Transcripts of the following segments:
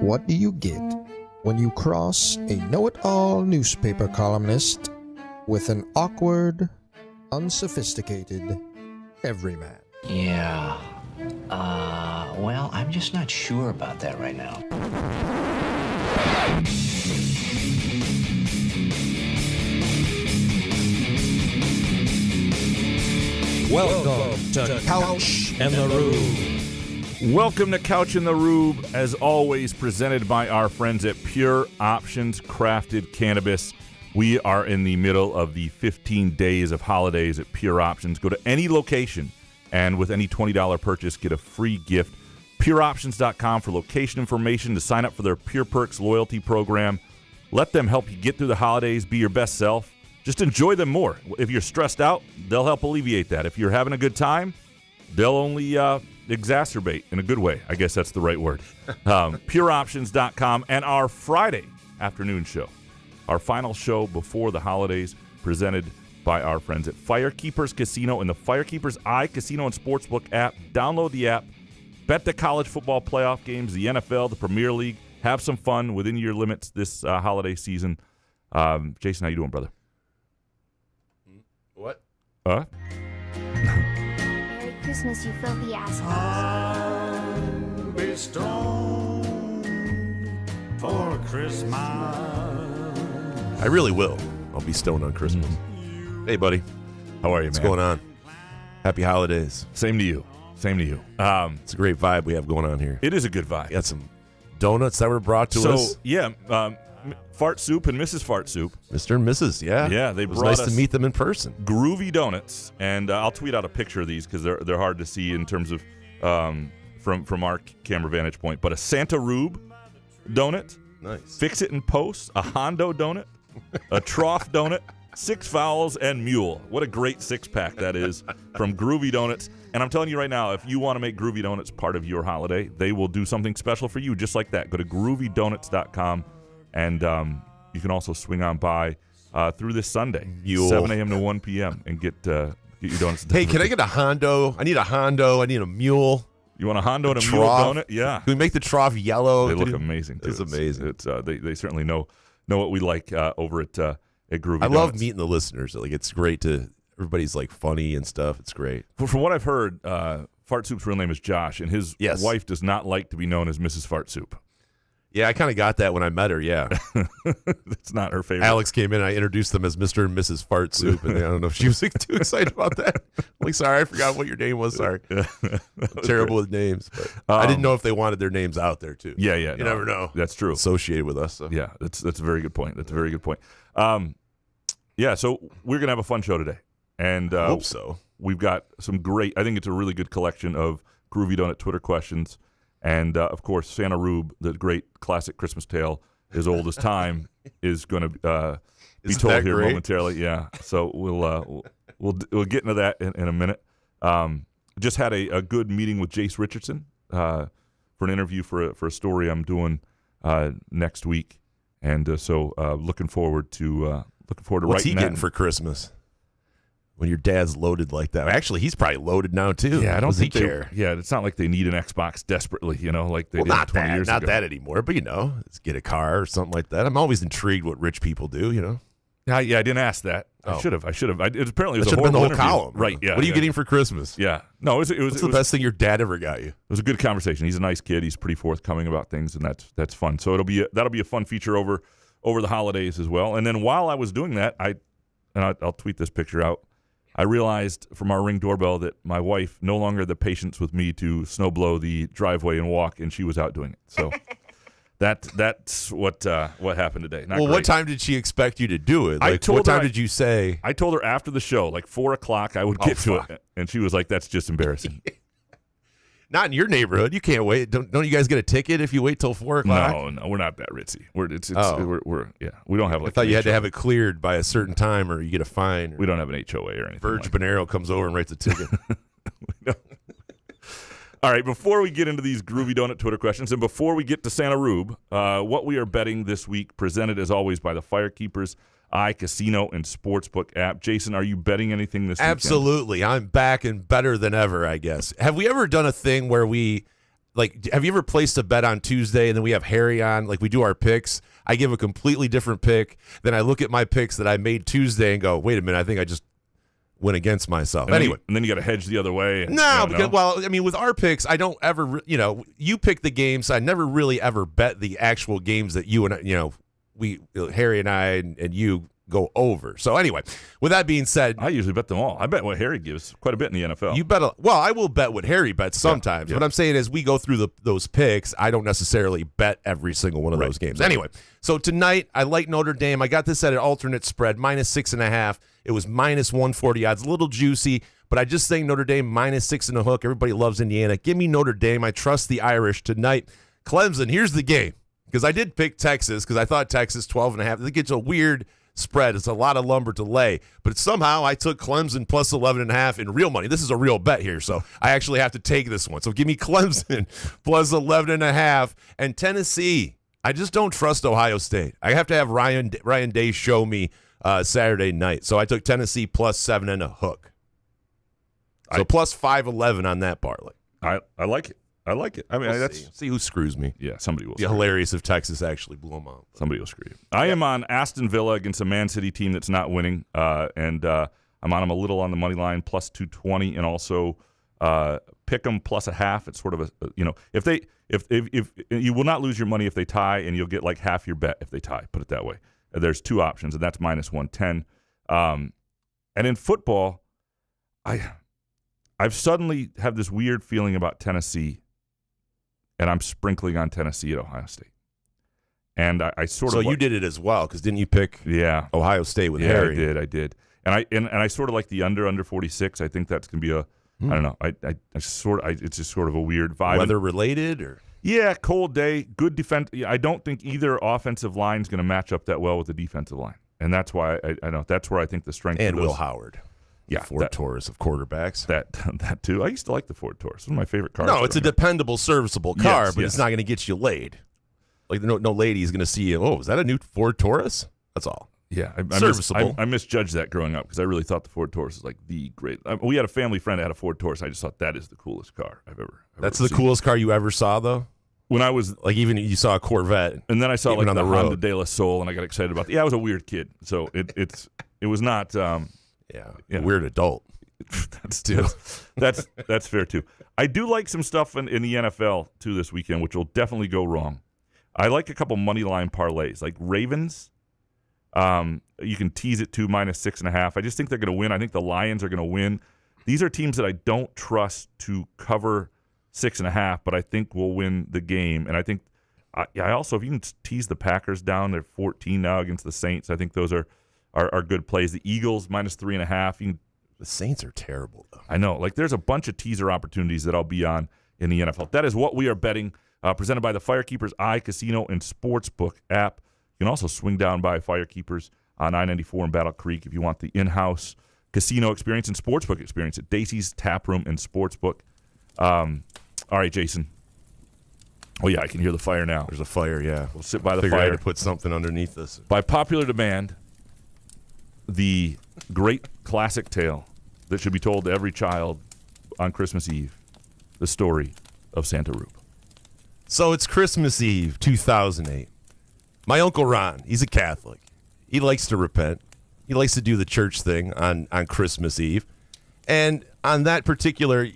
What do you get when you cross a know-it-all newspaper columnist with an awkward, unsophisticated everyman? Yeah. Well, I'm just not sure about that right now. Welcome to Couch and the Rube. Welcome to Couch and the Rube, as always presented by our friends at Pure Options Crafted Cannabis. We are in the middle of the 15 days of holidays at Pure Options. Go to any location and with any $20 purchase, get a free gift. PureOptions.com for location information to sign up for their Pure Perks loyalty program. Let them help you get through the holidays, be your best self. Just enjoy them more. If you're stressed out, they'll help alleviate that. If you're having a good time, they'll only exacerbate in a good way. I guess that's the right word. PureOptions.com and our Friday afternoon show, our final show before the holidays, presented by our friends at Firekeepers Casino and the Firekeepers Casino and Sportsbook app. Download the app. Bet the college football playoff games, the NFL, the Premier League. Have some fun within your limits this holiday season. Jason, how you doing, brother? What? Merry Christmas, you filthy assholes. I'll be stoned for Christmas. I really will. I'll be stoned on Christmas. Hey, buddy. How are you, man? What's going on? Happy holidays. Same to you. Same to you. It's a great vibe we have going on here. It is a good vibe. Got some donuts that were brought to us. So, yeah, Fart Soup and Mrs. Fart Soup. Mr. and Mrs., yeah. Yeah, they it was brought nice us to meet them in person. Groovy donuts, and I'll tweet out a picture of these because they're hard to see in terms of from our camera vantage point. But a Santa Rube donut, Nice. Fix It and Post, a Hondo donut, a Trough donut, Six Fowls, and Mule. What a great six-pack that is from Groovy Donuts. And I'm telling you right now, if you want to make Groovy Donuts part of your holiday, they will do something special for you just like that. Go to groovydonuts.com, and you can also swing on by through this Sunday, Mule. 7 a.m. to 1 p.m., and get your donuts. Hey, can I get a Hondo? I need a Hondo. I need a Mule. You want a Hondo and a Mule Trough? donut? Yeah. Can we make the trough yellow? They look amazing, too. It's amazing. They certainly know what we like over at Groovy I Donuts. love meeting the listeners. Like, it's great to – everybody's, like, funny and stuff. It's great. From what I've heard, Fart Soup's real name is Josh, and his wife does not like to be known as Mrs. Fart Soup. Yeah, I kind of got that when I met her, yeah. That's not her favorite. Alex came in, and I introduced them as Mr. and Mrs. Fart Soup, and I don't know if she was like, too excited about that. I'm like, sorry, I forgot what your name was. Sorry. Terrible with names. But I didn't know if they wanted their names out there, too. Yeah. You never know. That's true. Associated with us. So. Yeah, that's a very good point. That's a very good point. So we're going to have a fun show today. And I hope so. We've got some great, I think it's a really good collection of Groovy Donut Twitter questions. And, of course, Santa Rube, the great classic Christmas tale, as old as time, is going to be Isn't told that here great? momentarily. Yeah, so we'll get into that in a minute. Just had a good meeting with Jace Richardson for an interview for a story I'm doing next week, and so looking forward to What's writing he that. getting for Christmas? When your dad's loaded like that. Actually, he's probably loaded now, too. Yeah, I don't Does he think they care. Yeah, it's not like they need an Xbox desperately, like they did Not 20 years not ago. that anymore, but, let's get a car or something like that. I'm always intrigued what rich people do, Yeah, I didn't ask that. Oh. I should have. It apparently was That a should have been the whole horrible column. interview. Right, yeah. What are you getting for Christmas? Yeah. No, it was What's the best thing your dad ever got you? It was a good conversation. He's a nice kid. He's pretty forthcoming about things, and that's fun. So that'll be a fun feature over the holidays as well. And then while I was doing that, I'll tweet this picture out. I realized from our Ring doorbell that my wife no longer had the patience with me to snow blow the driveway and walk, and she was out doing it. So that's what happened today. Not Well, great. what time did she expect you to do it? I Like, told what her time did you say? I told her after the show, like 4:00, I would get to fuck. it, and she was like, "That's just embarrassing." Not in your neighborhood. You can't wait. Don't you guys get a ticket if you wait till 4:00? No, we're not that ritzy. We're we don't have I like. thought an you had to HOA. have it cleared by a certain time or you get a fine. Or We don't have an HOA or anything. Verge like Bonero comes over and writes a ticket. that. All right, before we get into these Groovy Donut Twitter questions, and before we get to Santa Rube, what we are betting this week, presented as always by the Firekeepers Casino and Sportsbook app. Jason, are you betting anything this weekend? Absolutely. I'm back and better than ever, I guess. Have we ever done a thing where we like, have you ever placed a bet on Tuesday and then we have Harry on, like we do our picks? I give a completely different pick. Then I look at my picks that I made Tuesday and go, wait a minute, I think I just went against myself. And anyway. Then you got to hedge the other way. No, because, well, I mean, with our picks, I don't ever, you pick the games. I never really ever bet the actual games that you and, Harry and I and you go over. So anyway, with that being said, I usually bet them all. I bet what Harry gives quite a bit in the NFL. You bet I will bet what Harry bets sometimes. What I'm saying is we go through those picks. I don't necessarily bet every single one of those games. Anyway, so tonight I like Notre Dame. I got this at an alternate spread, -6.5. It was -140 odds, a little juicy, but I just think Notre Dame -6 and a hook. Everybody loves Indiana. Give me Notre Dame. I trust the Irish tonight. Clemson, here's the game, because I did pick Texas because I thought Texas 12.5. I think it's a weird spread. It's a lot of lumber to lay, but somehow I took Clemson plus 11.5 in real money. This is a real bet here, so I actually have to take this one. So give me Clemson plus 11.5 and Tennessee. I just don't trust Ohio State. I have to have Ryan Day show me Saturday night. So I took Tennessee plus 7 and a hook. So plus 511 on that parlay. I like it. I like it. I mean, see who screws me. Yeah, somebody will. It'd be hilarious if Texas actually blew them out. Somebody will screw you. I am on Aston Villa against a Man City team that's not winning, and I'm on them a little on the money line, plus 220, and also pick them plus a half. It's sort of if you will not lose your money if they tie, and you'll get like half your bet if they tie. Put it that way. There's two options, and that's -110. And in football, I've suddenly have this weird feeling about Tennessee. And I'm sprinkling on Tennessee at Ohio State. And I sort of... So you did it as well, because didn't you pick Ohio State with Harry? Yeah, I did. And I sort of like the under 46. I think that's going to be I don't know. It's just sort of a weird vibe. Weather related? Or? Yeah, cold day, good defense. I don't think either offensive line is going to match up that well with the defensive line. And that's why I know that's where I think the strength and Will Howard. Yeah, Ford Taurus of quarterbacks. That too. I used to like the Ford Taurus. It's one of my favorite cars. No, it's a dependable, serviceable car, but it's not going to get you laid. Like no lady is going to see you. Oh, is that a new Ford Taurus? That's all. Yeah, serviceable. I misjudged that growing up because I really thought the Ford Taurus was like the great. We had a family friend that had a Ford Taurus. I just thought that is the coolest car I've ever. That's the coolest car you ever saw, though. When I was like, even you saw a Corvette, and then I saw like on the Honda De La Soul, and I got excited about. I was a weird kid, so it was not. Weird adult. That's fair too. I do like some stuff in the NFL too this weekend, which will definitely go wrong. I like a couple money line parlays, like Ravens. You can tease it to -6.5. I just think they're going to win. I think the Lions are going to win. These are teams that I don't trust to cover 6.5, but I think will win the game. And I think I also, if you can tease the Packers down, they're 14 now against the Saints. I think those are good plays. The Eagles -3.5. The Saints are terrible, though. I know. Like, there's a bunch of teaser opportunities that I'll be on in the NFL. That is what we are betting, presented by the Firekeepers iCasino and Sportsbook app. You can also swing down by Firekeepers on I-94 in Battle Creek if you want the in-house casino experience and sportsbook experience at Dacey's Tap Room and Sportsbook. All right, Jason. Oh, yeah, I can hear the fire now. There's a fire, yeah. We'll sit by the fire. I fire. had to put something underneath this. By popular demand, the great classic tale that should be told to every child on Christmas Eve, the story of Santa Rube. So it's Christmas Eve, 2008. My Uncle Ron, he's a Catholic. He likes to repent. He likes to do the church thing on Christmas Eve. And on that particular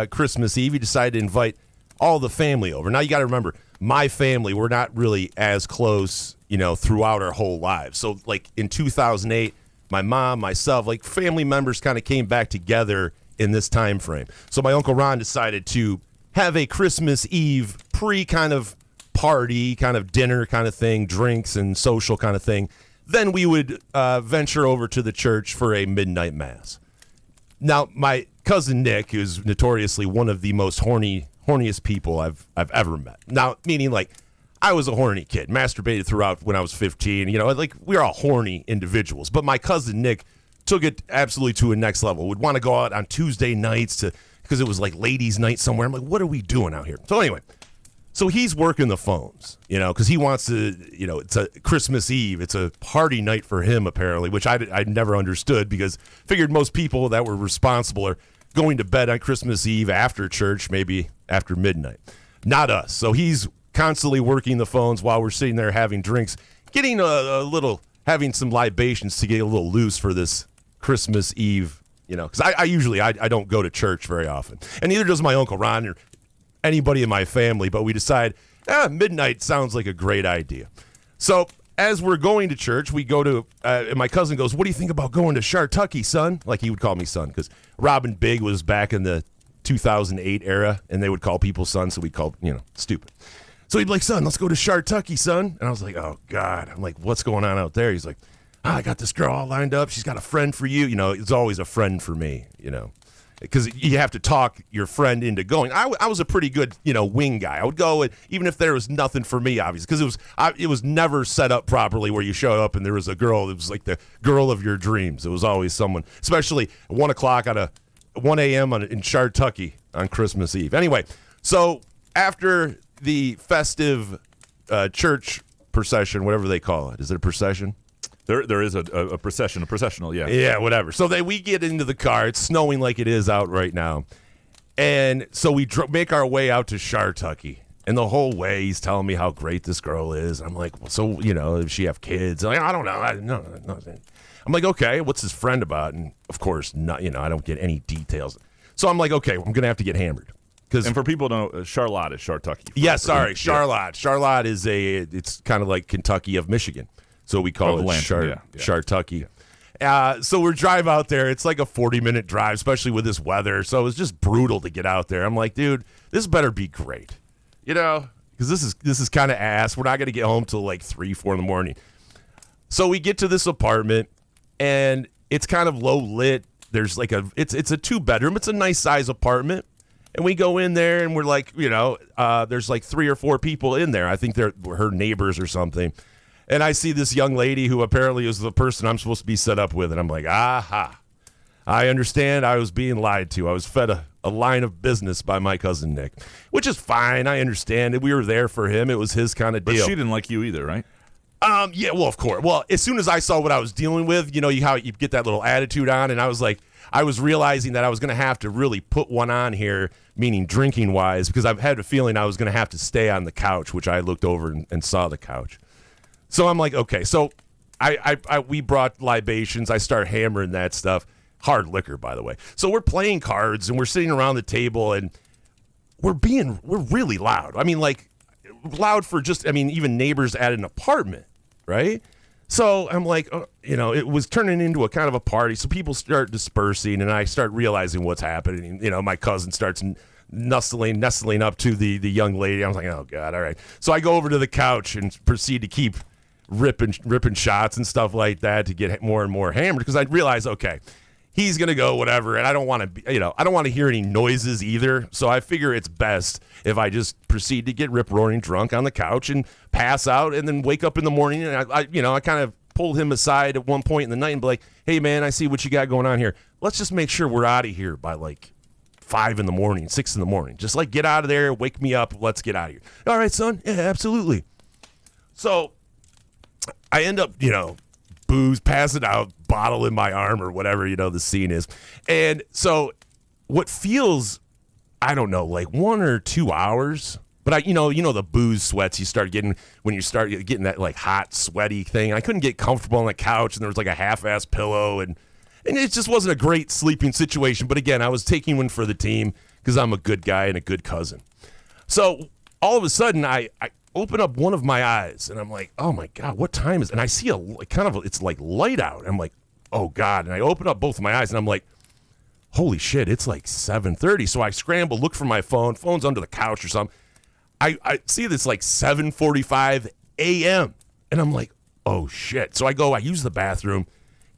Christmas Eve, he decided to invite all the family over. Now, you got to remember, my family, we're not really as close, throughout our whole lives. So, like, in 2008, my mom, myself, like, family members kind of came back together in this time frame. So my Uncle Ron decided to have a Christmas Eve kind of party, kind of dinner kind of thing, drinks and social kind of thing. Then we would venture over to the church for a midnight mass. Now, my cousin Nick, who's notoriously one of the most horniest people I've ever met. Now, meaning, like, I was a horny kid, masturbated throughout when I was 15. Like, we're all horny individuals. But my cousin Nick took it absolutely to a next level. Would want to go out on Tuesday nights because it was like ladies' night somewhere. I'm like, what are we doing out here? So anyway, so he's working the phones, because he wants to, it's a Christmas Eve. It's a party night for him, apparently, which I never understood, because figured most people that were responsible are going to bed on Christmas Eve after church, maybe after midnight. Not us. So he's constantly working the phones while we're sitting there having drinks, getting having some libations to get a little loose for this Christmas Eve, because I usually don't go to church very often. And neither does my Uncle Ron or anybody in my family, but we decide, midnight sounds like a great idea. So as we're going to church, we go to, and my cousin goes, "What do you think about going to Shartucky, son?" Like he would call me son, because Robin Big was back in the 2008 era, and they would call people son, so we called, stupid. So he'd be like, "Son, let's go to Shartucky, son." And I was like, "Oh, God." I'm like, "What's going on out there?" He's like, "I got this girl all lined up. She's got a friend for you." It's always a friend for me, because you have to talk your friend into going. I was a pretty good, wing guy. I would go, even if there was nothing for me, obviously, because it was never set up properly where you showed up and there was a girl that was like the girl of your dreams. It was always someone, especially at 1 o'clock on 1 a.m. in Shartucky on Christmas Eve. Anyway, so after the festive church procession, whatever they call it. Is it a procession? There is a processional, yeah. Yeah, whatever. So we get into the car. It's snowing like it is out right now. And so we make our way out to Shartucky. And the whole way he's telling me how great this girl is. I'm like, well, so, does she have kids? Like, I don't know. No. I'm like, okay, what's his friend about? And, of course, not, I don't get any details. So I'm like, okay, I'm going to have to get hammered. And for people who don't know, Charlotte is Shartucky. Yeah, sorry, Charlotte. Charlotte is it's kind of like Kentucky of Michigan. So we call it Shartucky. Yeah. So we drive out there. It's like a 40-minute drive, especially with this weather. So it was just brutal to get out there. I'm like, dude, this better be great. Because this is kind of ass. We're not going to get home till like 3, 4 in the morning. So we get to this apartment, and it's kind of low lit. There's like it's a 2-bedroom. It's a nice size apartment. And we go in there, and we're like, there's like 3 or 4 people in there. I think they're her neighbors or something. And I see this young lady who apparently is the person I'm supposed to be set up with. And I'm like, aha. I understand I was being lied to. I was fed a line of business by my cousin Nick, which is fine. I understand it. We were there for him. It was his kind of deal. But she didn't like you either, right? Yeah, well, of course. Well, as soon as I saw what I was dealing with, how you get that little attitude on, and I was realizing that I was going to have to really put one on here, meaning drinking-wise, because I've had a feeling I was going to have to stay on the couch, which I looked over and saw the couch. So I'm like, okay. So we brought libations. I start hammering that stuff. Hard liquor, by the way. So we're playing cards, and we're sitting around the table, and we're really loud. I mean, like, loud for even neighbors at an apartment, right? So I'm like, it was turning into a kind of a party. So people start dispersing, and I start realizing what's happening. My cousin starts nestling up to the young lady. I was like, oh, God, all right. So I go over to the couch and proceed to keep ripping shots and stuff like that to get more and more hammered, because I realized, okay, he's going to go whatever, and I don't want to be, I don't want to hear any noises either. So I figure it's best if I just proceed to get rip-roaring drunk on the couch and pass out, and then wake up in the morning. And I kind of pulled him aside at one point in the night and be like, hey, man, I see what you got going on here. Let's just make sure we're out of here by like 5 in the morning, 6 in the morning. Just like get out of there, wake me up, let's get out of here. All right, son. Yeah, absolutely. So I end up, booze, passing out, bottle in my arm or whatever, the scene is. And so what feels, I don't know, like 1 or 2 hours, but the booze sweats you start getting when you start getting that like hot, sweaty thing. I couldn't get comfortable on the couch, and there was like a half-ass pillow, and it just wasn't a great sleeping situation. But again, I was taking one for the team because I'm a good guy and a good cousin. So all of a sudden, I open up one of my eyes, and I'm like, oh my God, what time is it? And I see it's like light out. I'm like, oh God. And I open up both of my eyes, and I'm like, holy shit, it's like 7:30. So I scramble, look for my phone. Phone's under the couch or something. I see this like 7:45 a.m. And I'm like, oh shit. So I use the bathroom,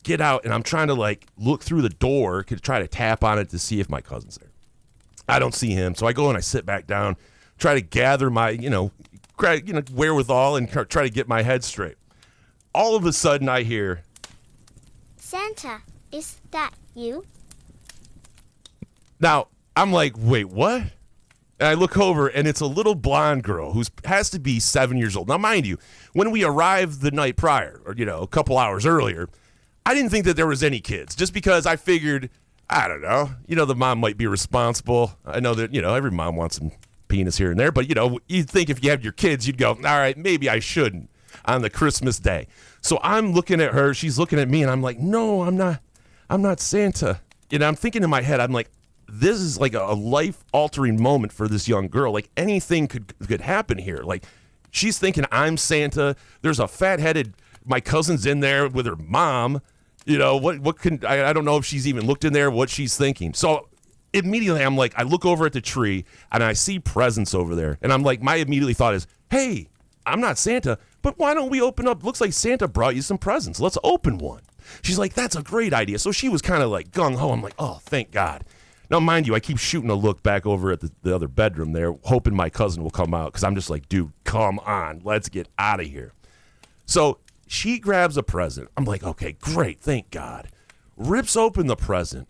get out, and I'm trying to like look through the door to try to tap on it to see if my cousin's there. I don't see him. So I go and I sit back down, try to gather my, wherewithal and try to get my head straight. All of a sudden I hear, Santa, is that you? Now, I'm like, wait, what? And I look over, and it's a little blonde girl who has to be 7 years old. Now, mind you, when we arrived the night prior, or, a couple hours earlier, I didn't think that there was any kids, just because I figured, I don't know, the mom might be responsible. I know that, every mom wants some penis here and there. But, you'd think if you have your kids, you'd go, all right, maybe I shouldn't on the Christmas day. So I'm looking at her. She's looking at me, and I'm like, no, I'm not Santa. I'm thinking in my head, I'm like, this is like a life-altering moment for this young girl. Like, anything could happen here. Like, she's thinking I'm Santa. There's a fat-headed, my cousin's in there with her mom. What can I don't know if she's even looked in there, what she's thinking. So immediately I'm like, I look over at the tree and I see presents over there. And I'm like, my immediately thought is, hey, I'm not Santa, but why don't we open up? Looks like Santa brought you some presents. Let's open one. She's like, that's a great idea. So she was kind of like gung-ho. I'm like, oh, thank God. Now, mind you, I keep shooting a look back over at the other bedroom there, hoping my cousin will come out because I'm just like, dude, come on. Let's get out of here. So she grabs a present. I'm like, okay, great, thank God. Rips open the present.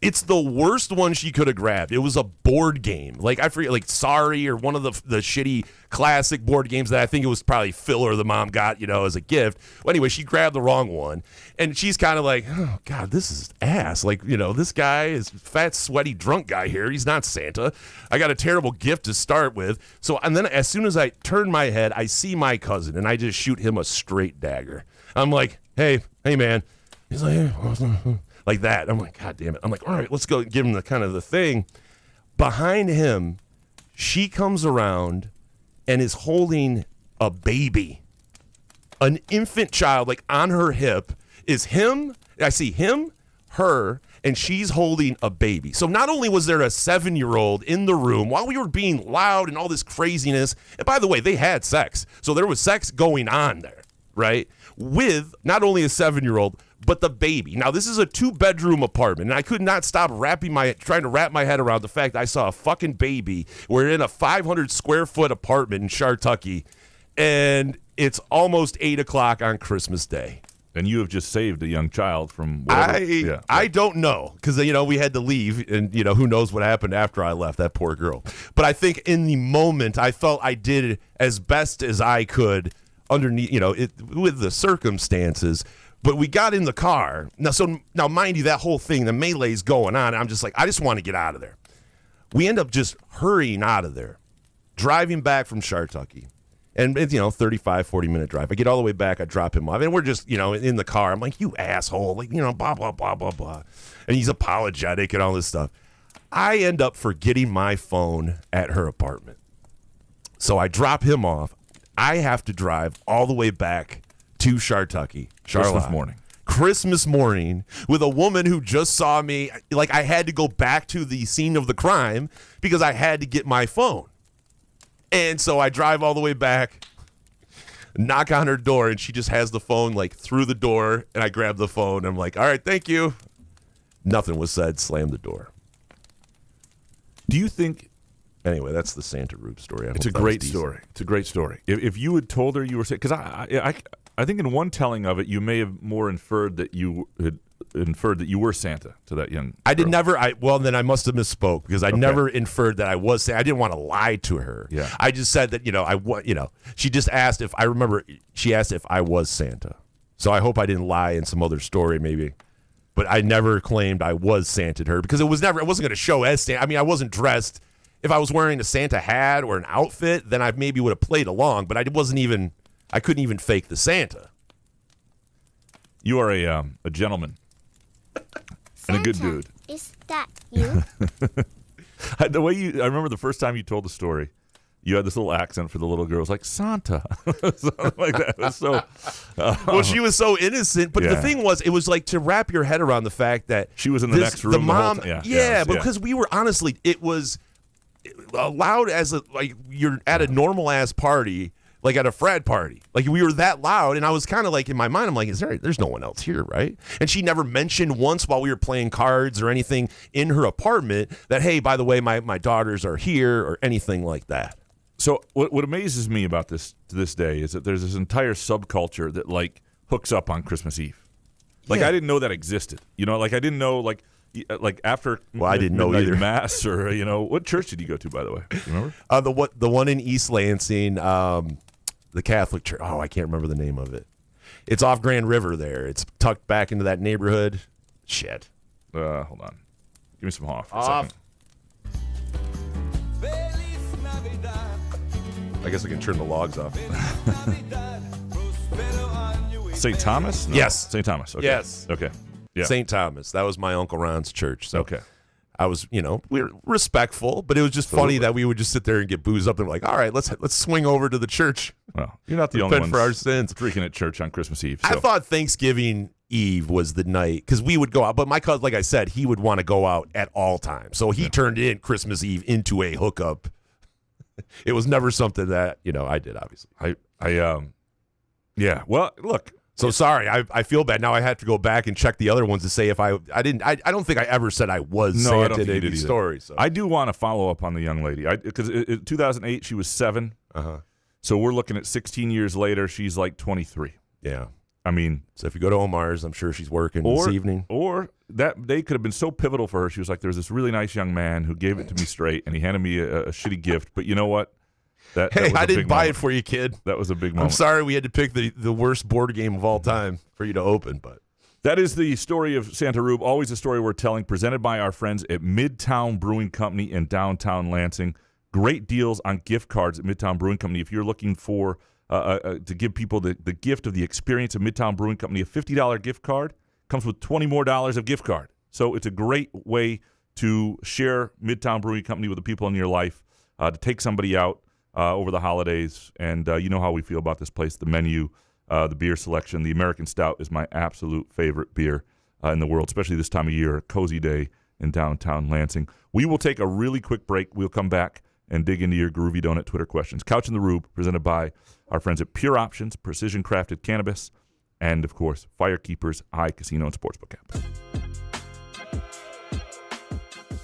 It's the worst one she could have grabbed. It was a board game. Like, I forget, like Sorry or one of the shitty classic board games that I think it was probably Phil or the mom got, as a gift. Well, anyway, she grabbed the wrong one. And she's kind of like, oh, God, this is ass. Like, this guy is fat, sweaty, drunk guy here. He's not Santa. I got a terrible gift to start with. So, and then as soon as I turn my head, I see my cousin, and I just shoot him a straight dagger. I'm like, hey, man. He's like, hey. Like that. I'm like, God damn it. I'm like, all right, let's go give him the kind of the thing. Behind him, she comes around and is holding a baby. An infant child, like on her hip, is him. I see him, her, and she's holding a baby. So not only was there a 7-year-old in the room while we were being loud and all this craziness, and by the way, they had sex. So there was sex going on there, right? With not only a 7-year-old, but the baby. Now, this is a 2-bedroom apartment, and I could not stop trying to wrap my head around the fact I saw a fucking baby. We're in a 500-square-foot apartment in Shartucky, and it's almost 8 o'clock on Christmas Day. And you have just saved a young child from whatever. I don't know, because, we had to leave, and, who knows what happened after I left, that poor girl. But I think in the moment, I felt I did as best as I could underneath, with the circumstances. But we got in the car. Now, mind you, that whole thing, the melee's going on. And I'm just like, I just want to get out of there. We end up just hurrying out of there, driving back from Shartucky. And it's, 35, 40-minute drive. I get all the way back. I drop him off. And we're just, in the car. I'm like, you asshole. Like, blah, blah, blah, blah, blah. And he's apologetic and all this stuff. I end up forgetting my phone at her apartment. So I drop him off. I have to drive all the way back to Shartucky. Christmas morning with a woman who just saw me. Like, I had to go back to the scene of the crime because I had to get my phone. And so I drive all the way back, knock on her door, and she just has the phone like through the door, and I grab the phone. And I'm like, all right, thank you. Nothing was said. Slammed the door. Do you think... Anyway, that's the Santa Rube story. It's a great story. It's a great story. If you had told her you were... Because I think in one telling of it, you may have more inferred that you had inferred that you were Santa to that young girl. I did never. Well, then I must have misspoke because I never inferred that I was Santa. I didn't want to lie to her. Yeah. I just said that she just asked if I remember. She asked if I was Santa. So I hope I didn't lie in some other story maybe. But I never claimed I was Santa to her because it wasn't going to show as Santa. I mean, I wasn't dressed. If I was wearing a Santa hat or an outfit, then I maybe would have played along. But I couldn't even fake the Santa. You are a gentleman and a good dude. Is that you? The way I remember the first time you told the story, you had this little accent for the little girl. It was like Santa, something like that. It was so. Well, she was so innocent, but the thing was, it was like to wrap your head around the fact that she was in the next room. The mom, because we were honestly, it was loud as you're at a normal ass party. Like at a frat party. Like we were that loud, and I was kind of like, in my mind, I'm like, there's no one else here, right? And she never mentioned once while we were playing cards or anything in her apartment that, hey, by the way, my daughters are here or anything like that. So what amazes me about this to this day is that there's this entire subculture that like hooks up on Christmas Eve. Like I didn't know that existed. Like I didn't know like after I didn't know either. Mass or what church did you go to, by the way? Do you remember? The one in East Lansing, the Catholic church. Oh, I can't remember the name of it. It's off Grand River there. It's tucked back into that neighborhood. Shit. Hold on. Give me some Hoff. Off. I guess I can turn the logs off. St. Thomas? No. Yes. St. Thomas. Okay. Yes. Okay. Yeah. St. Thomas. That was my Uncle Ron's church. So Okay. I was, we were respectful, but it was just funny that we would just sit there and get boozed up and like, all right, let's swing over to the church. Well, you're not the only Repent one for our sins. drinking at church on Christmas Eve. I So. thought Thanksgiving Eve was the night because we would go out, but my cousin, like I said, he would want to go out at all times. So he turned in Christmas Eve into a hookup. It was never something that, I did, obviously. Yeah. Well, look. So sorry, I feel bad. Now I have to go back and check the other ones to say if I don't think I ever said I was No, I Santa don't think in you did any either. story. So. I do want to follow up on the young lady because in 2008 she was 7. Uh-huh. So we're looking at 16 years later. She's like 23. Yeah. I mean, So if you go to Omar's, I'm sure she's working this evening. Or that they could have been so pivotal for her. She was like, "There's this really nice young man who gave it to me straight, and he handed me a shitty gift. But you know what? That Hey, was I a didn't big buy moment. it for you, kid. That was a big I'm moment. sorry we had to pick the worst board game of all time for you to open, but That is the story of Santa Rube, always a story we're telling, presented by our friends at Midtown Brewing Company in downtown Lansing. Great deals on gift cards at Midtown Brewing Company. If you're looking for to give people the gift of the experience of Midtown Brewing Company, a $50 gift card comes with $20 more of gift card. So it's a great way to share Midtown Brewing Company with the people in your life, to take somebody out over the holidays. And you know how we feel about this place, the menu, the beer selection. The American Stout is my absolute favorite beer in the world, especially this time of year, a cozy day in downtown Lansing. We will take a really quick break. We'll come back and dig into your Groovy Donut Twitter questions. Couch in the Rube, presented by our friends at Pure Options, Precision Crafted Cannabis, and, of course, Firekeepers iCasino and Sportsbook app.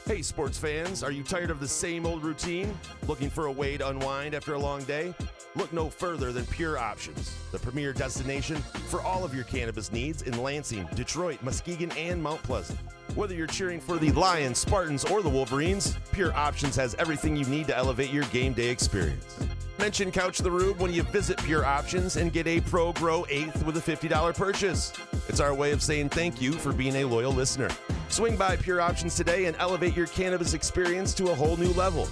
Hey, sports fans, are you tired of the same old routine? Looking for a way to unwind after a long day? Look no further than Pure Options, the premier destination for all of your cannabis needs in Lansing, Detroit, Muskegon, and Mount Pleasant. Whether you're cheering for the Lions, Spartans, or the Wolverines, Pure Options has everything you need to elevate your game day experience. Mention Couch the Rube when you visit Pure Options and get a Pro Grow 8th with a $50 purchase. It's our way of saying thank you for being a loyal listener. Swing by Pure Options today and elevate your cannabis experience to a whole new level.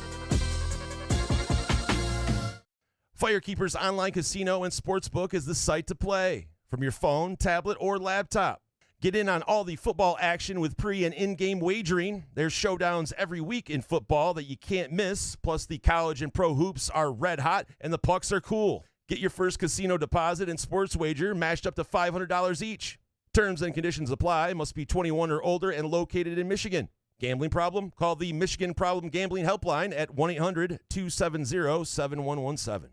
Firekeepers Online Casino and Sportsbook is the site to play from your phone, tablet, or laptop. Get in on all the football action with pre- and in-game wagering. There's showdowns every week in football that you can't miss. Plus, the college and pro hoops are red hot, and the pucks are cool. Get your first casino deposit and sports wager matched up to $500 each. Terms and conditions apply. Must be 21 or older and located in Michigan. Gambling problem? Call the Michigan Problem Gambling Helpline at 1-800-270-7117.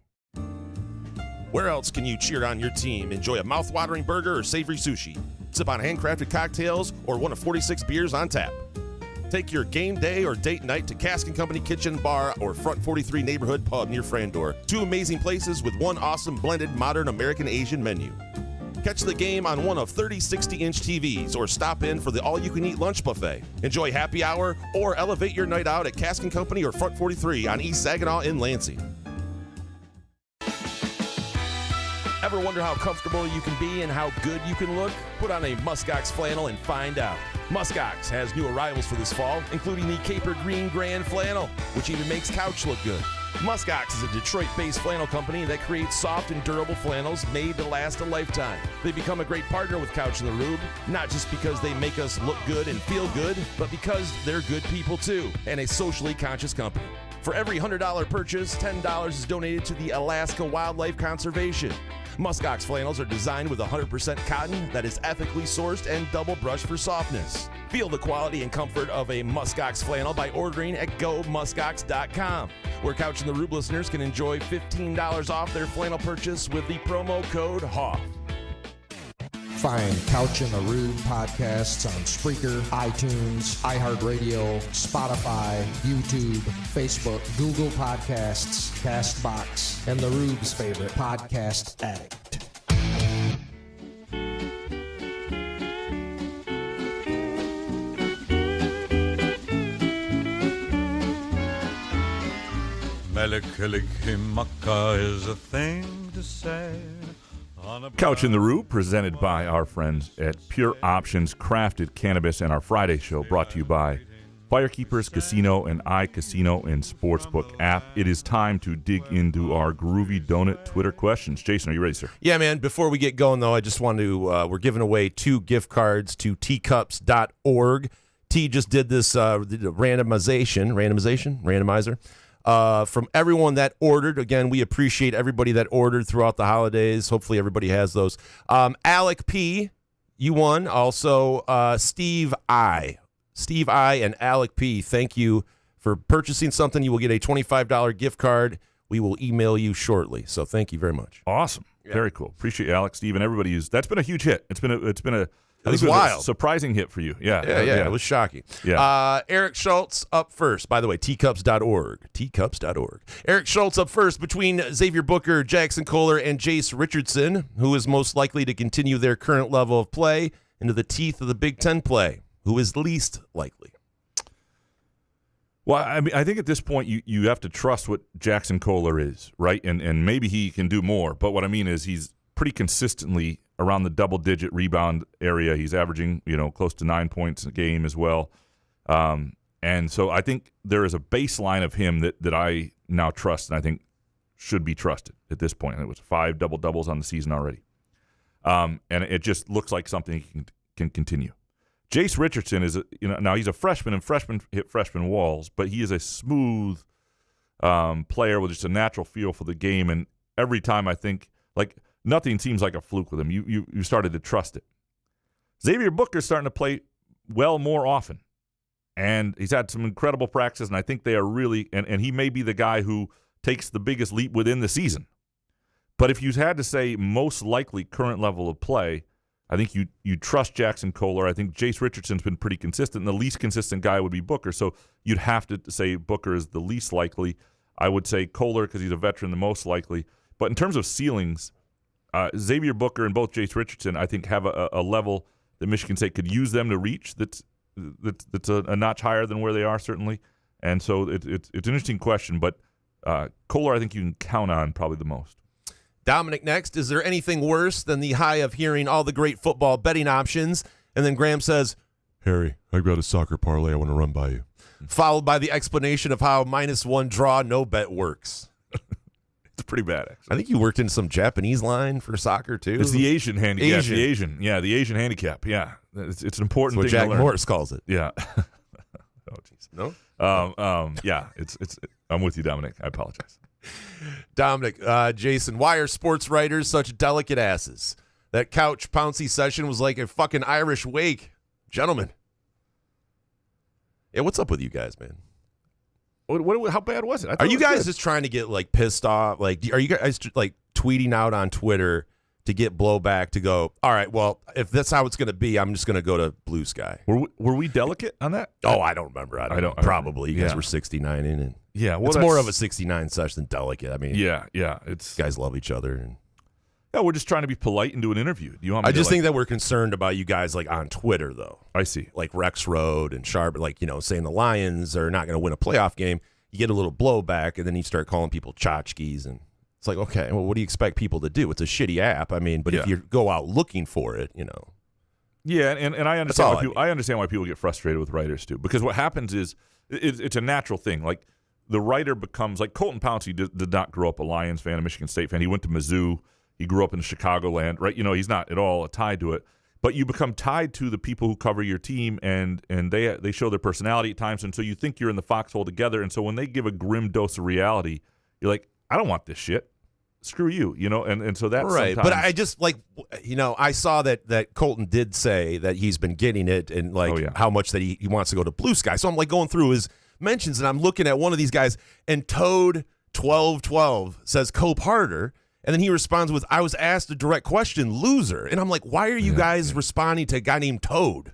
Where else can you cheer on your team? Enjoy a mouth-watering burger or savory sushi. Sip on handcrafted cocktails or one of 46 beers on tap. Take your game day or date night to Cask & Company Kitchen Bar or Front 43 Neighborhood Pub near Frandor. 2 amazing places with one awesome blended modern American Asian menu. Catch the game on one of 30 60-inch TVs or stop in for the all-you-can-eat lunch buffet. Enjoy happy hour or elevate your night out at Cask & Company or Front 43 on East Saginaw in Lansing. Ever wonder how comfortable you can be and how good you can look? Put on a Muskox flannel and find out. Muskox has new arrivals for this fall, including the Caper Green Grand Flannel, which even makes couch look good. Muskox is a Detroit-based flannel company that creates soft and durable flannels made to last a lifetime. They become a great partner with Couch in the Rube, not just because they make us look good and feel good, but because they're good people too, and a socially conscious company. For every $100 purchase, $10 is donated to the Alaska Wildlife Conservation. Muskox flannels are designed with 100% cotton that is ethically sourced and double brushed for softness. Feel the quality and comfort of a Muskox flannel by ordering at gomuskox.com, where Couch in the Rube listeners can enjoy $15 off their flannel purchase with the promo code HOFF. Find Couch in the Rube podcasts on Spreaker, iTunes, iHeartRadio, Spotify, YouTube, Facebook, Google Podcasts, CastBox, and the Rube's favorite podcast addict. Melikilikimaka is a thing to say. Couch in the Rube, presented by our friends at Pure Options Crafted Cannabis, and our Friday show brought to you by Firekeepers Casino and iCasino and Sportsbook app. It is time to dig into our Groovy Donut Twitter questions. Jason, are you ready, sir? Yeah, man. Before we get going, though, I just want to, we're giving away 2 gift cards to teacups.org. T just did this randomizer, from everyone that ordered. Again, we appreciate everybody that ordered throughout the holidays. Hopefully everybody has those. Alec P., you won. Also, Steve I. And Alec P., thank you for purchasing something. You will get a $25 gift card. We will email you shortly. So thank you very much. Awesome. Yeah. Very cool. Appreciate you, Alex, Steve, and everybody who's. That's been a huge hit. It's been a wild. Surprising hit for you. Yeah. It was shocking. Yeah. Eric Schultz up first. By the way, teacups.org. Eric Schultz up first between Xavier Booker, Jackson Kohler, and Jace Richardson, who is most likely to continue their current level of play into the teeth of the Big Ten play. Who is least likely? Well, I mean, I think at this point you have to trust what Jackson Kohler is, right? And maybe he can do more. But what I mean is he's pretty consistently around the double-digit rebound area. He's averaging, close to 9 points a game as well. And so I think there is a baseline of him that I now trust and I think should be trusted at this point. And it was 5 double-doubles on the season already. And it just looks like something he can continue. Jace Richardson is, now he's a freshman, and freshmen hit freshman walls, but he is a smooth player with just a natural feel for the game. And every time I think, nothing seems like a fluke with him. You started to trust it. Xavier Booker's starting to play well more often, and he's had some incredible practices, and I think they are really, and he may be the guy who takes the biggest leap within the season. But if you had to say most likely current level of play, I think you trust Jackson Kohler. I think Jace Richardson's been pretty consistent. And the least consistent guy would be Booker. So you'd have to say Booker is the least likely. I would say Kohler because he's a veteran, the most likely. But in terms of ceilings, Xavier Booker and both Jace Richardson, I think, have a level that Michigan State could use them to reach that's a notch higher than where they are, certainly. And so it's an interesting question. But Kohler, I think you can count on probably the most. Dominic next. Is there anything worse than the high of hearing all the great football betting options? And then Graham says, Harry, I got a soccer parlay I want to run by you. Followed by the explanation of how -1 draw no bet works. It's pretty bad, actually. I think you worked in some Japanese line for soccer, too. It's the Asian handicap. The Asian handicap. Yeah. It's an important thing to learn. Jack Morris calls it. Yeah. Oh, jeez. No? Yeah. I'm with you, Dominic. I apologize. Dominic, Jason, why are sports writers such delicate asses? That couch pouncy session was like a fucking Irish wake. Gentlemen. Yeah, what's up with you guys, man? How bad was it? Are you guys just trying to get, pissed off? Are you guys, tweeting out on Twitter to get blowback to go, all right, well, if that's how it's going to be, I'm just going to go to Blue Sky? Were we delicate on that? Oh, I don't remember. I don't Probably. You guys were 69 in it. Yeah, well, it's more of a 69 session than delicate. I mean, yeah, you guys love each other. And yeah, we're just trying to be polite and do an interview. Do you want me I just think that we're concerned about you guys on Twitter, though. I see. Like Rex Road and Sharp, saying the Lions are not going to win a playoff game. You get a little blowback, and then you start calling people tchotchkes, and it's like, okay, well, what do you expect people to do? It's a shitty app. I mean, but if you go out looking for it, Yeah, and I understand I understand why people get frustrated with writers too, because what happens is it's a natural thing. Like the writer becomes like Colton Pouncey did not grow up a Lions fan, a Michigan State fan. He went to Mizzou. He grew up in Chicagoland, right? He's not at all tied to it. But you become tied to the people who cover your team, and they show their personality at times, and so you think you're in the foxhole together. And so when they give a grim dose of reality, you're like, I don't want this shit. Screw you, and so that's right. But I just I saw that Colton did say that he's been getting it and how much that he wants to go to Blue Sky. So I'm going through his mentions, and I'm looking at one of these guys, and Toad 1212 says Cope Harder. And then he responds with, I was asked a direct question, loser. And I'm like, why are you guys responding to a guy named Toad?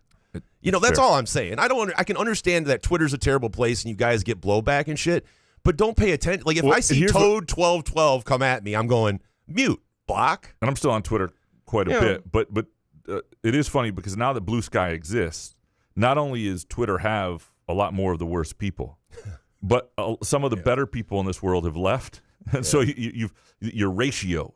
That's all I'm saying. I can understand that Twitter's a terrible place and you guys get blowback and shit, but don't pay attention. If I see Toad 1212 come at me, I'm going, mute, block. And I'm still on Twitter quite a bit, but it is funny because now that Blue Sky exists, not only is Twitter have a lot more of the worst people, but some of the better people in this world have left. So your ratio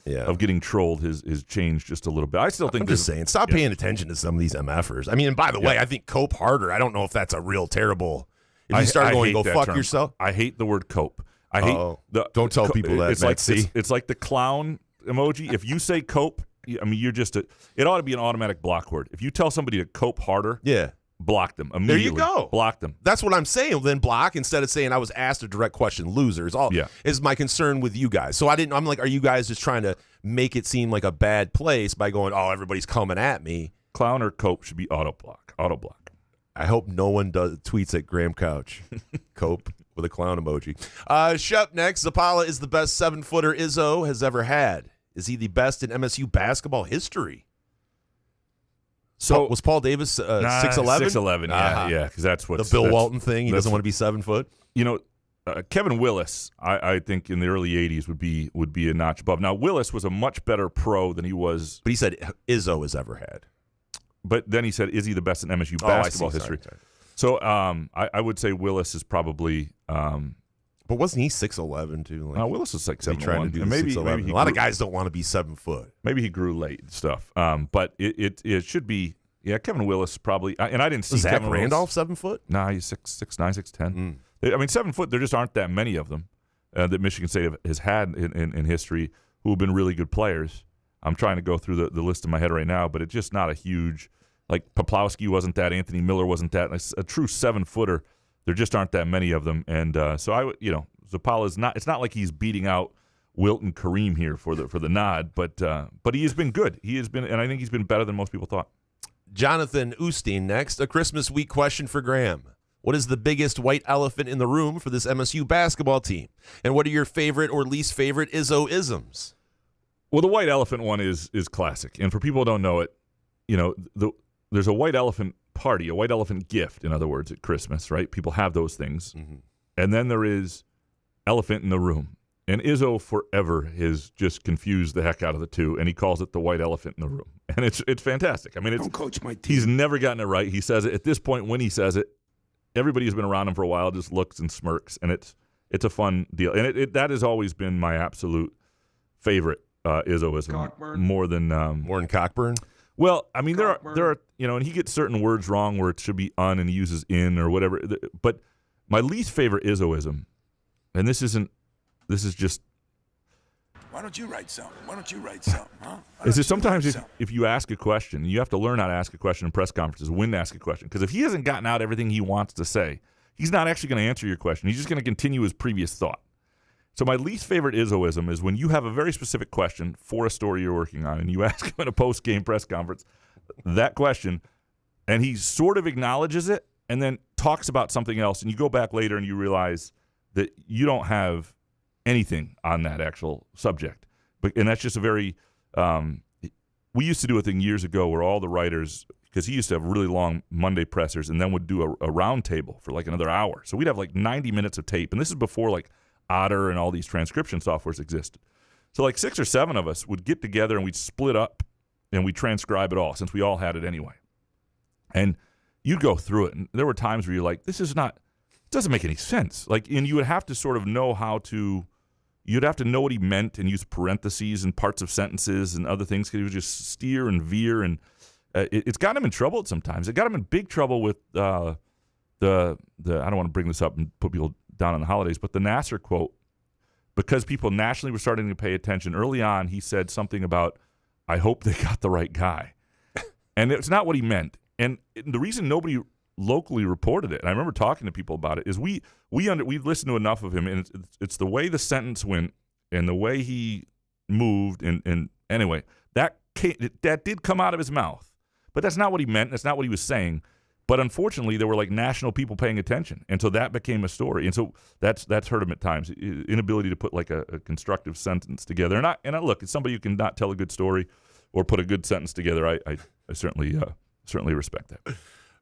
of getting trolled has changed just a little bit. I still think I'm just saying, stop paying attention to some of these MFers. I mean, and by the way, I think cope harder. I don't know if that's a real terrible. If you start going, go fuck term. yourself. I hate the word cope. I hate don't tell people that. It's like the clown emoji. If you say cope, I mean, you're just it ought to be an automatic block word. If you tell somebody to cope harder, block them immediately. There you go. Block them. That's what I'm saying. Then block instead of saying I was asked a direct question. Losers. Is my concern with you guys. So I'm like, are you guys just trying to make it seem like a bad place by going, oh, everybody's coming at me? Clown or cope should be auto block. I hope no one tweets at Graham Couch. Cope with a clown emoji. Shep next. Zapala is the best 7-footer Izzo has ever had. Is he the best in MSU basketball history? So was Paul Davis 6'11"? 6'11", yeah, because that's what the Bill Walton thing. He doesn't want to be 7 foot. You know, Kevin Willis, I think in the early '80s would be a notch above. Now Willis was a much better pro than he was. But he said Izzo has ever had. But then he said, is he the best in MSU basketball history? Sorry. So I would say Willis is probably. But wasn't he 6'11" too? Like, Willis was like 7'1". Trying to do maybe a lot of guys don't want to be 7 foot. Maybe he grew late and stuff. But it should be. Yeah, Kevin Willis probably. And I didn't see Zach Kevin Randolph Willis. 7 foot. Nah, he's 6'9", 6'10". I mean, 7 foot. There just aren't that many of them that Michigan State has had in history who have been really good players. I'm trying to go through the list in my head right now, but it's just not a huge. Like Poplawski wasn't that. Anthony Miller wasn't that. A true 7-footer. There just aren't that many of them, and so Zapala is not. It's not like he's beating out Wilt and Kareem here for the nod, but he has been good. He has been, and I think he's been better than most people thought. Jonathan Osteen next. A Christmas week question for Graham. What is the biggest white elephant in the room for this MSU basketball team? And what are your favorite or least favorite Izzo-isms? Well, the white elephant one is classic, and for people who don't know it, there's a white elephant party, a white elephant gift, in other words, at Christmas, right? People have those things. Mm-hmm. And then there is elephant in the room. And Izzo forever has just confused the heck out of the two, and he calls it the white elephant in the room. And it's fantastic. I mean, don't coach my team. He's never gotten it right. He says it at this point. When he says it, everybody who's been around him for a while just looks and smirks, and it's a fun deal. And that has always been my absolute favorite Izzoism, more than Cockburn. Well, I mean, there are and he gets certain words wrong where it should be un and he uses in or whatever. But my least favorite Izzoism, and this is just. Why don't you write something? Huh? Is it sometimes if you ask a question, you have to learn how to ask a question in press conferences, when to ask a question. Because if he hasn't gotten out everything he wants to say, he's not actually going to answer your question. He's just going to continue his previous thought. So my least favorite Izzoism is when you have a very specific question for a story you're working on, and you ask him in a post-game press conference that question, and he sort of acknowledges it and then talks about something else, and you go back later and you realize that you don't have anything on that actual subject. And that's just a very we used to do a thing years ago where all the writers, because he used to have really long Monday pressers and then would do a round table for like another hour. So we'd have like 90 minutes of tape, and this is before like Otter and all these transcription softwares existed. So like 6 or 7 of us would get together and we'd split up and we'd transcribe it all, since we all had it anyway. And you'd go through it, and there were times where you're like, it doesn't make any sense. Like, and you would have to sort of know you'd have to know what he meant and use parentheses and parts of sentences and other things, because he would just steer and veer, and it's got him in trouble sometimes. It got him in big trouble with the I don't want to bring this up and put people down on the holidays, but the Nasser quote, because people nationally were starting to pay attention. Early on, he said something about, I hope they got the right guy. And it's not what he meant. And the reason nobody locally reported it, and I remember talking to people about it, is we listened to enough of him, and it's the way the sentence went and the way he moved. And anyway, that did come out of his mouth. But that's not what he meant. That's not what he was saying. But unfortunately, there were like national people paying attention, and so that became a story. And so that's hurt him at times. Inability to put like a constructive sentence together. And I look, it's somebody who can not tell a good story or put a good sentence together. I certainly respect that.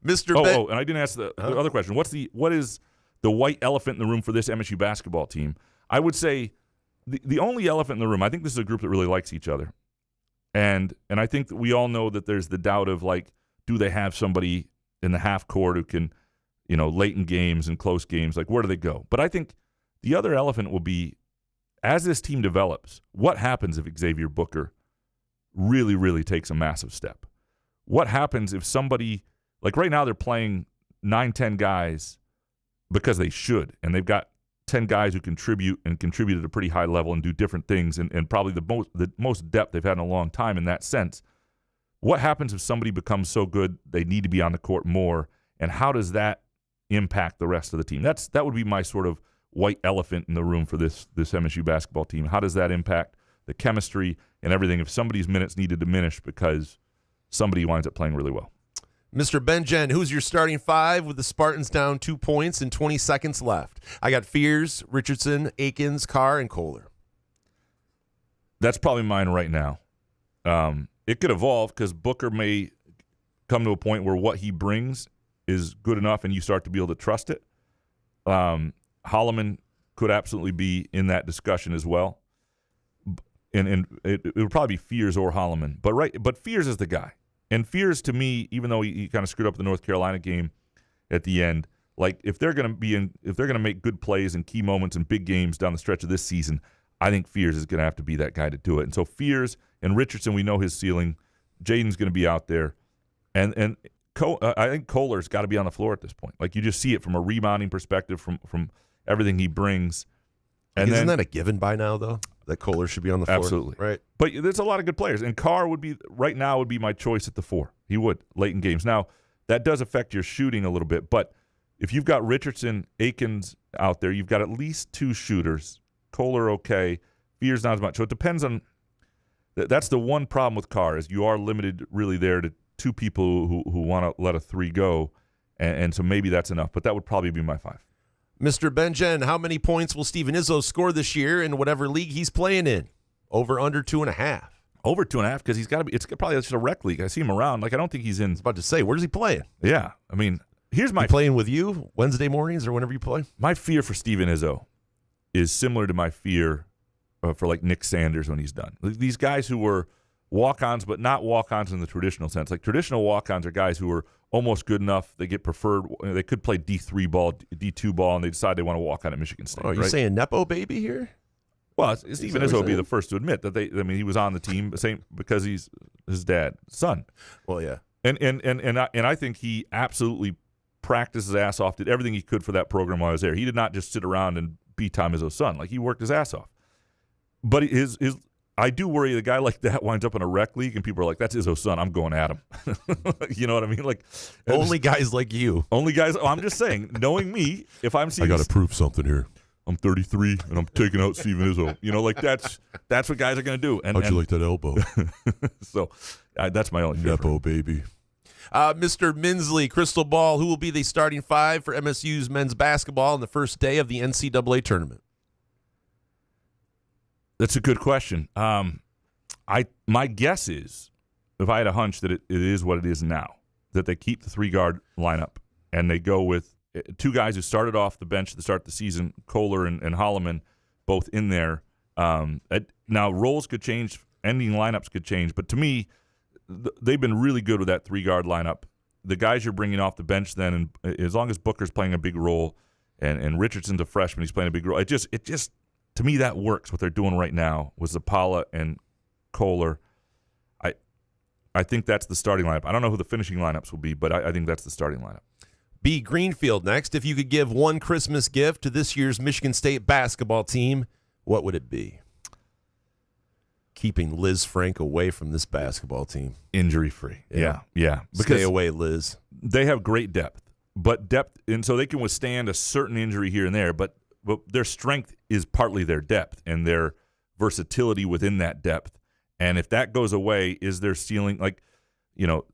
Mr. And I didn't ask the other question. What is the white elephant in the room for this MSU basketball team? I would say the only elephant in the room. I think this is a group that really likes each other, and I think that we all know that there's the doubt of like, do they have somebody in the half court who can, late in games and close games, like where do they go? But I think the other elephant will be as this team develops, what happens if Xavier Booker really, really takes a massive step? What happens if somebody, like right now they're playing 9-10 guys because they should, and they've got 10 guys who contribute at a pretty high level and do different things, and probably the most depth they've had in a long time in that sense. What happens if somebody becomes so good they need to be on the court more, and how does that impact the rest of the team? That would be my sort of white elephant in the room for this MSU basketball team. How does that impact the chemistry and everything if somebody's minutes need to diminish because somebody winds up playing really well? Mr. Benjen, who's your starting five with the Spartans down 2 points and 20 seconds left? I got Fears, Richardson, Akins, Carr, and Kohler. That's probably mine right now. It could evolve because Booker may come to a point where what he brings is good enough and you start to be able to trust it. Holloman could absolutely be in that discussion as well. And it would probably be Fears or Holloman. But Fears is the guy. And Fears, to me, even though he kind of screwed up the North Carolina game at the end, like if they're going to make good plays in key moments and big games down the stretch of this season, I think Fears is going to have to be that guy to do it. And so Fears and Richardson, we know his ceiling. Jaden's going to be out there, and I think Kohler's got to be on the floor at this point. Like you just see it from a rebounding perspective, from everything he brings. And isn't that a given by now, though, that Kohler should be on the floor? Absolutely. Right. But there's a lot of good players. And Carr would be my choice at the 4. He would, late in games. Now, that does affect your shooting a little bit. But if you've got Richardson, Akins out there, you've got at least 2 shooters. Kohler, okay. Fears not as much. So it depends on – that's the one problem with Carr is you are limited really there to 2 people who want to let a 3 go. And so maybe that's enough. But that would probably be my 5. Mr. Benjen, how many points will Steven Izzo score this year in whatever league he's playing in? Over, under 2.5? Over 2.5 because he's got to be. It's probably just a rec league. I see him around. Like I don't think he's in. I was about to say, where's he playing? Yeah, I mean, here's my playing with you Wednesday mornings or whenever you play. My fear for Steven Izzo is similar to my fear for like Nick Sanders when he's done. These guys who were walk-ons, but not walk-ons in the traditional sense. Like traditional walk-ons are guys who are almost good enough. They get preferred. They could play D3 ball, D2 ball, and they decide they want to walk on at Michigan State. Oh, are you saying Nepo baby here? Well, Steven Izzo would be the first to admit that he was on the team same because he's his dad's son. Well, yeah. And I think he absolutely practiced his ass off, did everything he could for that program while I was there. He did not just sit around and be Tom Izzo's son. Like he worked his ass off. But I do worry a guy like that winds up in a rec league and people are like, that's Izzo's son. I'm going at him. You know what I mean? Like only guys like you. Only guys. Oh, I'm just saying, knowing me, if I'm seeing I got to prove something here. I'm 33 and I'm taking out Steven Izzo. You know, like that's what guys are going to do. How'd you like that elbow? So that's my only Nepo baby. Mr. Minsley, Crystal Ball, who will be the starting 5 for MSU's men's basketball on the first day of the NCAA tournament? That's a good question. My guess is, if I had a hunch, that it is what it is now, that they keep the 3-guard lineup and they go with 2 guys who started off the bench at the start of the season, Kohler and Holloman, both in there. Now, roles could change, ending lineups could change, but to me, they've been really good with that 3-guard lineup. The guys you're bringing off the bench then, and as long as Booker's playing a big role and Richardson's a freshman, he's playing a big role, it just to me, that works. What they're doing right now with Zapala and Kohler. I think that's the starting lineup. I don't know who the finishing lineups will be, but I think that's the starting lineup. B. Greenfield next. If you could give one Christmas gift to this year's Michigan State basketball team, what would it be? Keeping Liz Frank away from this basketball team. Injury-free. Yeah. Stay away, Liz. They have great depth, and so they can withstand a certain injury here and there, but their strength is partly their depth and their versatility within that depth. And if that goes away, is their ceiling, like, you know,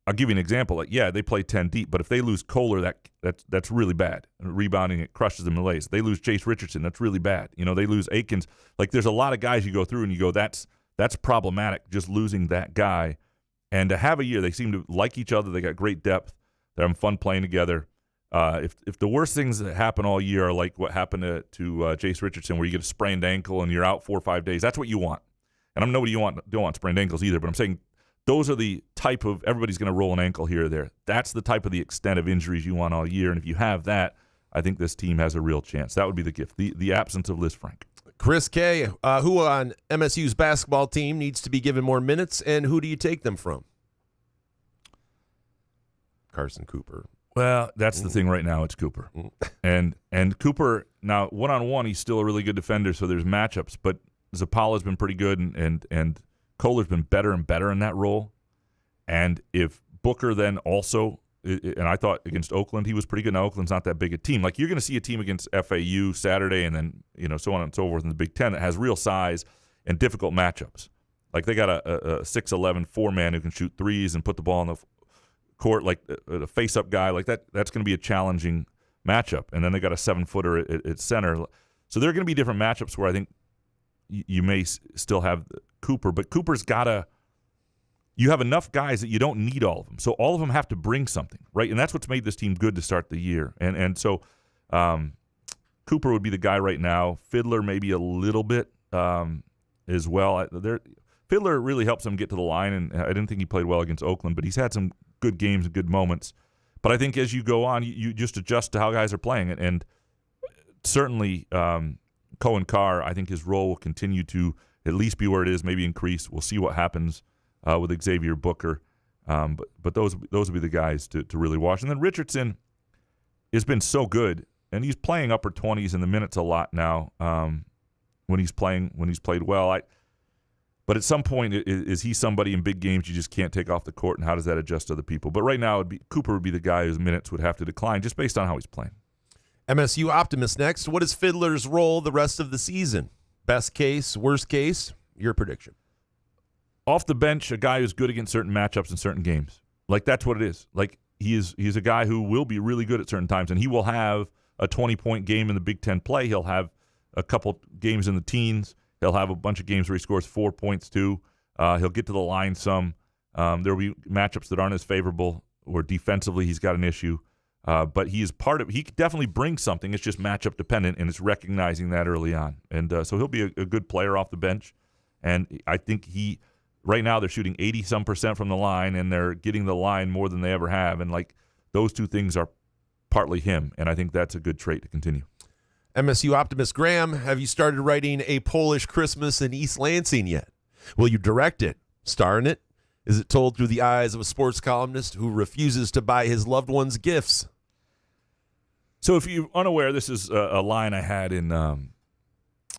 I'll give you an example. Like, yeah, they play 10 deep, but if they lose Kohler, that's really bad. Rebounding, it crushes them in the lays. They lose Chase Richardson, that's really bad. You know, they lose Akins. Like, there's a lot of guys you go through and you go, that's problematic, just losing that guy. And to have a year, they seem to like each other. They got great depth. They're having fun playing together. If the worst things that happen all year are like what happened to Chase Richardson, where you get a sprained ankle and you're out 4 or 5 days, that's what you want. And I'm nobody don't want sprained ankles either, but I'm saying those are the type of, everybody's going to roll an ankle here or there. That's the type of the extent of injuries you want all year. And if you have that, I think this team has a real chance. That would be the gift, the absence of Liz Frank. Chris K., who on MSU's basketball team needs to be given more minutes, and who do you take them from? Carson Cooper. Well, that's the thing right now. It's Cooper. And Cooper, now, one-on-one, he's still a really good defender, so there's matchups. But Zapala's been pretty good, and Kohler's been better and better in that role. And if Booker then also, and I thought against Oakland, he was pretty good. Now, Oakland's not that big a team. Like, you're going to see a team against FAU Saturday and then, so on and so forth in the Big Ten that has real size and difficult matchups. Like, they got a 6'11", four-man who can shoot threes and put the ball on the court, like a face-up guy. Like, that's going to be a challenging matchup. And then they got a 7-footer at center. So there are going to be different matchups where I think you may still have Cooper. But Cooper's got to – you have enough guys that you don't need all of them. So all of them have to bring something, right? And that's what's made this team good to start the year. And so Cooper would be the guy right now. Fiddler maybe a little bit as well. Fiddler really helps them get to the line, and I didn't think he played well against Oakland, but he's had some good games and good moments. But I think as you go on, you just adjust to how guys are playing. And certainly Cohen Carr, I think his role will continue to at least be where it is, maybe increase. We'll see what happens with Xavier Booker. But those will be the guys to really watch. And then Richardson has been so good, and he's playing upper 20s in the minutes a lot now when he's played well. But at some point, is he somebody in big games you just can't take off the court, and how does that adjust to other people? But right now, Cooper would be the guy whose minutes would have to decline just based on how he's playing. MSU Optimist next. What is Fiddler's role the rest of the season? Best case, worst case, your prediction. Off the bench, a guy who's good against certain matchups in certain games. Like, that's what it is. Like, he's a guy who will be really good at certain times, and he will have a 20-point game in the Big Ten play. He'll have a couple games in the teens. He'll have a bunch of games where he scores 4 points, too. He'll get to the line some. There will be matchups that aren't as favorable, or defensively he's got an issue. But he is he definitely brings something. It's just matchup dependent, and it's recognizing that early on. And so he'll be a good player off the bench. And I think right now they're shooting 80-some% from the line, and they're getting the line more than they ever have. And, like, those two things are partly him, and I think that's a good trait to continue. MSU Optimist Graham, have you started writing A Polish Christmas in East Lansing yet? Will you direct it? Star in it? Is it told through the eyes of a sports columnist who refuses to buy his loved ones gifts? So if you're unaware, this is a line I had in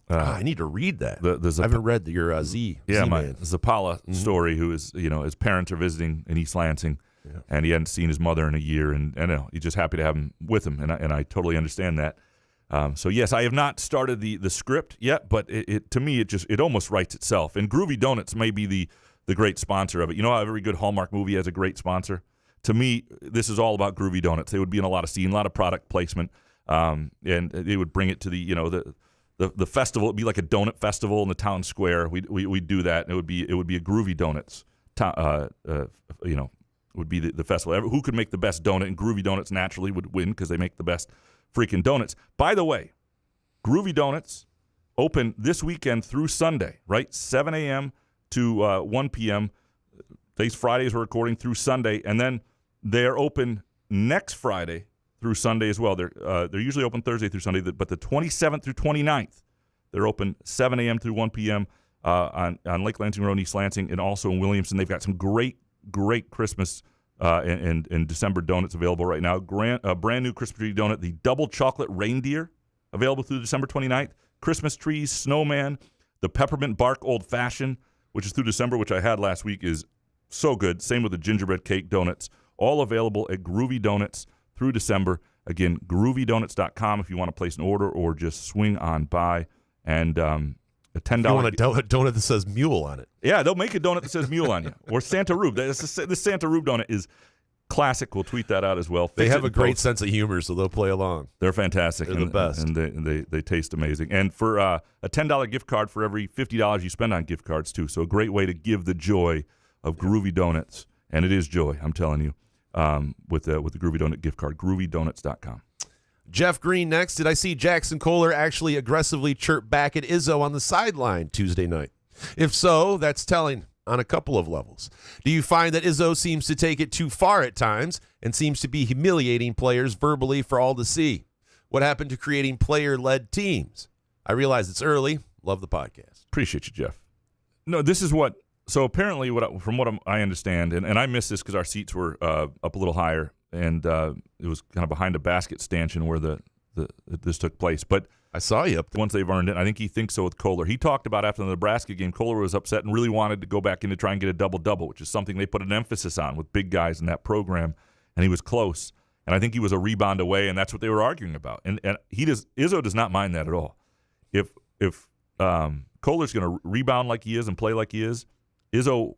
I need to read that. I haven't read your Z. Yeah, my Z-Man. Zapala story, who is, his parents are visiting in East Lansing, and he hadn't seen his mother in a year, and he's just happy to have him with him, and I totally understand that. So yes, I have not started the script yet, but to me it almost writes itself. And Groovy Donuts may be the great sponsor of it. You know how every good Hallmark movie has a great sponsor? To me, this is all about Groovy Donuts. They would be in a lot of scene, a lot of product placement, and they would bring it to the festival. It'd be like a donut festival in the town square. We'd do that. And it would be a Groovy Donuts. Would be the festival. Who could make the best donut? And Groovy Donuts naturally would win because they make the best freaking donuts. By the way, Groovy Donuts open this weekend through Sunday, right? 7 a.m. to 1 p.m. These Fridays we're recording through Sunday, and then they're open next Friday through Sunday as well. They're usually open Thursday through Sunday, but the 27th through 29th, they're open 7 a.m. through 1 p.m. On Lake Lansing Road, East Lansing, and also in Williamson. They've got some great Christmas and December donuts available right now. A brand new Christmas tree donut, the double chocolate reindeer, available through December 29th. Christmas trees, snowman, the peppermint bark old fashioned, which is through December, which I had last week, is so good. Same with the gingerbread cake donuts, all available at Groovy Donuts through December. Again, groovydonuts.com if you want to place an order or just swing on by. And a $10. You want a donut that says mule on it? Yeah, they'll make a donut that says mule on you, or Santa Rube. The Santa Rube donut is classic. We'll tweet that out as well. They have a great sense of humor, so they'll play along. They're fantastic. They're the best, and they taste amazing. And for a $10 gift card for every $50 you spend on gift cards too. So a great way to give the joy of Groovy Donuts, and it is joy, I'm telling you, with the Groovy Donut gift card. groovydonuts.com. Jeff Green next. Did I see Jackson Kohler actually aggressively chirp back at Izzo on the sideline Tuesday night? If so, that's telling on a couple of levels. Do you find that Izzo seems to take it too far at times and seems to be humiliating players verbally for all to see? What happened to creating player-led teams? I realize it's early. Love the podcast. Appreciate you, Jeff. No, this is what. So apparently, from what I understand, and I missed this because our seats were up a little higher, and it was kind of behind a basket stanchion where this took place. But I saw you up there. Once they've earned it, I think he thinks so with Kohler. He talked about after the Nebraska game, Kohler was upset and really wanted to go back in to try and get a double-double, which is something they put an emphasis on with big guys in that program, and he was close. And I think he was a rebound away, and that's what they were arguing about. And Izzo does not mind that at all. If Kohler's going to rebound like he is and play like he is, Izzo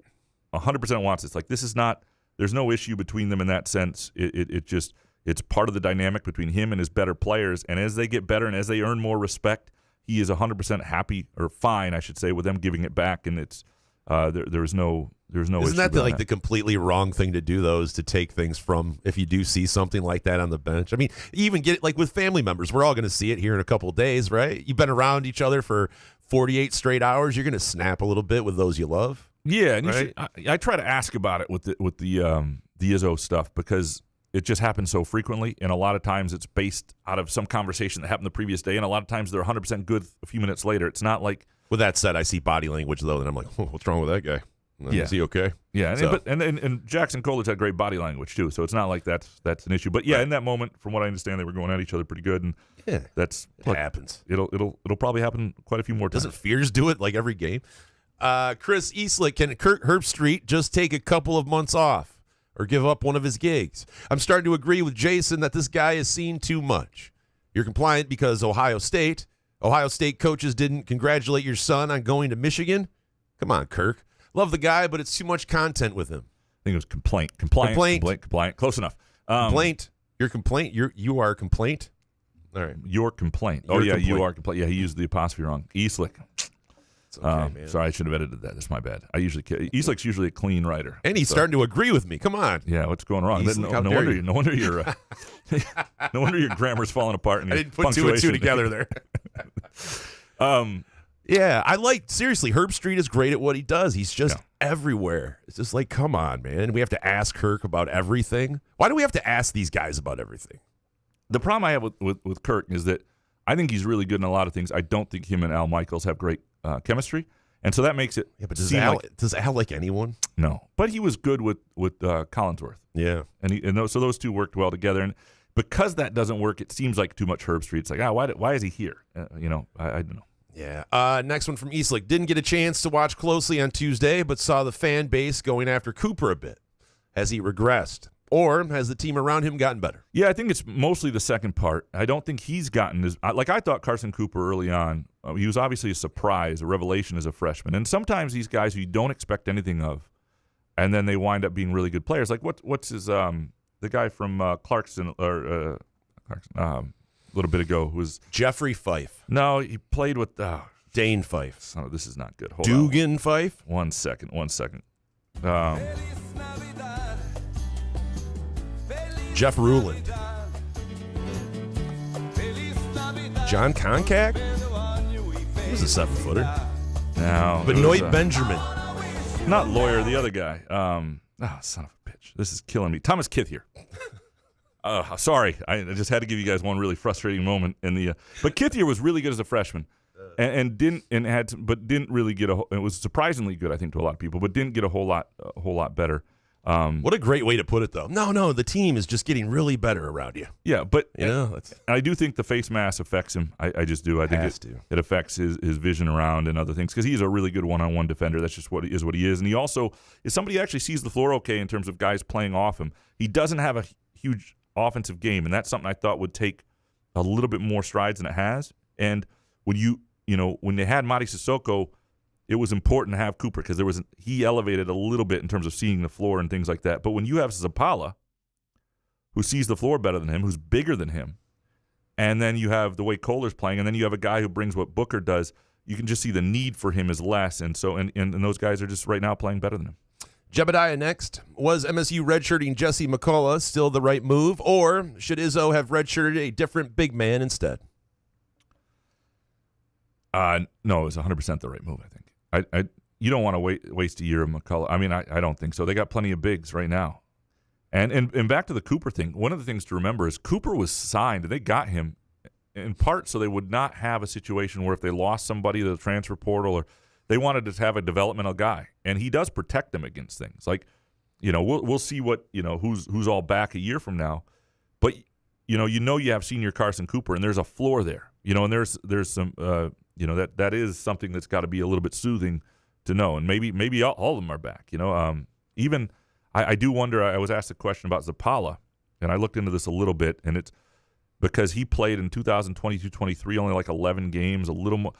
100% wants this. Like, this is not – there's no issue between them in that sense. It's part of the dynamic between him and his better players. And as they get better and as they earn more respect, he is 100% happy or fine, I should say, with them giving it back. And it's there's no issue. Isn't that the completely wrong thing to do, though, is to take things from if you do see something like that on the bench? I mean, you even get it like with family members. We're all going to see it here in a couple of days, right? You've been around each other for 48 straight hours. You're going to snap a little bit with those you love. Yeah, and right? I try to ask about it with the Izzo stuff because it just happens so frequently, and a lot of times it's based out of some conversation that happened the previous day, and a lot of times they're 100% good a few minutes later. It's not like. With that said, I see body language though, and I'm like, what's wrong with that guy? Yeah. Is he okay? Yeah, so. and Jackson Coolidge had great body language too, so it's not like that's an issue. But yeah, right. In that moment, from what I understand, they were going at each other pretty good, and it happens. It'll probably happen quite a few more times. Doesn't Fears do it like every game? Chris Eastlick, can Kurt Herbstreit just take a couple of months off or give up one of his gigs? I'm starting to agree with Jason that this guy has seen too much. You're compliant because Ohio State coaches didn't congratulate your son on going to Michigan? Come on, Kirk. Love the guy, but it's too much content with him. I think it was complaint. Close enough. Complaint. Your complaint. You are a complaint. All right. Your complaint. You are complaint. Yeah, he used the apostrophe wrong. Eastlick. It's okay, man. Sorry, I should have edited that. That's my bad. Eastlick's usually a clean writer. And he's starting to agree with me. Come on. Yeah, what's going wrong? No wonder your grammar's falling apart. And I didn't put two and two together there. Yeah, seriously, Herbstreit is great at what he does. He's just everywhere. It's just like, come on, man. We have to ask Kirk about everything. Why do we have to ask these guys about everything? The problem I have with Kirk is that I think he's really good in a lot of things. I don't think him and Al Michaels have great chemistry, and so that makes it. Yeah, but does Al like anyone? No, but he was good with Collinsworth. Yeah, so those two worked well together, and because that doesn't work, it seems like too much Herbstreit. It's like, why is he here? I don't know. Yeah. Next one from Eastlick. Didn't get a chance to watch closely on Tuesday, but saw the fan base going after Cooper a bit. Has he regressed? Or has the team around him gotten better? Yeah, I think it's mostly the second part. I don't think he's gotten I thought Carson Cooper early on, he was obviously a surprise, a revelation as a freshman. And sometimes these guys who you don't expect anything of, and then they wind up being really good players. Like what's his the guy from Clarkson a little bit ago who was Jeffrey Fife. No, he played with Dane Fife. Oh, this is not good. Hold Dugan on. Fife. One second. Jeff Ruland. John Konkak? He was a 7-footer. No. Benoit Benjamin. Not Lawyer, the other guy. Son of a bitch. This is killing me. Thomas Kithier. Sorry. I just had to give you guys one really frustrating moment but Kithier was really good as a freshman. And didn't really get it was surprisingly good, I think, to a lot of people, but didn't get a whole lot better. What a great way to put it, though. No, the team is just getting really better around you. Yeah, but I do think the face mask affects him. I just do. I think it affects his vision around and other things because he's a really good one-on-one defender. That's just what he is. And he also is somebody who actually sees the floor okay in terms of guys playing off him. He doesn't have a huge offensive game, and that's something I thought would take a little bit more strides than it has. And when they had Madi Sissoko, it was important to have Cooper because he elevated a little bit in terms of seeing the floor and things like that. But when you have Zappala, who sees the floor better than him, who's bigger than him, and then you have the way Kohler's playing, and then you have a guy who brings what Booker does, you can just see the need for him is less. And so and those guys are just right now playing better than him. Jebediah next. Was MSU redshirting Jesse McCullough still the right move, or should Izzo have redshirted a different big man instead? No, it was 100% the right move, I think. You don't want to waste a year of McCullough. I mean, I don't think so. They got plenty of bigs right now. And back to the Cooper thing, one of the things to remember is Cooper was signed, and they got him in part so they would not have a situation where if they lost somebody to the transfer portal, or they wanted to have a developmental guy, and he does protect them against things. Like, we'll see what who's all back a year from now, but you have senior Carson Cooper, and there's a floor there, and there's some that is something that's got to be a little bit soothing to know, and maybe all of them are back. Even I do wonder. I was asked a question about Zappala, and I looked into this a little bit, and it's because he played in 2022-23 only like 11 games, a little more.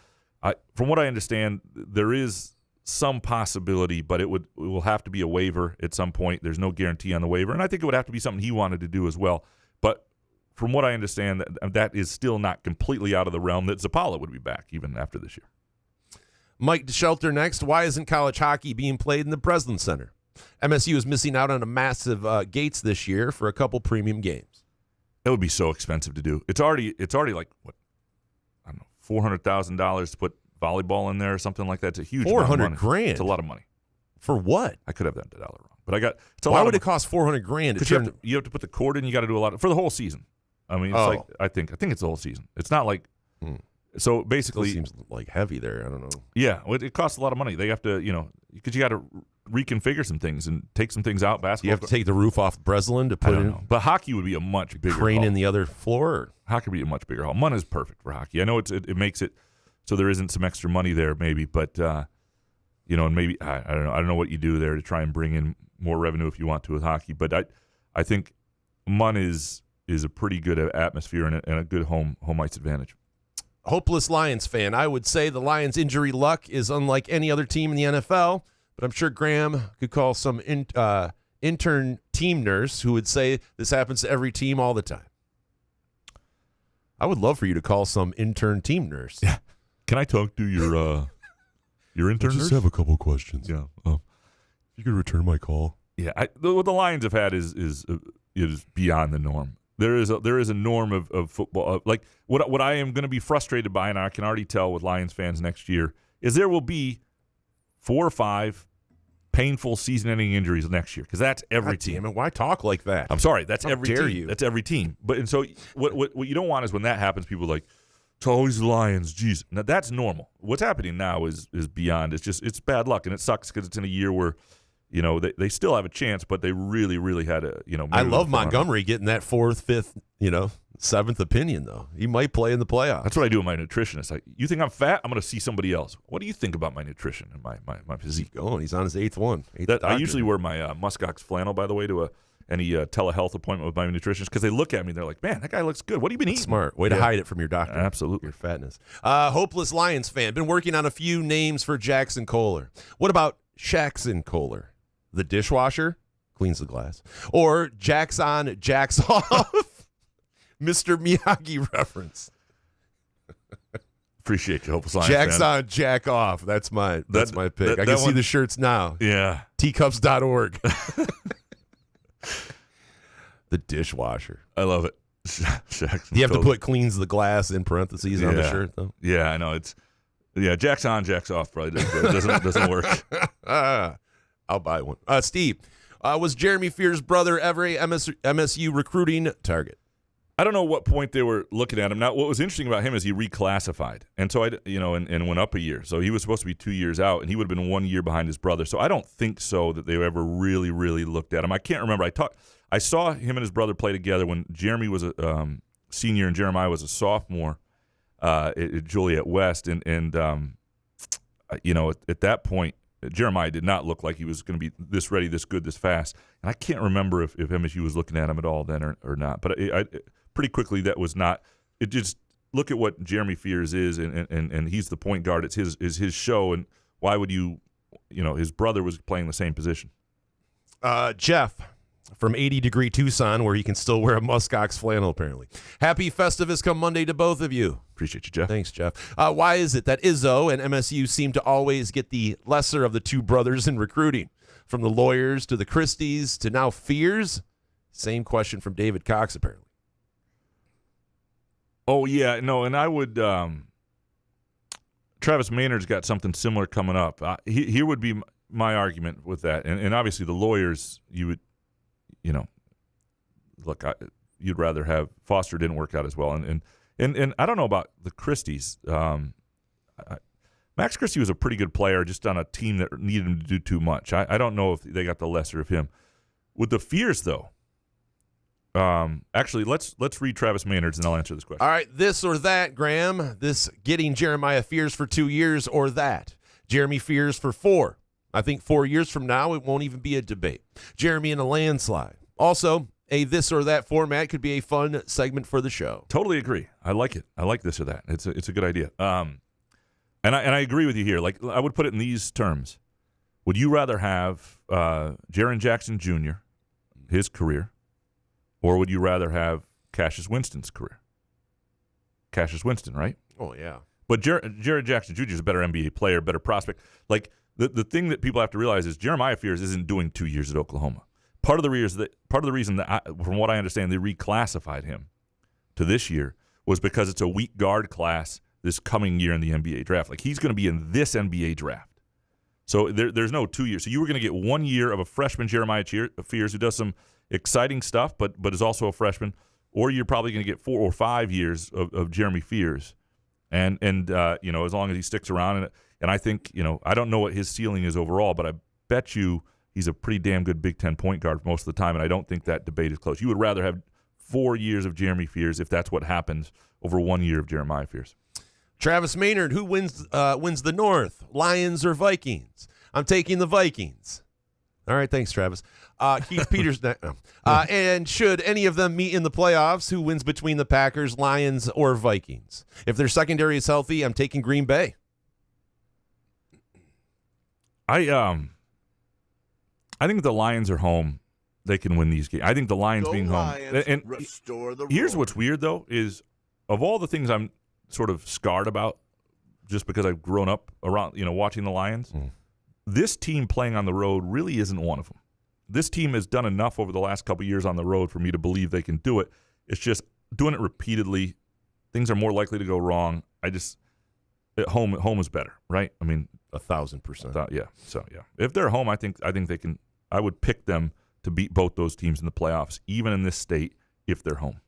From what I understand, there is some possibility, but it will have to be a waiver at some point. There's no guarantee on the waiver, and I think it would have to be something he wanted to do as well. But from what I understand, that is still not completely out of the realm that Zappala would be back even after this year. Mike DeShelter next. Why isn't college hockey being played in the Breslin Center? MSU is missing out on a massive gates this year for a couple premium games. That would be so expensive to do. It's already like what, I don't know, $400,000 to put volleyball in there or something like that. It's a huge $400,000. It's a lot of money. For what? I could have that dollar wrong, but I got. Why would it cost $400,000? Because you have to put the cord in. You got to do a lot for the whole season. I mean, it's like I think it's the whole season. It's not like so basically. It seems like heavy there. I don't know. Yeah, it costs a lot of money. They have to because you got to reconfigure some things and take some things out. Basketball. You have to take the roof off Breslin to put in. But hockey would be a much bigger crane hall. In the other floor. Or? Hockey would be a much bigger hall. Munn is perfect for hockey. I know it makes it so there isn't some extra money there, maybe, but and maybe I don't know. I don't know what you do there to try and bring in more revenue if you want to with hockey. But I think Munn is a pretty good atmosphere and a good home ice advantage. Hopeless Lions fan. I would say the Lions' injury luck is unlike any other team in the NFL, but I'm sure Graham could call some intern team nurse who would say this happens to every team all the time. I would love for you to call some intern team nurse. Yeah. Can I talk to your intern nurse? I just have a couple questions. Yeah. If you could return my call. Yeah. What the Lions have had is beyond the norm. There is a norm of football. Like what I am going to be frustrated by, and I can already tell with Lions fans next year, is there will be 4 or 5 painful season-ending injuries next year, because that's every team. Damn it, why talk like that? I'm sorry, that's How every dare team. you? That's every team. And so what you don't want is when that happens, people are like, it's always the Lions. Geez, now that's normal. What's happening now is beyond. It's bad luck, and it sucks because it's in a year where. They still have a chance, but they really, really had a, I love Montgomery getting that 4th, 5th, 7th opinion, though. He might play in the playoffs. That's what I do with my nutritionist. Like, you think I'm fat? I'm going to see somebody else. What do you think about my nutrition and my physique? He's on his 8th one. I usually wear my muskox flannel, by the way, to any telehealth appointment with my nutritionist, because they look at me and they're like, man, that guy looks good. What have you been eating? Smart. Way to hide it from your doctor. Absolutely. Your fatness. Hopeless Lions fan. Been working on a few names for Jackson Kohler. What about Shaxson Kohler? The dishwasher cleans the glass. Or Jacks on, Jacks off. Mr. Miyagi reference. Appreciate you, Hopeless Lions Jacks fan. on, Jack off. That's my pick. I can see the shirts now. Yeah. Teacups.org. The dishwasher. I love it. Do you have to put cleans the glass in parentheses on the shirt, though? Yeah, I know. Jacks on, Jacks off probably doesn't work. I'll buy one. Steve, was Jeremy Fear's brother ever a MSU recruiting target? I don't know what point they were looking at him. Now, what was interesting about him is he reclassified, and so and went up a year. So he was supposed to be 2 years out, and he would have been 1 year behind his brother. So I don't think so that they ever really, really looked at him. I can't remember. I saw him and his brother play together when Jeremy was a senior and Jeremiah was a sophomore at Joliet West, and at that point. Jeremiah did not look like he was going to be this ready, this good, this fast. And I can't remember if MSU was looking at him at all then or not. But I pretty quickly that was not. It just look at what Jeremy Fears is, and he's the point guard. It's his show, and why would his brother was playing the same position. Jeff from 80 Degree Tucson, where he can still wear a muskox flannel, apparently. Happy Festivus come Monday to both of you. Appreciate you, Jeff. Thanks, Jeff. Why is it that Izzo and MSU seem to always get the lesser of the two brothers in recruiting? From the Lawyers to the Christies to now Fears? Same question from David Cox, apparently. Oh, yeah. No, and I would Travis Maynard's got something similar coming up. Here would be my argument with that. And obviously the Lawyers, you would, look, you'd rather have Foster didn't work out as well. And And I don't know about the Christies. Max Christie was a pretty good player just on a team that needed him to do too much. I don't know if they got the lesser of him. With the Fears, though, actually, let's read Travis Maynard's and I'll answer this question. All right, this or that, Graham. This getting Jeremiah Fears for 2 years or that. Jeremy Fears for 4. I think 4 years from now, it won't even be a debate. Jeremy in a landslide. Also, a this or that format could be a fun segment for the show. Totally agree. I like it. I like this or that. It's a good idea. And I agree with you here. Like, I would put it in these terms. Would you rather have Jaren Jackson Jr., his career, or would you rather have Cassius Winston's career? Cassius Winston, right? Oh, yeah. But Jaren Jackson Jr. is a better NBA player, better prospect. Like, the thing that people have to realize is Jeremiah Fears isn't doing 2 years at Oklahoma. Part of the reason that from what I understand, they reclassified him to this year was because it's a weak guard class this coming year in the NBA draft. Like, he's going to be in this NBA draft. So there's no 2 years. So you were going to get 1 year of a freshman Jeremiah Fears who does some exciting stuff, but is also a freshman, or you're probably going to get 4 or 5 years of Jeremy Fears, and as long as he sticks around, and I think I don't know what his ceiling is overall, but I bet you he's a pretty damn good Big Ten point guard most of the time, and I don't think that debate is close. You would rather have 4 years of Jeremy Fears if that's what happens over 1 year of Jeremiah Fears. Travis Maynard, who wins the North, Lions or Vikings? I'm taking the Vikings. All right, thanks, Travis. Keith Peters. No. And should any of them meet in the playoffs, who wins between the Packers, Lions, or Vikings? If their secondary is healthy, I'm taking Green Bay. I think the Lions are home. They can win these games. I think the Lions being Lions, home. And restore the here's roar. what's weird, though, is of all the things I'm sort of scarred about just because I've grown up around, watching the Lions, this team playing on the road really isn't one of them. This team has done enough over the last couple of years on the road for me to believe they can do it. It's just doing it repeatedly. Things are more likely to go wrong. At home is better, right? I mean, 1,000%. yeah. So yeah, if they're home, I think they can. I would pick them to beat both those teams in the playoffs, even in this state, if they're home.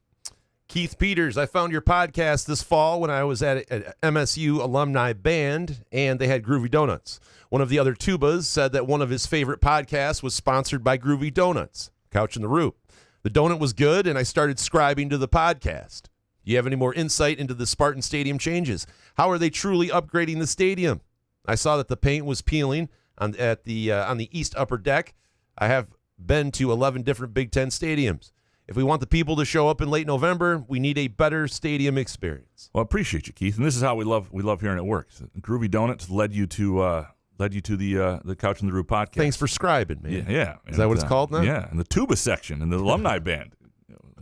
Keith Peters, I found your podcast this fall when I was at MSU alumni band, and they had Groovy Donuts. One of the other tubas said that one of his favorite podcasts was sponsored by Groovy Donuts, Couch in the Rube. The donut was good, and I started scribing to the podcast. Do you have any more insight into the Spartan Stadium changes? How are they truly upgrading the stadium? I saw that the paint was peeling on the east upper deck. I have been to 11 different Big Ten stadiums. If we want the people to show up in late November, we need a better stadium experience. Well, I appreciate you, Keith, and this is how we love hearing it work. Groovy Donuts led you to the Couch in the Roof podcast. Thanks for scribing, man. Yeah. Is that what it's called now? Yeah, and the tuba section and the alumni band.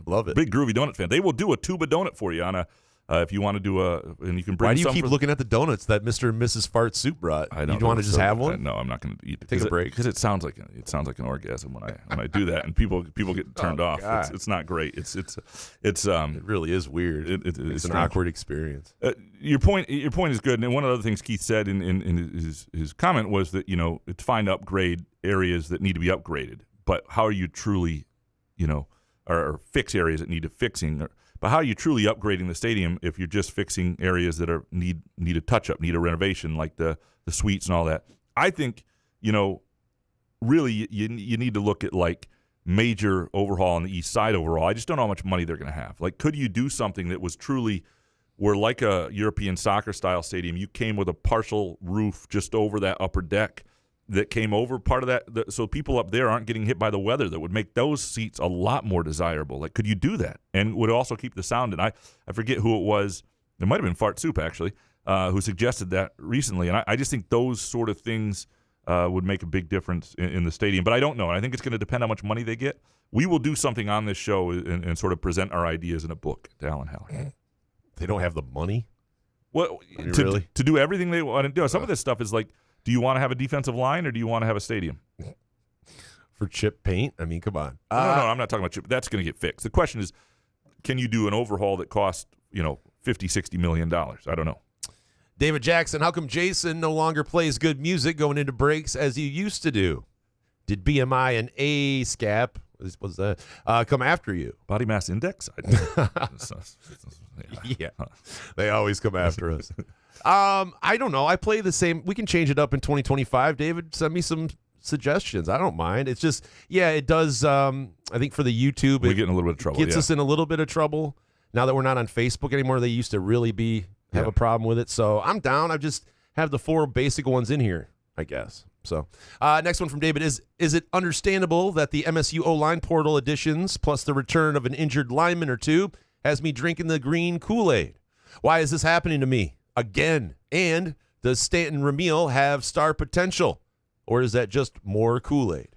Love it. Big Groovy Donut fan. They will do a tuba donut for you on a if you want to do and you can bring. Why do you some keep looking at the donuts that Mr. and Mrs. Fart Soup brought? I don't You want to just have one? No, I'm not going to eat it. Take a break. Because it sounds like an orgasm when I do that, and people get turned off. God. It's not great. It's It really is weird. It's an strange. awkward experience. Your point is good, and one of the other things Keith said in his comment was that to find upgrade areas that need to be upgraded, but how are you truly, or fix areas that need fixing? But how are you truly upgrading the stadium if you're just fixing areas that need a touch up, need a renovation, like the suites and all that? I think really you need to look at like major overhaul on the east side overall. I just don't know how much money they're going to have. Like, could you do something that was truly where, like a European soccer style stadium, you came with a partial roof just over that upper deck that came over part of that, so people up there aren't getting hit by the weather, that would make those seats a lot more desirable. Like, could you do that? And would also keep the sound in. I forget who it was. It might have been Fart Soup, actually, who suggested that recently. And I just think those sort of things would make a big difference in the stadium. But I don't know. I think it's going to depend how much money they get. We will do something on this show and sort of present our ideas in a book to Alan Haller. They don't have the money? Well, really? To do everything they want to do. Some of this stuff is like, do you want to have a defensive line or do you want to have a stadium? For chip paint? I mean, come on. No, I'm not talking about chip. That's going to get fixed. The question is, can you do an overhaul that costs, $50, $60 million? I don't know. David Jackson, how come Jason no longer plays good music going into breaks as he used to do? Did BMI and ASCAP come after you? Body mass index? Yeah, they always come after us. I don't know. I play the same. We can change it up in 2025. David, send me some suggestions. I don't mind. It's just, it does. I think for the YouTube, we get in a little bit of trouble. Gets us in a little bit of trouble now that we're not on Facebook anymore. They used to really have a problem with it. So I'm down. I just have the 4 basic ones in here, I guess. So next one from David is it understandable that the MSU O-line portal additions plus the return of an injured lineman or two has me drinking the green Kool-Aid? Why is this happening to me again? And does Stanton Ramil have star potential? Or is that just more Kool-Aid?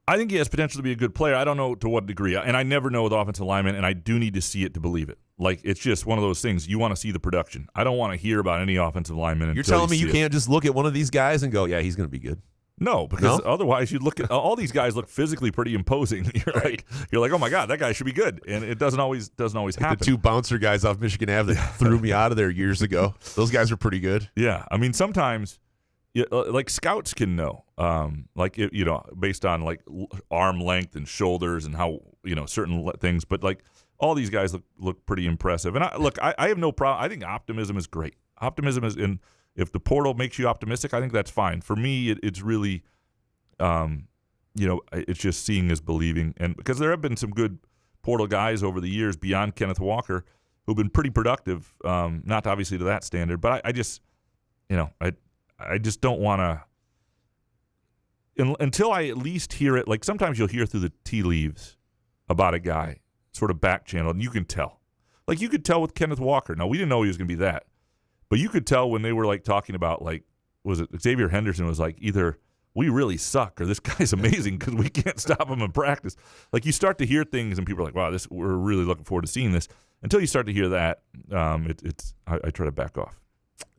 I think he has potential to be a good player. I don't know to what degree. And I never know with offensive linemen, and I do need to see it to believe it. Like, it's just one of those things. You want to see the production. I don't want to hear about any offensive lineman. You're telling me you can't just look at one of these guys and go, yeah, he's going to be good? No, because otherwise you'd look at all these guys look physically pretty imposing. You're like, oh my God, that guy should be good, and it doesn't always happen. The 2 bouncer guys off Michigan Ave that threw me out of there years ago. Those guys are pretty good. Yeah, I mean sometimes, like scouts can know, based on like arm length and shoulders and how certain things. But like all these guys look pretty impressive. And I have no problem. I think optimism is great. Optimism is in. If the portal makes you optimistic, I think that's fine. For me, it's really, it's just seeing is believing. And because there have been some good portal guys over the years beyond Kenneth Walker who've been pretty productive, not obviously to that standard. But I just, I just don't want to, until I at least hear it. Like sometimes you'll hear through the tea leaves about a guy, sort of back channel, and you can tell. Like you could tell with Kenneth Walker. Now, we didn't know he was going to be that. But you could tell when they were like talking about was it Xavier Henderson was like either we really suck or this guy's amazing because we can't stop him in practice. Like you start to hear things and people are like, wow, we're really looking forward to seeing this. Until you start to hear that, I try to back off.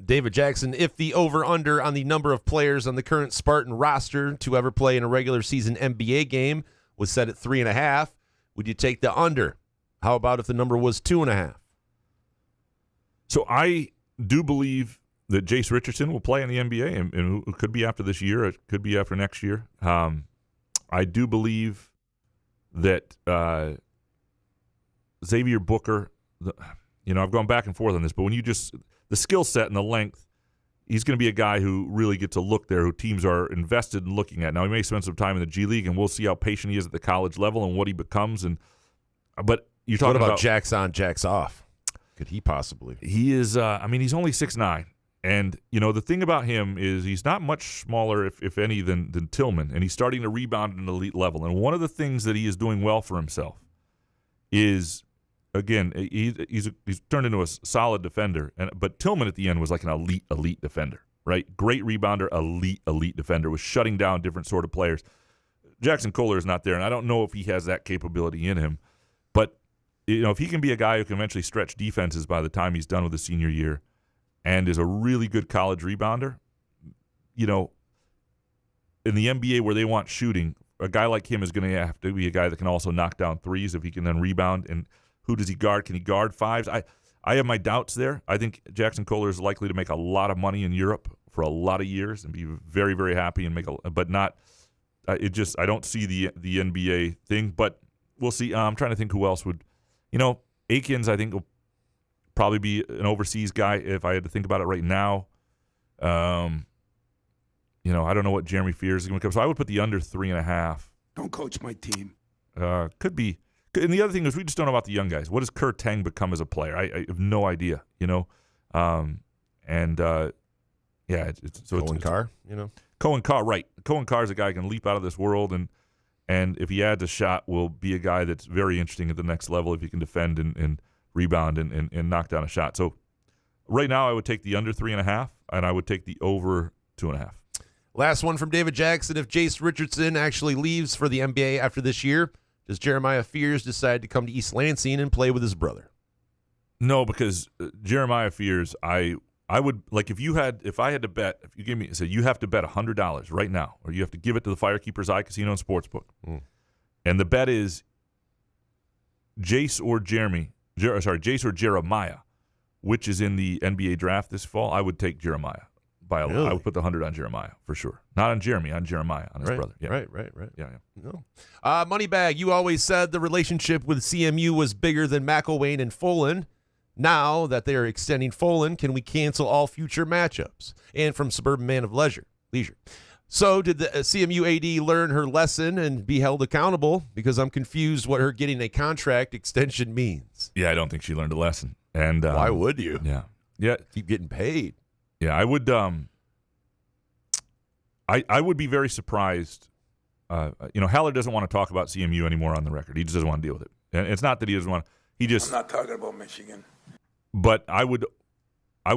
David Jackson, if the over-under on the number of players on the current Spartan roster to ever play in a regular season NBA game was set at 3.5, would you take the under? How about if the number was 2.5? So I do believe that Jace Richardson will play in the NBA, and it could be after this year. It could be after next year. I do believe that Xavier Booker, I've gone back and forth on this, but when the skill set and the length, he's going to be a guy who really gets a look there, who teams are invested in looking at. Now, he may spend some time in the G League, and we'll see how patient he is at the college level and what he becomes. But you're talking about jacks on, jacks off? Could he possibly? He is, he's only 6'9". And, the thing about him is he's not much smaller, if any, than Tillman. And he's starting to rebound at an elite level. And one of the things that he is doing well for himself is, again, he's turned into a solid defender. But Tillman at the end was like an elite defender, right? Great rebounder, elite defender, was shutting down different sort of players. Jackson Kohler is not there, and I don't know if he has that capability in him. But if he can be a guy who can eventually stretch defenses by the time he's done with his senior year and is a really good college rebounder, in the NBA where they want shooting, a guy like him is going to have to be a guy that can also knock down threes if he can then rebound. And who does he guard? Can he guard fives? I have my doubts there. I think Jackson Kohler is likely to make a lot of money in Europe for a lot of years and be very, very happy and but not I don't see the NBA thing, but we'll see. I'm trying to think who else would. Akins, I think, will probably be an overseas guy if I had to think about it right now. I don't know what Jeremy Fears is going to come. So I would put the under 3.5. Don't coach my team. Could be. And the other thing is we just don't know about the young guys. What does Kurt Tang become as a player? I have no idea, Cohen Carr, Cohen Carr, right. Cohen Carr is a guy who can leap out of this world, and if he adds a shot, will be a guy that's very interesting at the next level if he can defend and rebound and knock down a shot. So right now I would take the under 3.5, and I would take the over 2.5. Last one from David Jackson. If Jace Richardson actually leaves for the NBA after this year, does Jeremiah Fears decide to come to East Lansing and play with his brother? No, because Jeremiah Fears, I would, like, if I had to bet, if you gave me, say you have to bet $100 right now, or you have to give it to the Firekeeper's Eye Casino and Sportsbook. And the bet is Jace or Jeremiah, which is in the NBA draft this fall. I would take Jeremiah by a lot. I would put the 100 on Jeremiah for sure. Not on Jeremy, on Jeremiah, on his brother. Yeah. Right. Yeah. No. Moneybag, you always said the relationship with CMU was bigger than McElwain and Folan. Now that they are extending Folan, can we cancel all future matchups? And from Suburban Man of Leisure. So did the CMU AD learn her lesson and be held accountable? Because I'm confused what her getting a contract extension means. Yeah, I don't think she learned a lesson. And why would you? Yeah. Keep getting paid. Yeah, I would. I would be very surprised. Haller doesn't want to talk about CMU anymore on the record. He just doesn't want to deal with it. And it's not that he doesn't want to. I'm not talking about Michigan. But I would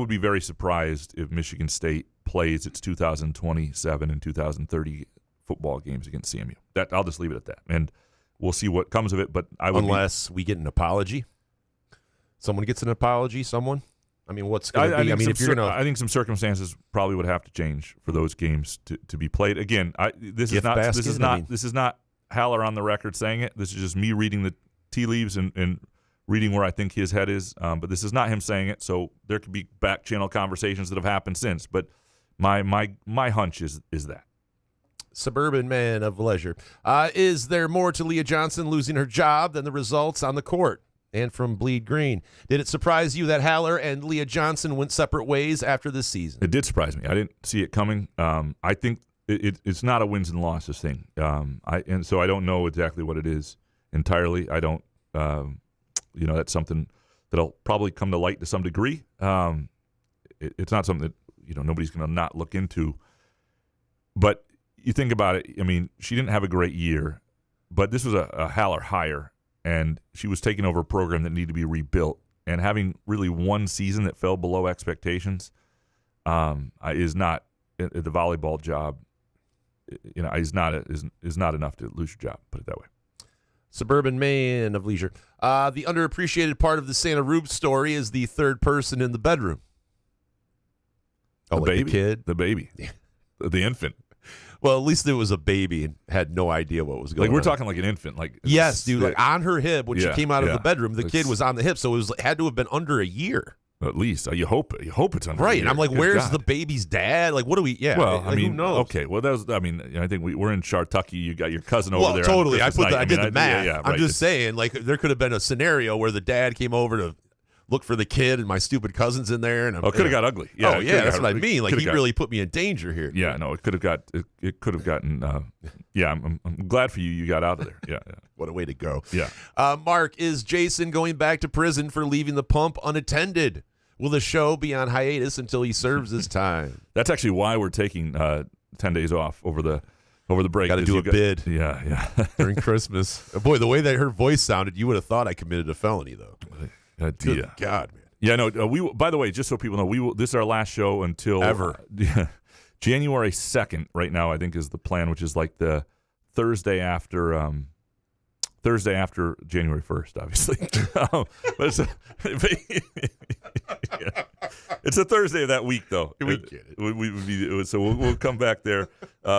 be very surprised if Michigan State plays its 2027 and 2030 football games against CMU. I'll just leave it at that, and we'll see what comes of it. But unless we get an apology, someone gets an apology. Someone. I mean, what's going to be? I think some circumstances probably would have to change for those games to be played again. This is not Haller on the record saying it. This is just me reading the tea leaves and reading where I think his head is. But this is not him saying it. So there could be back channel conversations that have happened since. But my hunch is that. Suburban Man of Leisure. Is there more to Leah Johnson losing her job than the results on the court? And from Bleed Green, did it surprise you that Haller and Leah Johnson went separate ways after this season? It did surprise me. I didn't see it coming. I think it's not a wins and losses thing. So I don't know exactly what it is entirely. I don't. That's something that'll probably come to light to some degree. It's not something that nobody's going to not look into. But you think about it. I mean, she didn't have a great year, but this was a Haller hire. And she was taking over a program that needed to be rebuilt, and having really one season that fell below expectations is not the volleyball job. Is not enough to lose your job. Put it that way. Suburban Man of Leisure. The underappreciated part of the Santa Rube story is the third person in the bedroom. The baby, the kid, the baby, the infant. Well, at least it was a baby and had no idea what was going on. Like, we're talking like an infant. Yes, dude. Like on her hip when she came out of the bedroom, the kid was on the hip, so it had to have been under a year. At least you hope it's under a right. year. And I'm like, where's the baby's dad? Like, what do we? Yeah. Well, who knows? Okay. Well, I think we're in Chartucky. You got your cousin over there. Totally. I did the math. Yeah, I'm just saying, like, there could have been a scenario where the dad came over to look for the kid, and my stupid cousin's in there, and it could have got ugly. Yeah, that's what I mean. Like, he really put me in danger here. Yeah, no, it could have gotten. I'm glad for you. You got out of there. Yeah. What a way to go. Yeah. Mark, is Jason going back to prison for leaving the pump unattended? Will the show be on hiatus until he serves his time? That's actually why we're taking 10 days off over the break. Got to do a bid. Yeah. During Christmas. Boy, the way that her voice sounded, you would have thought I committed a felony, though. Good God, man. Yeah, no. By the way, just so people know, this is our last show until ever. January 2nd. Right now, I think is the plan, which is like the Thursday after January 1st, obviously. It's a Thursday of that week, though. We get it. So we'll come back there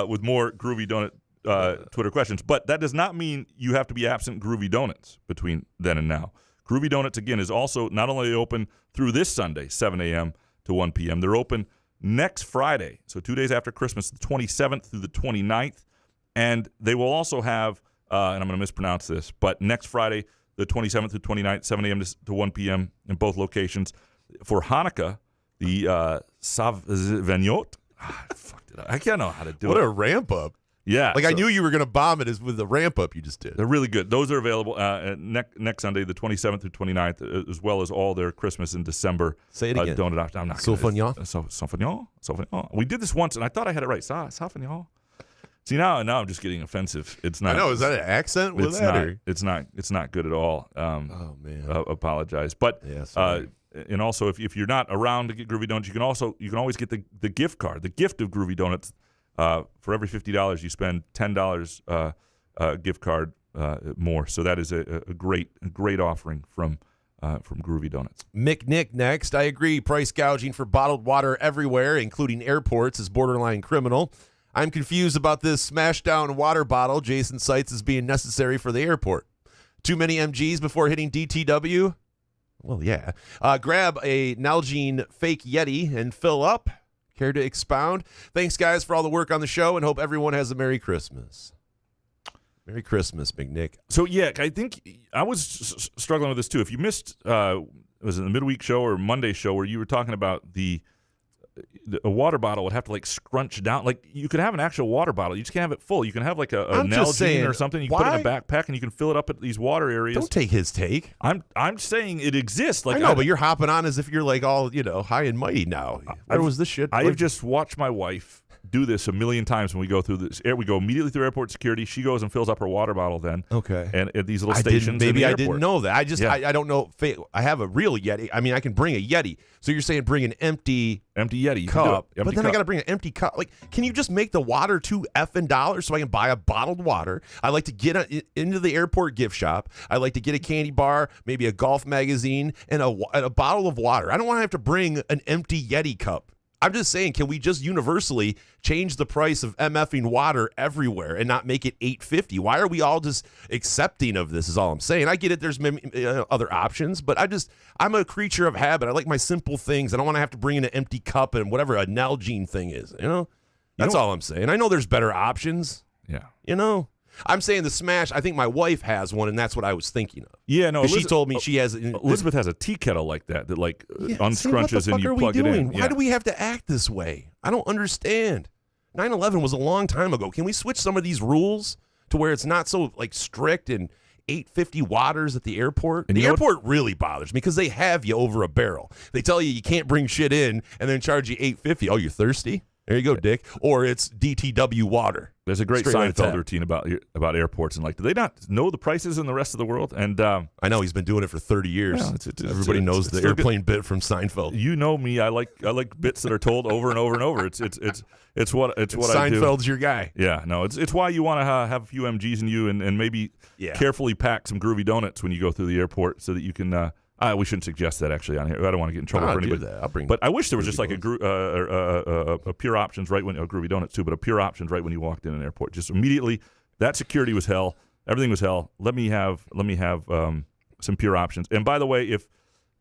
with more Groovy Donut Twitter questions. But that does not mean you have to be absent Groovy Donuts between then and now. Groovy Donuts, again, is also not only open through this Sunday, 7 a.m. to 1 p.m., they're open next Friday, so 2 days after Christmas, the 27th through the 29th. And they will also have, and I'm going to mispronounce this, but next Friday, the 27th through 29th, 7 a.m. to 1 p.m. in both locations. For Hanukkah, the Savanyot. I fucked it up. I can't know how to do it. What a ramp up. Yeah. I knew you were going to bomb it with the ramp up you just did. They're really good. Those are available next Sunday, the 27th through 29th, as well as all their Christmas and December. Say it again. Donut. I'm not Sauvignon? Sauvignon. We did this once, and I thought I had it right. Sauvignon. See, now I'm just getting offensive. It's not. I know. Is that an accent with that? It's not good at all. Oh, man. Apologize. But and also, if you're not around to get Groovy Donuts, you can always get the gift card, the gift of Groovy Donuts. For every $50 you spend, $10 gift card more. So that is a great offering from Groovy Donuts. Mick Nick next. I agree. Price gouging for bottled water everywhere, including airports, is borderline criminal. I'm confused about this smashed down water bottle Jason cites as being necessary for the airport. Too many MGs before hitting DTW? Well, yeah. Grab a Nalgene fake Yeti and fill up. Care to expound? Thanks, guys, for all the work on the show, and hope everyone has a Merry Christmas. Merry Christmas, Big Nick. So, yeah, I think I was struggling with this, too. If you missed, was it the midweek show or Monday show where you were talking about a water bottle would have to, like, scrunch down. Like, you could have an actual water bottle. You just can't have it full. You can have, like, a Nalgene or something. You can put it in a backpack, and you can fill it up at these water areas. Don't take his take. I'm saying it exists. Like, I know, but you're hopping on as if you're, like, all, high and mighty now. Where was this shit? I have just watched my wife do this a million times when we go through this. We go immediately through airport security. She goes and fills up her water bottle then. Okay. And at these little stations. Maybe I didn't know that. I don't know. I have a real Yeti. I mean, I can bring a Yeti. So you're saying bring an empty Yeti cup. But then I got to bring an empty cup. Like, can you just make the water $2 so I can buy a bottled water? I like to get into the airport gift shop. I like to get a candy bar, maybe a golf magazine, and a bottle of water. I don't want to have to bring an empty Yeti cup. I'm just saying, can we just universally change the price of MFing water everywhere and not make it $8.50? Why are we all just accepting of this is all I'm saying. I get it. There's other options, but I'm a creature of habit. I like my simple things. I don't want to have to bring in an empty cup and whatever a Nalgene thing is, That's all I'm saying. I know there's better options. Yeah. I'm saying the Smash, I think my wife has one, and that's what I was thinking of. Yeah, no. She told me she has. Elizabeth has a tea kettle like that unscrunches and you plug it in. Why do we have to act this way? I don't understand. 9/11 was a long time ago. Can we switch some of these rules to where it's not so strict and $8.50 waters at the airport? And the airport really bothers me because they have you over a barrel. They tell you can't bring shit in and then charge you $8.50. Oh, you're thirsty? There you go, Dick. Or it's DTW water. There's a great Seinfeld routine about airports and do they not know the prices in the rest of the world? And I know he's been doing it for 30 years. Yeah, everybody knows the airplane bit from Seinfeld. You know me. I like bits that are told over and over and over. It's what I do. Seinfeld's your guy. Yeah, no, it's why you want to have a few MGs in you and maybe carefully pack some groovy donuts when you go through the airport so that you can. We shouldn't suggest that actually on here. I don't want to get in trouble for anybody. I'll bring. But I wish there was just like a Pure Options right when Groovy Donuts too, but a Pure Options right when you walked in an airport. Just immediately, that security was hell. Everything was hell. Let me have some Pure Options. And by the way, if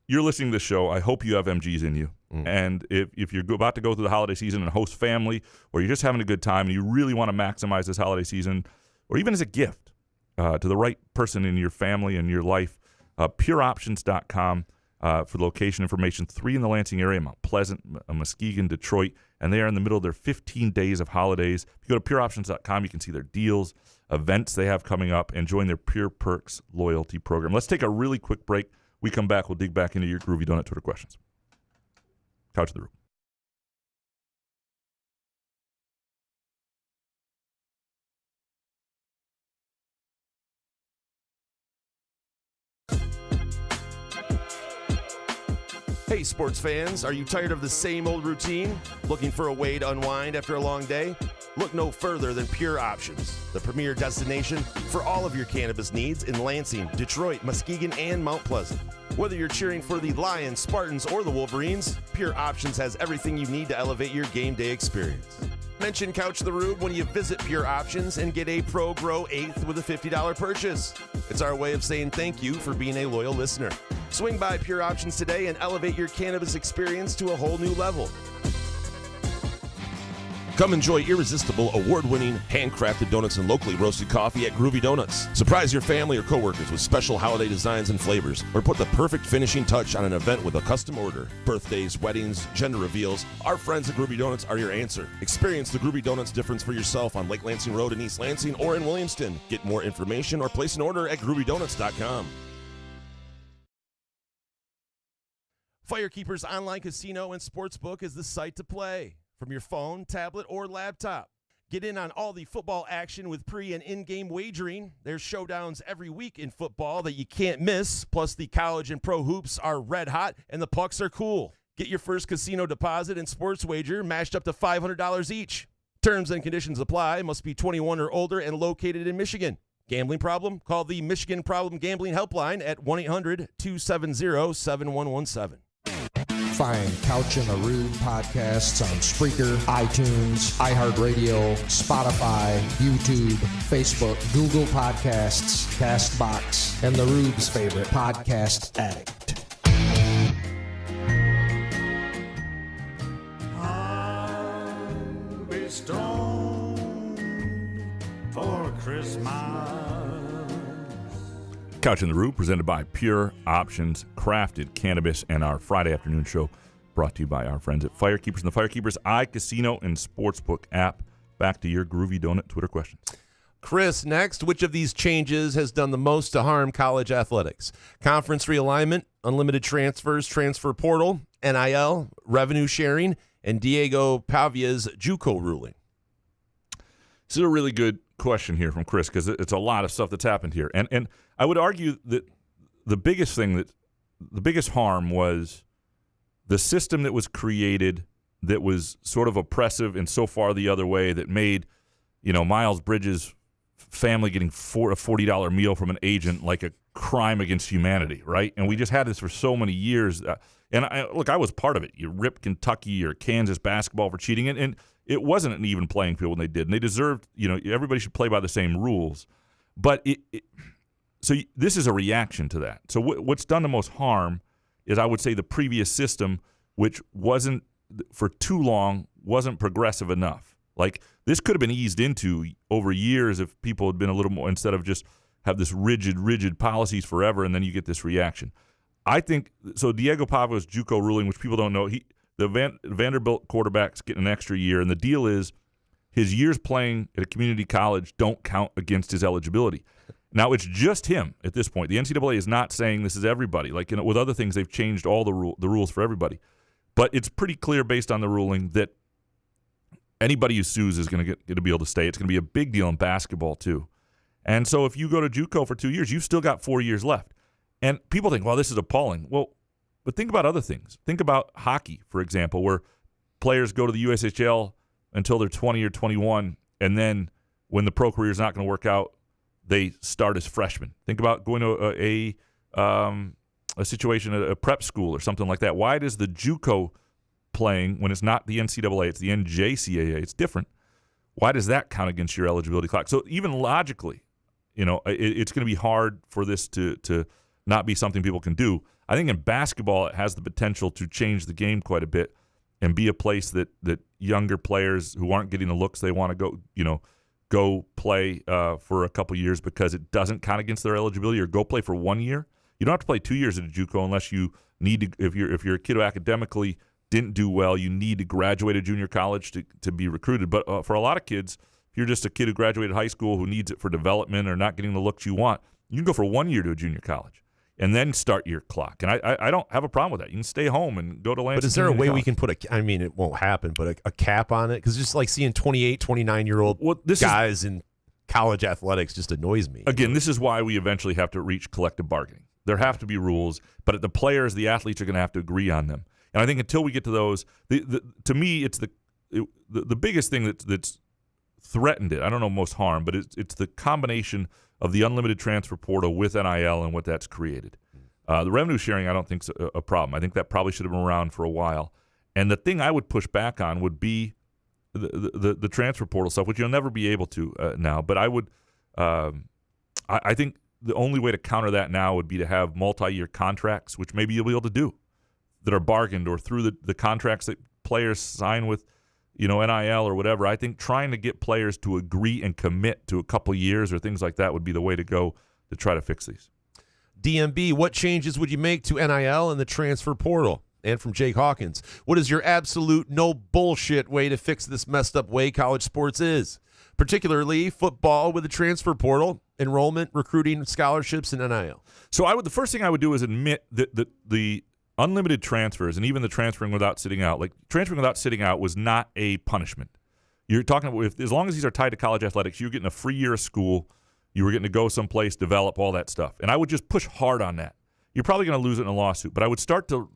you're listening to this show, I hope you have MGs in you. And if you're about to go through the holiday season and host family, or you're just having a good time and you really want to maximize this holiday season, or even as a gift to the right person in your family and your life. PureOptions.com for location information. 3 in the Lansing area, Mount Pleasant, Muskegon, Detroit, and they are in the middle of their 15 days of holidays. If you go to PureOptions.com, you can see their deals, events they have coming up, and join their Pure Perks loyalty program. Let's take a really quick break. We come back, we'll dig back into your Groovy Donut Twitter questions. Couch of the Rube. Hey, sports fans, are you tired of the same old routine? Looking for a way to unwind after a long day? Look no further than Pure Options, the premier destination for all of your cannabis needs in Lansing, Detroit, Muskegon, and Mount Pleasant. Whether you're cheering for the Lions, Spartans, or the Wolverines, Pure Options has everything you need to elevate your game day experience. Mention Couch the Rube when you visit Pure Options and get a Pro Grow 8th with a $50 purchase. It's our way of saying thank you for being a loyal listener. Swing by Pure Options today and elevate your cannabis experience to a whole new level. Come enjoy irresistible, award-winning, handcrafted donuts and locally roasted coffee at Groovy Donuts. Surprise your family or coworkers with special holiday designs and flavors, or put the perfect finishing touch on an event with a custom order. Birthdays, weddings, gender reveals, our friends at Groovy Donuts are your answer. Experience the Groovy Donuts difference for yourself on Lake Lansing Road in East Lansing or in Williamston. Get more information or place an order at groovydonuts.com. Firekeeper's online casino and sportsbook is the site to play. From your phone, tablet, or laptop. Get in on all the football action with pre- and in-game wagering. There's showdowns every week in football that you can't miss. Plus, the college and pro hoops are red hot, and the pucks are cool. Get your first casino deposit and sports wager matched up to $500 each. Terms and conditions apply. Must be 21 or older and located in Michigan. Gambling problem? Call the Michigan Problem Gambling Helpline at 1-800-270-7117. Find Couch and the Rube podcasts on Spreaker, iTunes, iHeartRadio, Spotify, YouTube, Facebook, Google Podcasts, CastBox, and the Rube's favorite podcast addict. I'll be stoned for Christmas. Couch in the Rube, presented by Pure Options, Crafted Cannabis, and our Friday afternoon show brought to you by our friends at Firekeepers and the Firekeepers iCasino and Sportsbook app. Back to your Groovy Donut Twitter questions. Chris, next, which of these changes has done the most to harm college athletics? Conference realignment, unlimited transfers, transfer portal, NIL, revenue sharing, and Diego Pavia's JUCO ruling? This is a really good question here from Chris because it's a lot of stuff that's happened here. And I would argue that the biggest harm was the system that was created that was sort of oppressive and so far the other way that made, Miles Bridges' family getting a $40 meal from an agent like a crime against humanity, right? And we just had this for so many years. I was part of it. You ripped Kentucky or Kansas basketball for cheating, and it wasn't an even playing field when they did. And they deserved, everybody should play by the same rules. But so this is a reaction to that. So what's done the most harm is, I would say, the previous system, which wasn't, for too long, wasn't progressive enough. Like, this could have been eased into over years if people had been a little more, instead of just have this rigid policies forever, and then you get this reaction. I think, so Diego Pavia's JUCO ruling, which people don't know, the Vanderbilt quarterback's getting an extra year, and the deal is his years playing at a community college don't count against his eligibility. Now, it's just him at this point. The NCAA is not saying this is everybody. Like, with other things, they've changed all the rules for everybody. But it's pretty clear based on the ruling that anybody who sues is going to be able to stay. It's going to be a big deal in basketball, too. And so if you go to JUCO for 2 years, you've still got 4 years left. And people think, well, this is appalling. Well, but think about other things. Think about hockey, for example, where players go to the USHL until they're 20 or 21, and then when the pro career is not going to work out, they start as freshmen. Think about going to a situation at a prep school or something like that. Why does the JUCO playing, when it's not the NCAA, it's the NJCAA, it's different. Why does that count against your eligibility clock? So even logically, it's going to be hard for this to not be something people can do. I think in basketball, it has the potential to change the game quite a bit and be a place that younger players who aren't getting the looks they want to go play for a couple years because it doesn't count against their eligibility, or go play for 1 year. You don't have to play 2 years at a JUCO unless you need to. If you're a kid who academically didn't do well, you need to graduate a junior college to be recruited. But for a lot of kids, if you're just a kid who graduated high school who needs it for development or not getting the looks you want, you can go for 1 year to a junior college and then start your clock. And I don't have a problem with that. You can stay home and go to Lansing. But is there a way we can put it won't happen, but a cap on it? Because just like seeing 28, 29-year-old guys in college athletics just annoys me. Again, this is why we eventually have to reach collective bargaining. There have to be rules, but the players, the athletes are going to have to agree on them. And I think until we get to those, to me, it's the biggest thing that's threatened it. I don't know most harm, but it's the combination of the unlimited transfer portal with NIL and what that's created. The revenue sharing, I don't think is a problem. I think that probably should have been around for a while. And the thing I would push back on would be the transfer portal stuff, which you'll never be able to now. But I would, I think the only way to counter that now would be to have multi-year contracts, which maybe you'll be able to do, that are bargained, or through the contracts that players sign with, NIL or whatever. I think trying to get players to agree and commit to a couple years or things like that would be the way to go to try to fix these. DMB, what changes would you make to NIL and the transfer portal? And from Jake Hawkins, what is your absolute no bullshit way to fix this messed up way college sports is? Particularly football with the transfer portal, enrollment, recruiting, scholarships, and NIL. So the first thing I would do is admit that the unlimited transfers, and even the transferring without sitting out, like transferring without sitting out was not a punishment. You're talking about, as long as these are tied to college athletics, you're getting a free year of school, you were getting to go someplace, develop, all that stuff. And I would just push hard on that. You're probably going to lose it in a lawsuit, but I would start to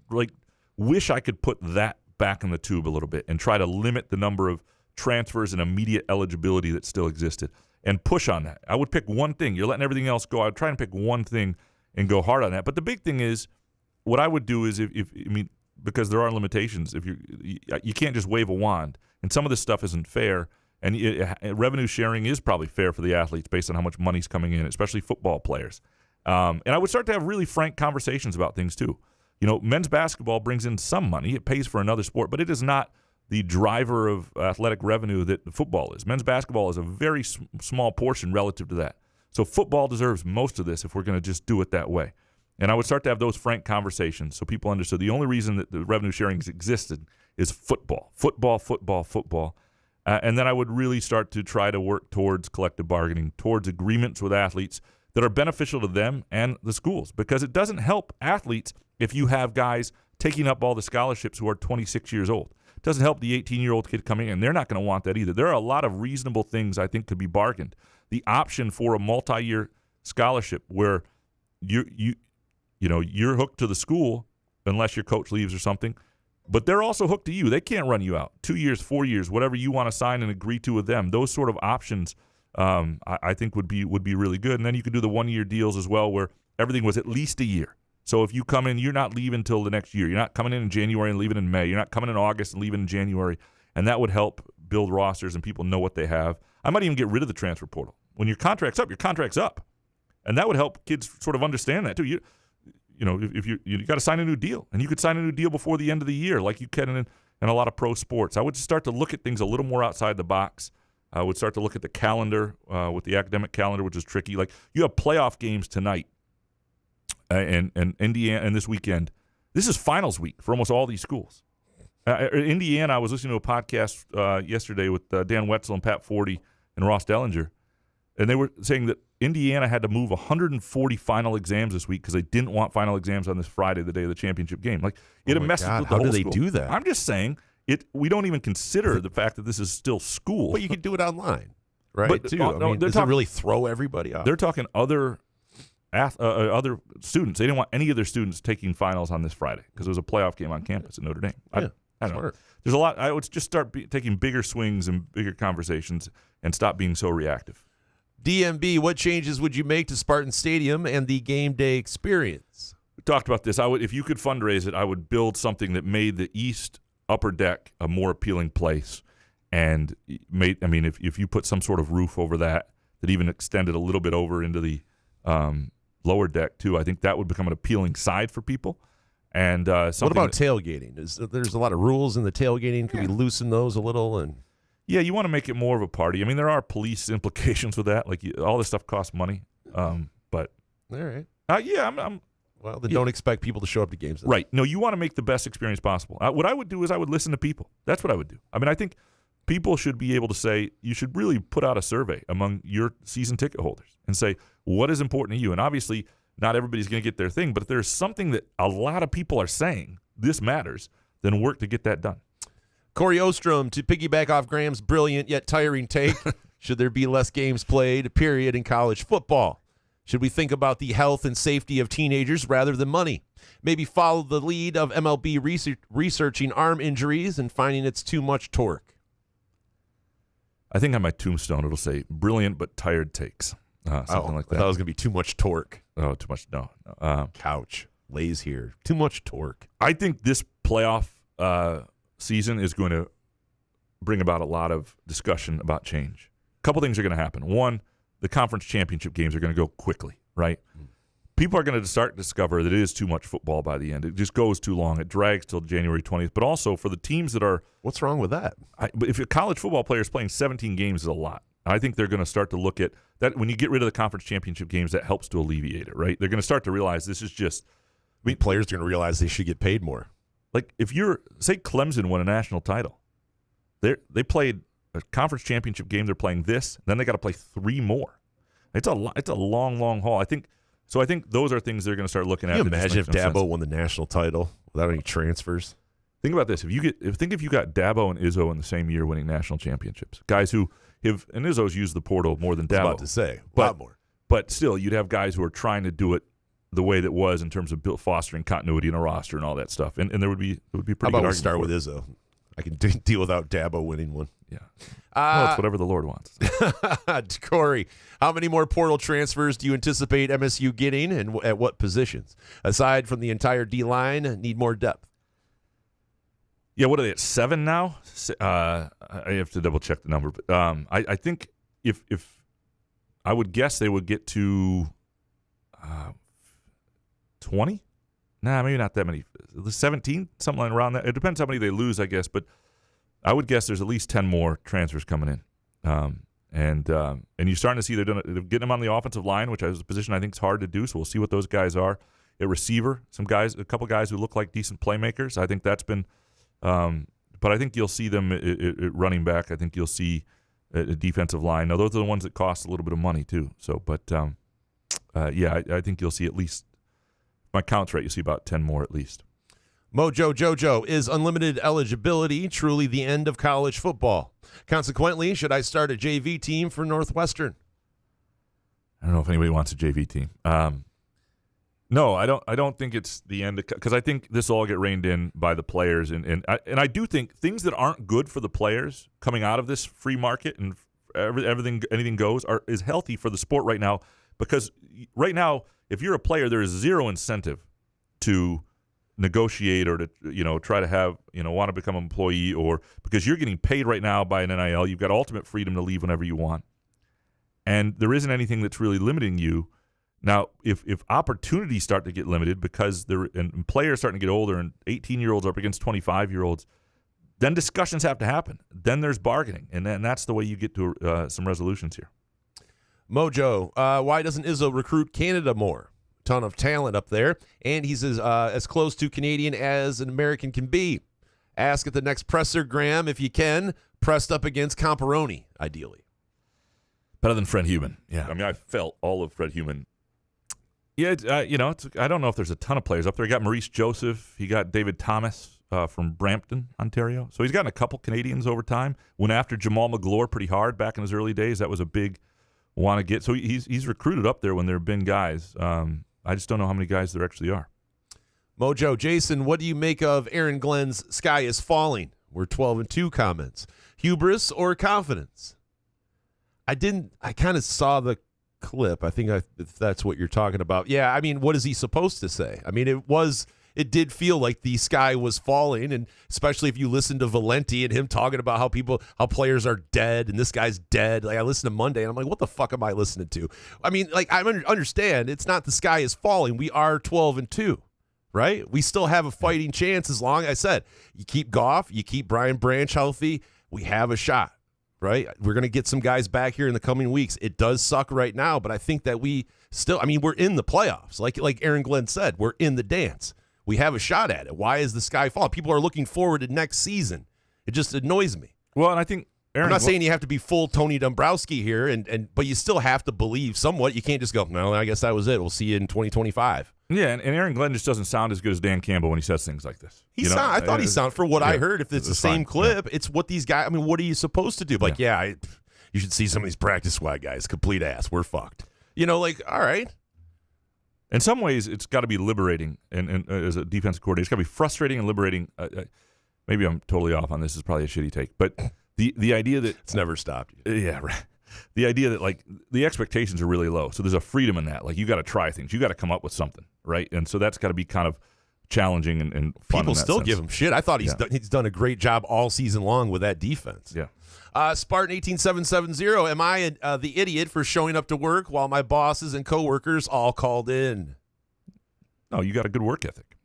wish I could put that back in the tube a little bit and try to limit the number of transfers and immediate eligibility that still existed and push on that. I would pick one thing. You're letting everything else go. I would try and pick one thing and go hard on that. But the big thing is, what I would do is, because there are limitations, you can't just wave a wand, and some of this stuff isn't fair, and revenue sharing is probably fair for the athletes based on how much money's coming in, especially football players. And I would start to have really frank conversations about things too. Men's basketball brings in some money. It pays for another sport, but it is not the driver of athletic revenue that football is. Men's basketball is a very small portion relative to that. So football deserves most of this if we're going to just do it that way. And I would start to have those frank conversations so people understood the only reason that the revenue sharing has existed is football. And then I would really start to try to work towards collective bargaining, towards agreements with athletes that are beneficial to them and the schools, because it doesn't help athletes if you have guys taking up all the scholarships who are 26 years old. It doesn't help the 18-year-old kid coming in. They're not going to want that either. There are a lot of reasonable things I think could be bargained. The option for a multi-year scholarship where you're hooked to the school unless your coach leaves or something, but they're also hooked to you. They can't run you out. 2 years, 4 years, whatever you want to sign and agree to with them. Those sort of options I think would be really good. And then you could do the 1-year deals as well where everything was at least a year. So if you come in, you're not leaving until the next year. You're not coming in January and leaving in May. You're not coming in August and leaving in January. And that would help build rosters and people know what they have. I might even get rid of the transfer portal. When your contract's up, your contract's up. And that would help kids sort of understand that too. You got to sign a new deal. And you could sign a new deal before the end of the year like you can in a lot of pro sports. I would just start to look at things a little more outside the box. I would start to look at the calendar with the academic calendar, which is tricky. Like you have playoff games tonight. And Indiana, and this weekend, this is finals week for almost all these schools. Indiana, I was listening to a podcast yesterday with Dan Wetzel and Pat Forty and Ross Dellinger, and they were saying that Indiana had to move 140 final exams this week because they didn't want final exams on this Friday, the day of the championship game. Like it messes with the How whole do they school. do that? I'm just saying we don't even consider the fact that this is still school. But you can do it online, right? But, too. no, Does it really throw everybody off? They're talking other students. They didn't want any of their students taking finals on this Friday because it was a playoff game on campus at Notre Dame. I don't know. There's a lot. I would just start taking bigger swings and bigger conversations and stop being so reactive. DMB, what changes would you make to Spartan Stadium and the game day experience? We talked about this. If you could fundraise it, I would build something that made the East upper deck a more appealing place, and if you put some sort of roof over that even extended a little bit over into the lower deck too, I think that would become an appealing side for people. And what about tailgating? There's a lot of rules in the tailgating. Could we loosen those a little? And yeah, you want to make it more of a party. I mean, there are police implications with that. Like all this stuff costs money. But all right. I'm well, then don't expect people to show up to games. Then. Right. No, you want to make the best experience possible. What I would do is I would listen to people. That's what I would do. I mean, I think people should be able to say, you should really put out a survey among your season ticket holders and say, what is important to you? And obviously, not everybody's going to get their thing, but if there's something that a lot of people are saying, this matters, then work to get that done. Corey Ostrom, to piggyback off Graham's brilliant yet tiring take, should there be less games played, period, in college football? Should we think about the health and safety of teenagers rather than money? Maybe follow the lead of MLB researching arm injuries and finding it's too much torque. I think on my tombstone it'll say brilliant but tired takes. Something like that. I thought it was going to be too much torque. Oh, too much. No. Couch lays here. Too much torque. I think this playoff season is going to bring about a lot of discussion about change. A couple things are going to happen. One, the conference championship games are going to go quickly, right? People are going to start to discover that it is too much football by the end. It just goes too long. It drags till January 20th. But also for the teams that are... What's wrong with that? But if a college football player is playing 17 games is a lot. I think they're going to start to look at that. When you get rid of the conference championship games, that helps to alleviate it, right? They're going to start to realize this is just... players are going to realize they should get paid more. Like if you're... Say Clemson won a national title. They played a conference championship game. They're playing this. Then they got to play 3 more. It's a long, long haul. I think those are things they're going to start looking at. Can you imagine if Dabo won the national title without any transfers? Think about this. If you got Dabo and Izzo in the same year winning national championships, guys who and Izzo's used the portal more than Dabo. I was about to say, a lot more. But still, you'd have guys who are trying to do it the way that was in terms of fostering continuity in a roster and all that stuff. And there would be pretty good argument. How about we start with Izzo? I can deal without Dabo winning one. Yeah. Well, it's whatever the Lord wants. Corey, how many more portal transfers do you anticipate MSU getting, and at what positions? Aside from the entire D-line, need more depth. Yeah, what are they at 7 now? I have to double check the number, but I think if I would guess they would get to 20. Nah, maybe not that many. 17, something around that. It depends how many they lose, I guess. But I would guess there's at least 10 more transfers coming in. And you're starting to see they're getting them on the offensive line, which is a position I think is hard to do. So we'll see what those guys are. At receiver, a couple guys who look like decent playmakers. I think that's been, but I think you'll see them at running back. I think you'll see a defensive line. Now those are the ones that cost a little bit of money too. So, but I think you'll see at least, my count's right, you'll see about 10 more at least. Mojo Jojo, is unlimited eligibility truly the end of college football? Consequently, should I start a JV team for Northwestern? I don't know if anybody wants a JV team. No, I don't think it's the end because I think this will all get reined in by the players, and I do think things that aren't good for the players coming out of this free market and anything goes is healthy for the sport right now, because right now if you're a player there is zero incentive to negotiate or to try to have want to become an employee, or because you're getting paid right now by an NIL, you've got ultimate freedom to leave whenever you want, and there isn't anything that's really limiting you. Now, if opportunities start to get limited because and players starting to get older and 18-year-olds up against 25-year-olds, then discussions have to happen. Then there's bargaining, and that's the way you get to some resolutions here. Mojo, why doesn't Izzo recruit Canada more? Ton of talent up there, and he's as close to Canadian as an American can be. Ask at the next presser, Graham, if you can, pressed up against Comparoni, ideally. Better than Fred Human. Yeah, I mean, I felt all of Fred Human. Yeah, I don't know if there's a ton of players up there. He got Maurice Joseph. He got David Thomas from Brampton, Ontario. So he's gotten a couple Canadians over time. Went after Jamal McGlure pretty hard back in his early days. That was a big want to get. So he's recruited up there when there have been guys. I just don't know how many guys there actually are. Mojo, Jason, what do you make of Aaron Glenn's "Sky is Falling"? We're 12-2 comments. Hubris or confidence? I kind of saw the clip. I think if that's what you're talking about. Yeah, I mean, what is he supposed to say? I mean, it did feel like the sky was falling, and especially if you listen to Valenti and him talking about how players are dead and this guy's dead. Like, I listened to Monday and I'm like, what the fuck am I listening to? I mean, like, I understand it's not the sky is falling. We are 12-2, right? We still have a fighting chance as long as I said you keep Goff, you keep Brian Branch healthy, we have a shot. Right? We're going to get some guys back here in the coming weeks. It does suck right now, but I think that we're in the playoffs. Like Aaron Glenn said, we're in the dance. We have a shot at it. Why is the sky falling? People are looking forward to next season. It just annoys me. Well, and I think I'm not saying you have to be full Tony Dombrowski here, but you still have to believe somewhat. You can't just go, no, I guess that was it. We'll see you in 2025. Yeah, and Aaron Glenn just doesn't sound as good as Dan Campbell when he says things like this. I thought he sounded, for what I heard, if it's the same clip, it's what these guys, I mean, what are you supposed to do? Like, you should see some of these practice squad guys, complete ass, we're fucked. All right. In some ways, it's got to be liberating, and as a defensive coordinator, it's got to be frustrating and liberating. Maybe I'm totally off on this. It's probably a shitty take, but the idea that it's never stopped you. Yeah, right. The idea that, like, the expectations are really low, so there's a freedom in that. Like, you got to try things, you got to come up with something, right? And so that's got to be kind of challenging and fun. People still sense. Give him shit. I thought he's done a great job all season long with that defense. Yeah. Spartan 18770. Am I the idiot for showing up to work while my bosses and coworkers all called in? No, you got a good work ethic.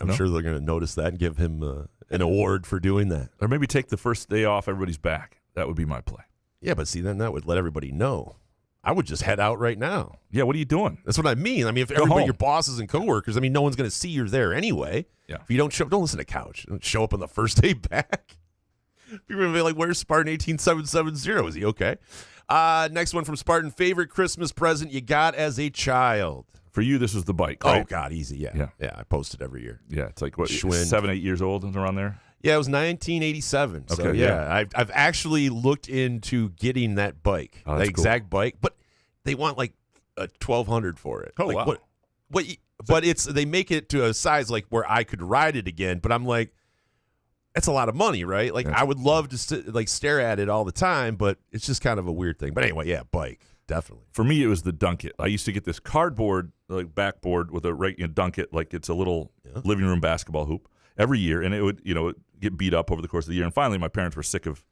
I'm sure they're going to notice that and give him an award for doing that. Or maybe take the first day off, everybody's back. That would be my play. Yeah, but see, then that would let everybody know. I would just head out right now. Yeah, what are you doing? That's what I mean. I mean, if everybody, your bosses and coworkers, I mean, no one's going to see you're there anyway. Yeah. If you don't listen to Couch. Don't show up on the first day back. People are going to be like, where's Spartan 18770? Is he okay? Next one from Spartan. Favorite Christmas present you got as a child? For you, this was the bike, right? Oh, God, easy. Yeah. I post it every year. Yeah, it's like, what, Schwinn. 7, 8 years old and around there? Yeah, it was 1987. So, okay, yeah. I've actually looked into getting that bike, that exact bike, but they want like $1,200 for it. Oh, like, wow. But they make it to a size like where I could ride it again, but I'm like, that's a lot of money, right? Like, I would love to stare at it all the time, but it's just kind of a weird thing. But anyway, yeah, bike, definitely. For me, it was the Dunk It. I used to get this cardboard, like, backboard with a Dunk It, like it's a little living room basketball hoop every year, and it would, get beat up over the course of the year. And finally, my parents were sick of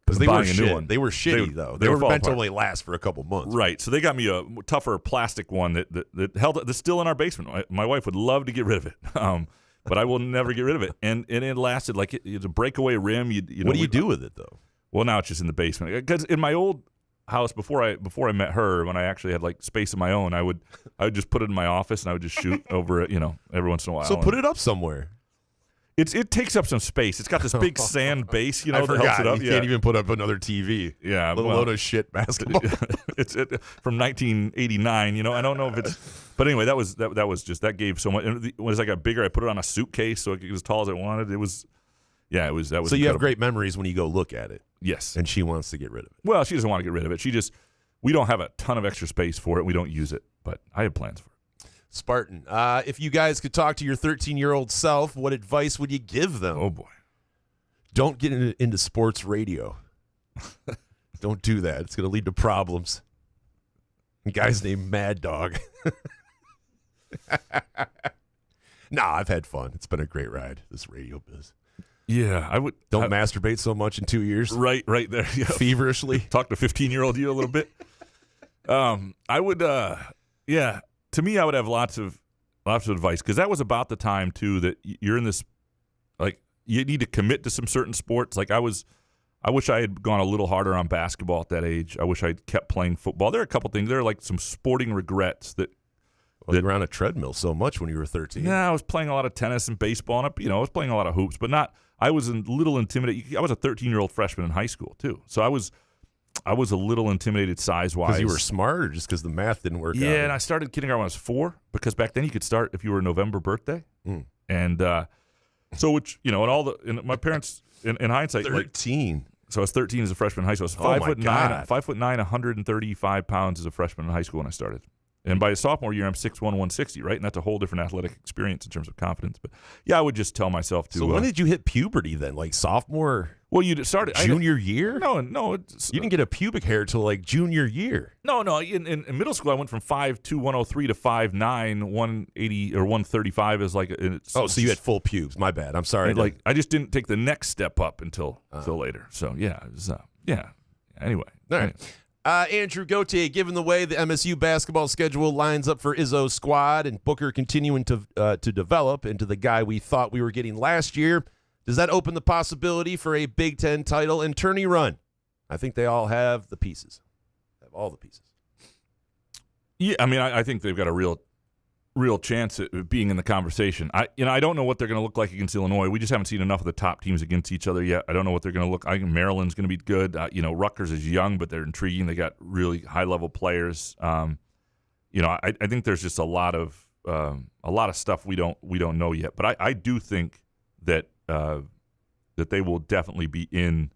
because they buying were a new one. They were shitty, though. They were meant to only last for a couple months. Right. So they got me a tougher plastic one that held. That's still in our basement. My wife would love to get rid of it, but I will never get rid of it. And it lasted like it's a breakaway rim. You know, What do you do with it though? Well, now it's just in the basement. Because in my old house before I met her, when I actually had like space of my own, I would just put it in my office and I would just shoot over it, every once in a while. So put it up somewhere. It takes up some space. It's got this big sand base, I that forgot. helps it up. You can't even put up another TV. Yeah, Little load of shit basketball. It's from 1989. I don't know if it's, but anyway, that was just that gave so much. And as I got bigger, I put it on a suitcase so it could get as tall as I wanted. It was, that was. So you incredible. have great memories when you go look at it. Yes, and she wants to get rid of it. Well, she doesn't want to get rid of it. We don't have a ton of extra space for it. We don't use it, but I have plans for it. Spartan, if you guys could talk to your 13-year-old self, what advice would you give them? Oh, boy. Don't get into sports radio. Don't do that. It's going to lead to problems. A guy's named Mad Dog. Nah, I've had fun. It's been a great ride, this radio biz. Yeah, I would. Don't masturbate so much in 2 years. Right there. Yeah. Feverishly. Talk to 15-year-old you a little bit. I would, to me, I would have lots of advice, because that was about the time too that you're in this, like, you need to commit to some certain sports. Like I wish I had gone a little harder on basketball at that age. I wish I had kept playing football. There are a couple things. There are like some sporting regrets that. You were on a treadmill so much when you were 13. Yeah, I was playing a lot of tennis and baseball, and I was playing a lot of hoops, but not. I was a little intimidated. I was a 13-year-old freshman in high school too, so I was a little intimidated size-wise. Because you were smart, or just because the math didn't work out? Yeah, and I started kindergarten when I was 4, because back then you could start if you were a November birthday. And so, which, and my parents, in hindsight, 13. So I was 13 as a freshman in high school. I was 5'9", 135 pounds as a freshman in high school when I started. And by sophomore year, I'm 6'1", 160, right? And that's a whole different athletic experience in terms of confidence. But yeah, I would just tell myself to. So when did you hit puberty then? Like sophomore? Well, you started junior year? No. You didn't get a pubic hair till like junior year. No. In middle school, I went from 5'2", 103 to 5'9", 180 or 135 as like. So you had full pubes. My bad. I'm sorry. I just didn't take the next step up until later. So yeah, it was, Anyway. All right. Andrew Gauthier, given the way the MSU basketball schedule lines up for Izzo's squad and Booker continuing to develop into the guy we thought we were getting last year, does that open the possibility for a Big Ten title and tourney run? I think they all have the pieces. Have all the pieces. Yeah, I mean, I think they've got a real chance at being in the conversation. I don't know what they're going to look like against Illinois. We just haven't seen enough of the top teams against each other yet. I don't know what they're going to look. I think Maryland's going to be good. Rutgers is young, but they're intriguing. They got really high level players. I think there's just a lot of stuff we don't know yet. But I do think that they will definitely be in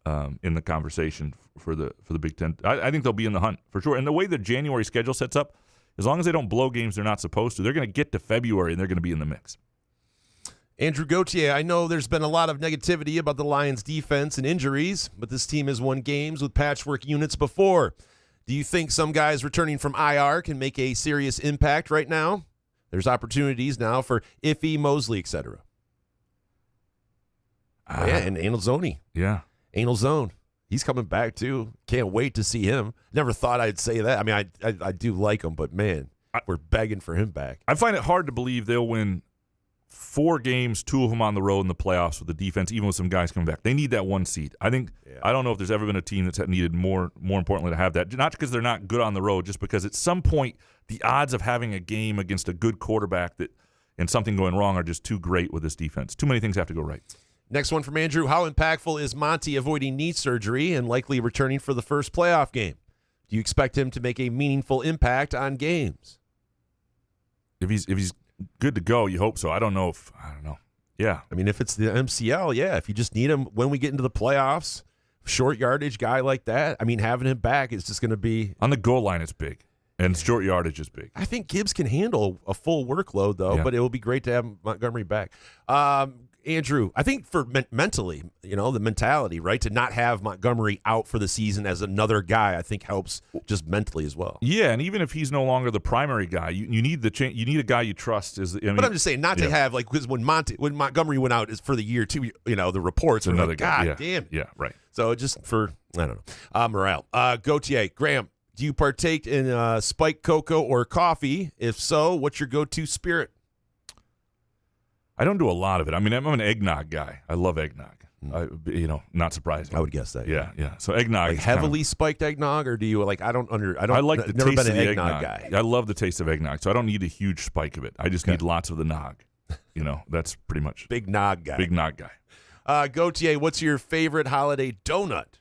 the conversation for the Big Ten. I think they'll be in the hunt for sure. And the way the January schedule sets up, as long as they don't blow games they're not supposed to, they're going to get to February and they're going to be in the mix. Andrew Gauthier, I know there's been a lot of negativity about the Lions' defense and injuries, but this team has won games with patchwork units before. Do you think some guys returning from IR can make a serious impact right now? There's opportunities now for Iffy, Mosley, etc. And Anal Zoney. Yeah. Anal Zone. He's coming back, too. Can't wait to see him. Never thought I'd say that. I mean, I do like him, but, man, we're begging for him back. I find it hard to believe they'll win 4 games, 2 of them on the road in the playoffs with the defense, even with some guys coming back. They need that 1 seed. I don't know if there's ever been a team that's needed more importantly to have that. Not because they're not good on the road, just because at some point the odds of having a game against a good quarterback and something going wrong are just too great with this defense. Too many things have to go right. Next one from Andrew. How impactful is Monty avoiding knee surgery and likely returning for the first playoff game? Do you expect him to make a meaningful impact on games? If he's good to go, you hope so. I don't know. Yeah. I mean, if it's the MCL, yeah. If you just need him when we get into the playoffs, short yardage guy like that, I mean, having him back is just going to be... On the goal line, it's big. And short yardage is big. I think Gibbs can handle a full workload, though, but it will be great to have Montgomery back. Andrew, I think for mentally, the mentality, right, to not have Montgomery out for the season as another guy, I think helps just mentally as well. Yeah, and even if he's no longer the primary guy, you need you need a guy you trust. But I'm just saying, not to have because when Montgomery went out for the year too, the reports are another like, guy. God damn. Yeah, right. So just for I don't know morale. Gauthier, Graham, do you partake in spiked cocoa or coffee? If so, what's your go-to spirit? I don't do a lot of it. I mean, I'm an eggnog guy. I love eggnog. Not surprising. I would guess that. Yeah. So eggnog, like heavily spiked eggnog, or do you like? I like the never taste been of an the eggnog guy. I love the taste of eggnog, so I don't need a huge spike of it. I just need lots of the nog. That's pretty much Big nog guy. Big nog guy. Gautier, what's your favorite holiday donut?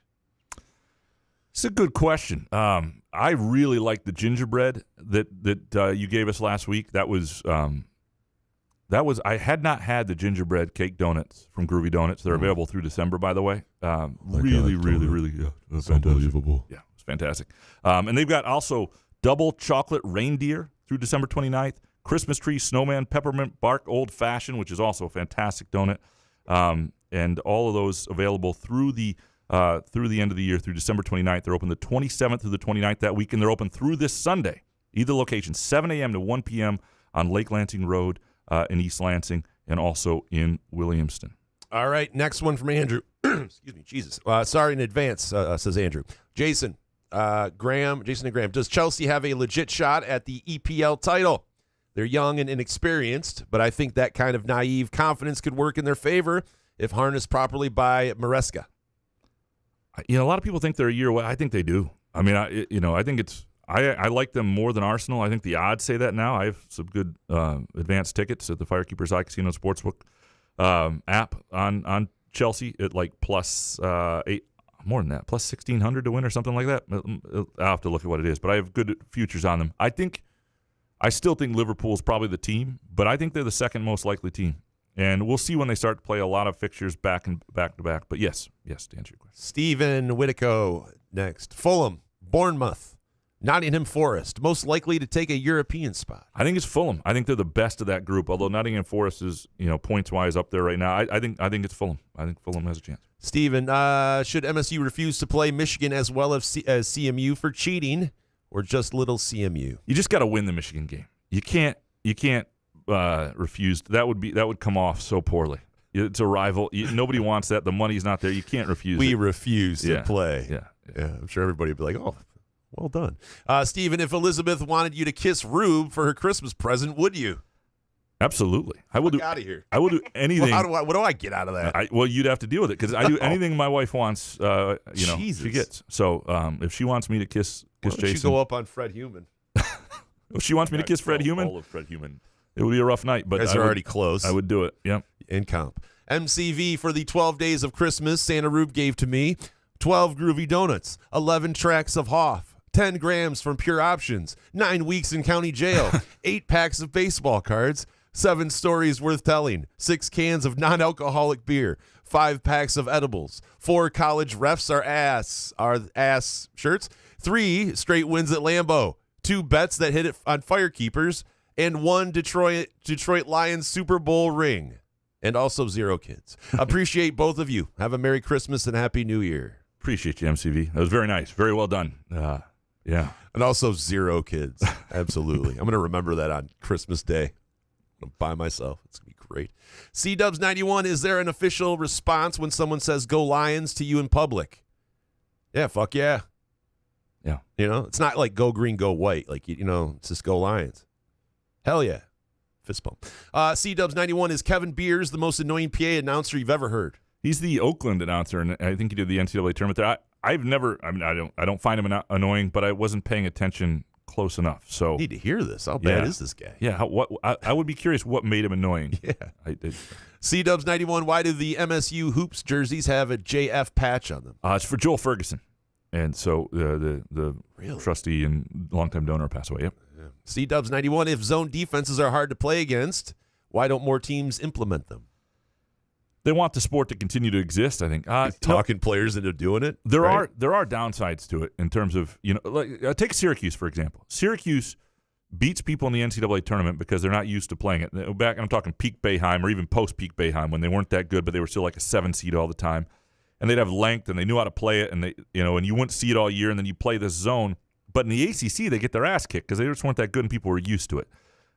It's a good question. I really like the gingerbread that you gave us last week. That was I had not had the gingerbread cake donuts from Groovy Donuts. They're available through December, by the way. Really, It's unbelievable. Yeah, it's fantastic. And they've got also double chocolate reindeer through December 29th, Christmas tree, snowman, peppermint bark, old fashioned, which is also a fantastic donut. And all of those available through the end of the year, through December 29th. They're open the 27th through the 29th that week, and they're open through this Sunday. Either location, 7 a.m. to 1 p.m. on Lake Lansing Road in East Lansing, and also in Williamston. All right, next one from Andrew. Excuse me, Jesus. Sorry in advance, says Andrew. Jason and Graham, does Chelsea have a legit shot at the EPL title? They're young and inexperienced, but I think that kind of naive confidence could work in their favor if harnessed properly by Maresca. A lot of people think they're a year away. I think they do. I mean, I think it's. I like them more than Arsenal. I think the odds say that now. I have some good advanced tickets at the Firekeepers iCasino Sportsbook app on Chelsea at like plus 8, more than that, plus 1,600 to win or something like that. I'll have to look at what it is, but I have good futures on them. I still think Liverpool's probably the team, but I think they're the second most likely team. And we'll see when they start to play a lot of fixtures back to back. But yes, to answer your question. Stephen Whitico next. Fulham, Bournemouth, Nottingham Forest, most likely to take a European spot. I think it's Fulham. I think they're the best of that group. Although Nottingham Forest is, points wise up there right now. I think it's Fulham. I think Fulham has a chance. Stephen, should MSU refuse to play Michigan as well as CMU for cheating, or just little CMU? You just got to win the Michigan game. You can't refuse. That would come off so poorly. It's a rival. Nobody wants that. The money's not there. You can't refuse. We refuse to play. Yeah. I'm sure everybody would be like, "Oh, well done." Stephen, if Elizabeth wanted you to kiss Rube for her Christmas present, would you? Absolutely. I will do. Out of here. I will do anything. Well, what do I get out of that? You'd have to deal with it because I do anything my wife wants. Jesus. She gets. So if she wants me to kiss Jason, you go up on Fred Human. If she wants me to kiss Fred Human, all of Fred Human. It would be a rough night, but guys are already close. I would do it. Yep. In comp. MCV for the 12 days of Christmas Santa Rube gave to me 12 groovy donuts, 11 tracks of Hoff, 10 grams from Pure Options, 9 weeks in county jail, 8 packs of baseball cards, 7 stories worth telling, 6 cans of non-alcoholic beer, 5 packs of edibles, 4 college refs are ass shirts, 3 straight wins at Lambeau, 2 bets that hit it on Firekeepers, and 1 Detroit Lions Super Bowl ring. And also 0 kids. Appreciate both of you. Have a Merry Christmas and Happy New Year. Appreciate you, MCV. That was very nice. Very well done. Yeah. And also 0 kids. Absolutely. I'm going to remember that on Christmas Day. I'm by myself. It's going to be great. C-Dubs91, is there an official response when someone says go Lions to you in public? Yeah, fuck yeah. Yeah. It's not like go green, go white. Like, it's just go Lions. Hell yeah. Fist bump. C-Dubs91, is Kevin Beers the most annoying PA announcer you've ever heard? He's the Oakland announcer, and I think he did the NCAA tournament there. I don't find him annoying, but I wasn't paying attention close enough. So I need to hear this. How bad is this guy? Yeah. I would be curious what made him annoying. Yeah. I did. C-Dubs91, why do the MSU Hoops jerseys have a JF patch on them? It's for Joel Ferguson. And so the trustee and longtime donor passed away. Yep. Yeah. C-Dubs91, if zone defenses are hard to play against, why don't more teams implement them? They want the sport to continue to exist, I think. Talking players into doing it? There are downsides to it in terms of, take Syracuse, for example. Syracuse beats people in the NCAA tournament because they're not used to playing it. I'm talking peak Boeheim or even post-peak Boeheim when they weren't that good, but they were still like a 7 seed all the time. And they'd have length, and they knew how to play it, and and you wouldn't see it all year, and then you play this zone. But in the ACC, they get their ass kicked because they just weren't that good, and people were used to it.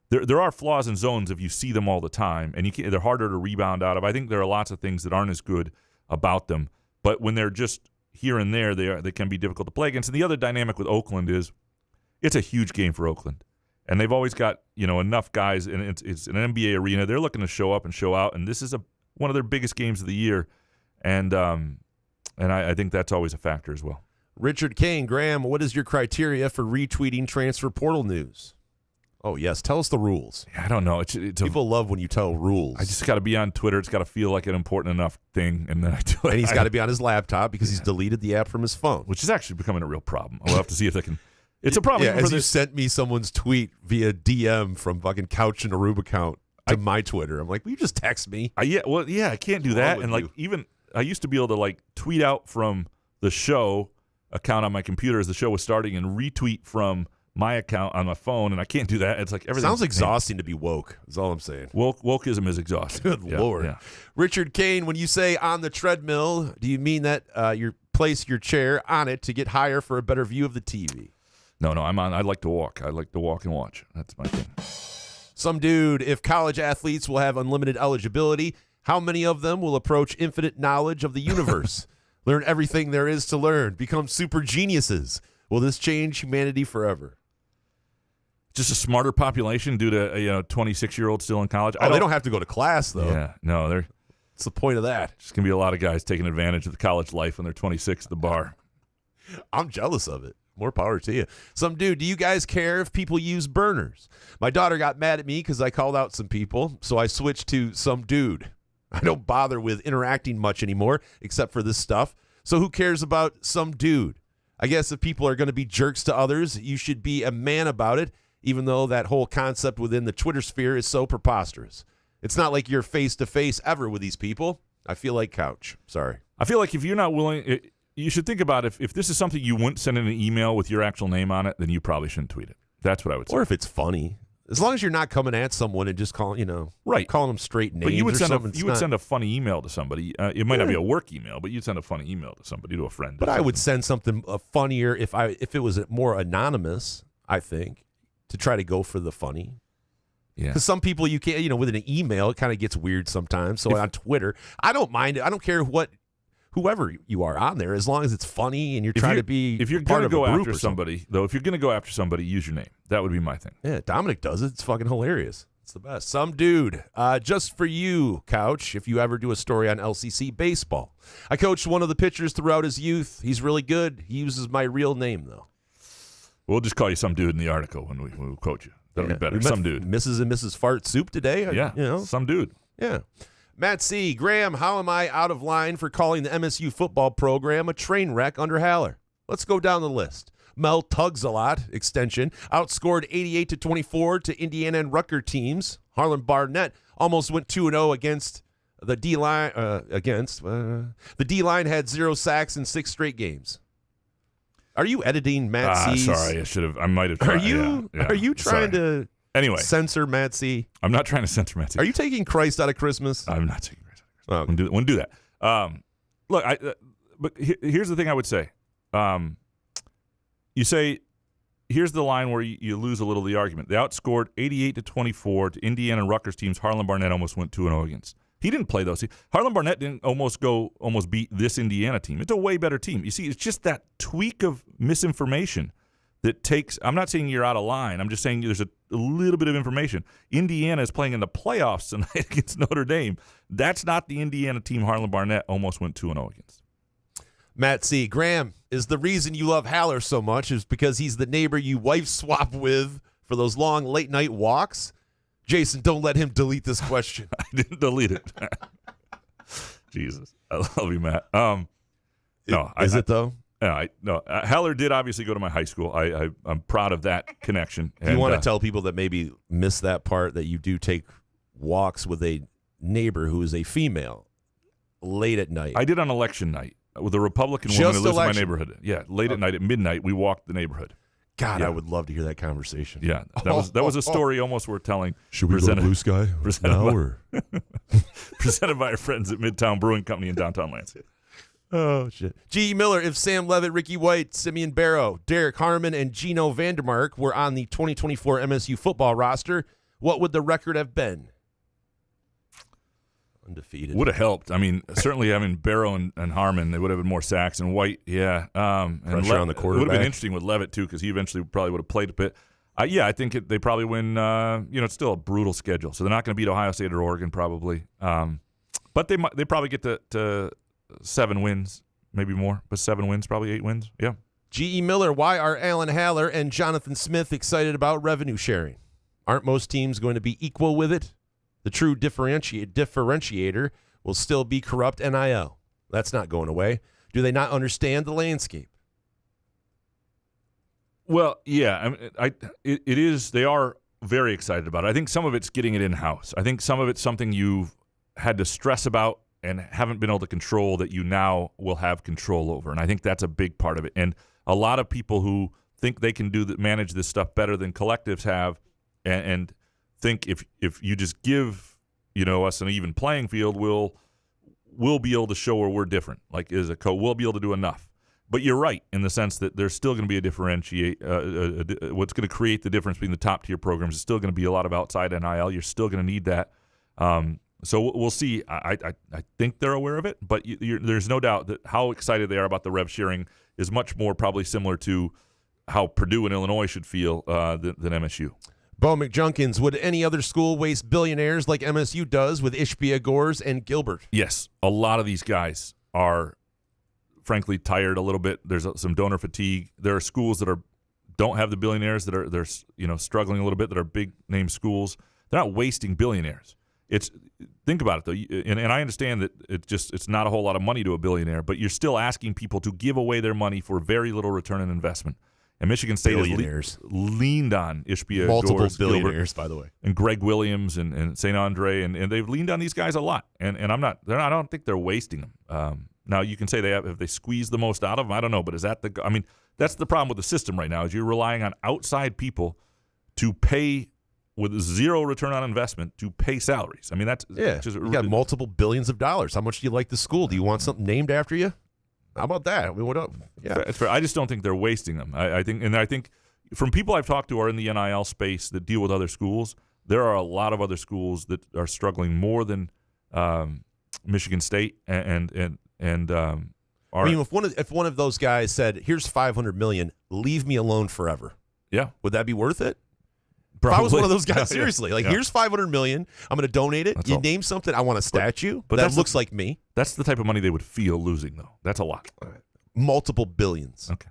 There are flaws in zones if you see them all the time, and they're harder to rebound out of. I think there are lots of things that aren't as good about them, but when they're just here and there, they can be difficult to play against. And the other dynamic with Oakland is it's a huge game for Oakland, And they've always got, enough guys, and it's an NBA arena. They're looking to show up and show out, and this is one of their biggest games of the year. And I think that's always a factor as well. Richard Kane, Graham, what is your criteria for retweeting transfer portal news? Oh, yes. Tell us the rules. I don't know. People love when you tell rules. I just got to be on Twitter. It's got to feel like an important enough thing, and then I do it. And he's got to be on his laptop because he's deleted the app from his phone. Which is actually becoming a real problem. We'll have to see if they can. It's a problem. Yeah, as you sent me someone's tweet via DM from fucking Couch and a Rube account to my Twitter. I'm like, will you just text me? I can't do that. And even I used to be able to tweet out from the show account on my computer as the show was starting and retweet from my account on my phone, and I can't do that. It's like everything sounds exhausting to be woke. Is all I'm saying. Wokeism is exhausting. Good Lord. Yeah. Richard Kane, when you say on the treadmill, do you mean that you place your chair on it to get higher for a better view of the TV? No, I like to walk. I like to walk and watch. That's my thing. Some dude, if college athletes will have unlimited eligibility, how many of them will approach infinite knowledge of the universe? Learn everything there is to learn. Become super geniuses. Will this change humanity forever? Just a smarter population due to 26-year-olds still in college. They don't have to go to class, though. Yeah, no, what's the point of that? Just going to be a lot of guys taking advantage of the college life when they're 26 at the bar. I'm jealous of it. More power to you. Some dude, do you guys care if people use burners? My daughter got mad at me because I called out some people, so I switched to some dude. I don't bother with interacting much anymore, except for this stuff. So who cares about some dude? I guess if people are going to be jerks to others, you should be a man about it, even though that whole concept within the Twitter sphere is so preposterous. It's not like you're face-to-face ever with these people. I feel like Couch. Sorry. I feel like if you're not willing, you should think about if this is something you wouldn't send in an email with your actual name on it, then you probably shouldn't tweet it. That's what I would say. Or if it's funny. As long as you're not coming at someone and just calling, calling them straight names. But you would send send a funny email to somebody. It might not be a work email, but you'd send a funny email to somebody, to a friend. But I would send something funnier if it was more anonymous, I think, to try to go for the funny. Yeah. Because some people you can't, with an email, it kind of gets weird sometimes. So on Twitter, I don't mind it. I don't care whoever you are on there, as long as it's funny and you're trying to be if you're part going to of a go group after somebody, though, if you're going to go after somebody, use your name. That would be my thing. Yeah, Dominic does it. It's fucking hilarious. It's the best. Some dude, just for you, Couch, if you ever do a story on LCC baseball. I coached one of the pitchers throughout his youth. He's really good. He uses my real name, though. We'll just call you some dude in the article when we quote you. That'll be better. Some dude. Mrs. and Mrs. Fart Soup today. Yeah, some dude. Yeah. Matt C. Graham, how am I out of line for calling the MSU football program a train wreck under Haller? Let's go down the list. Mel Tugs-a-Lot, extension, outscored 88-24 to Indiana and Rutgers teams. Harlan Barnett almost went 2-0 against the D-line. The D-line had 0 sacks in 6 straight games. Are you editing Matt C's? Sorry, I might have tried. Are you trying to censor Matt C? I'm not trying to censor Matt C. Are you taking Christ out of Christmas? I'm not taking Christ out of Christmas. Wouldn't do that. Look, but here's the thing I would say. You say, here's the line where you lose a little of the argument. They outscored 88-24 to Indiana and Rutgers teams Harlan Barnett almost went 2-0 against. He didn't play those. Harlan Barnett didn't almost beat this Indiana team. It's a way better team. You see, it's just that tweak of misinformation that takes – I'm not saying you're out of line. I'm just saying there's a little bit of information. Indiana is playing in the playoffs tonight against Notre Dame. That's not the Indiana team Harlan Barnett almost went 2-0 against. Matt C. Graham, is the reason you love Haller so much is because he's the neighbor you wife swap with for those long late-night walks? Jason, don't let him delete this question. I didn't delete it. Jesus. I love you, Matt. No, Is it, though? No. Haller did obviously go to my high school. I'm proud of that connection. Do you want to tell people that maybe miss that part that you do take walks with a neighbor who is a female late at night? I did on election night with a Republican woman who lives in my neighborhood. Yeah, late at night at midnight, we walked the neighborhood. God, yeah. I would love to hear that conversation. Yeah, that was a story almost worth telling. Should we go to Blue Sky now, or presented by our friends at Midtown Brewing Company in downtown Lansing. Oh, shit. G. Miller, if Sam Levitt, Ricky White, Simeon Barrow, Derek Harmon, and Gino Vandermark were on the 2024 MSU football roster, what would the record have been? Undefeated. Would have helped. I mean, certainly having Barrow and Harmon, they would have been more sacks. And White, yeah. And pressure on the quarterback. It would have been interesting with Levitt, too, because he eventually probably would have played a bit. Yeah, I think they probably win. It's still a brutal schedule, so they're not going to beat Ohio State or Oregon probably. But they probably get to 7 wins, maybe more. But 7 wins, probably 8 wins. Yeah. G.E. Miller, why are Alan Haller and Jonathan Smith excited about revenue sharing? Aren't most teams going to be equal with it? The true differentiator will still be corrupt NIL. That's not going away. Do they not understand the landscape? Well, yeah, it is. They are very excited about it. I think some of it's getting it in-house. I think some of it's something you've had to stress about and haven't been able to control that you now will have control over. And I think that's a big part of it. And a lot of people who think they can manage this stuff better than collectives have and think if you just give us an even playing field, we'll be able to show where we're different. Like as a coach, we'll be able to do enough. But you're right in the sense that there's still going to be a differentiate. What's going to create the difference between the top tier programs is still going to be a lot of outside NIL. You're still going to need that. So we'll see. I think they're aware of it, but there's no doubt that how excited they are about the rev sharing is much more probably similar to how Purdue and Illinois should feel than MSU. Bo McJunkins, would any other school waste billionaires like MSU does with Ishbia, Gores, and Gilbert? Yes, a lot of these guys are frankly tired a little bit. There's some donor fatigue. There are schools that don't have the billionaires that are struggling a little bit, that are big name schools. They're not wasting billionaires. Think about it though, and I understand that it's not a whole lot of money to a billionaire, but you're still asking people to give away their money for very little return on investment. And Michigan State has leaned on Ishbia, multiple Gores, billionaires, Gilbert, by the way, and Greg Williams and St. Andre, and they've leaned on these guys a lot. And I don't think they're wasting them. Now you can say have they squeezed the most out of them? I don't know, but that's the problem with the system right now is you're relying on outside people to pay with zero return on investment to pay salaries. You got multiple billions of dollars. How much do you like the school? Do you want something named after you? How about that? What up? Yeah, it's fair. I just don't think they're wasting them. I think from people I've talked to who are in the NIL space that deal with other schools, there are a lot of other schools that are struggling more than Michigan State and if one of those guys said, "Here's $500 million, leave me alone forever," yeah, would that be worth it? Probably. If I was one of those guys, seriously, here's $500 million, I'm going to donate it. That's you all. Name something, I want a statue, but that looks like me. That's the type of money they would feel losing, though. That's a lot. Multiple billions. Okay.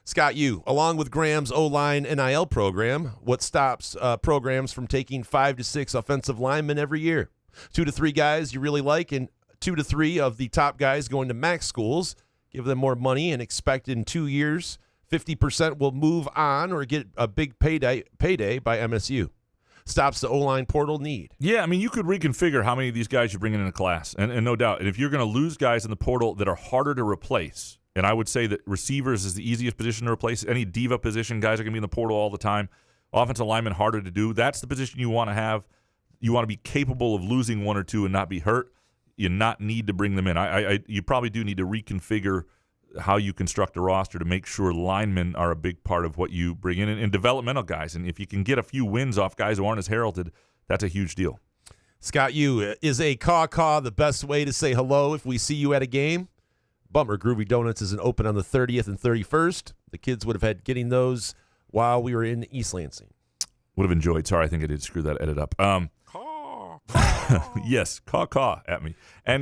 Scott, along with Graham's O-line NIL program, what stops programs from taking 5 to 6 offensive linemen every year? 2 to 3 guys you really like, and 2 to 3 of the top guys going to max schools. Give them more money and expect in 2 years 50% will move on or get a big payday by MSU. Stops the O-line portal need. Yeah, you could reconfigure how many of these guys you're bringing in a class, and no doubt. And if you're going to lose guys in the portal that are harder to replace, and I would say that receivers is the easiest position to replace. Any diva position, guys are going to be in the portal all the time. Offensive linemen, harder to do. That's the position you want to have. You want to be capable of losing 1 or 2 and not be hurt. You not need to bring them in. You probably do need to reconfigure how you construct a roster to make sure linemen are a big part of what you bring in and developmental guys. And if you can get a few wins off guys who aren't as heralded, that's a huge deal. Scott, is a caw-caw the best way to say hello if we see you at a game? Bummer, Groovy Donuts isn't open on the 30th and 31st. The kids would have had getting those while we were in East Lansing. Would have enjoyed. Sorry, I think I did screw that edit up. Yes, caw at me.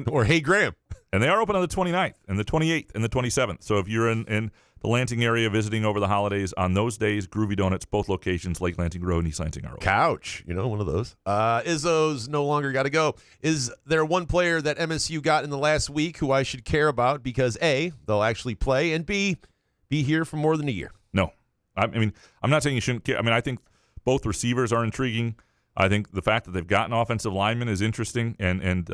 Or hey, Graham. And they are open on the 29th and the 28th and the 27th. So if you're in the Lansing area visiting over the holidays, on those days, Groovy Donuts, both locations, Lake Lansing Road and East Lansing are open. Couch, one of those. Izzo's no longer got to go. Is there one player that MSU got in the last week who I should care about because A, they'll actually play, and B, be here for more than a year? No. I'm not saying you shouldn't care. I think both receivers are intriguing. I think the fact that they've gotten offensive linemen is interesting, and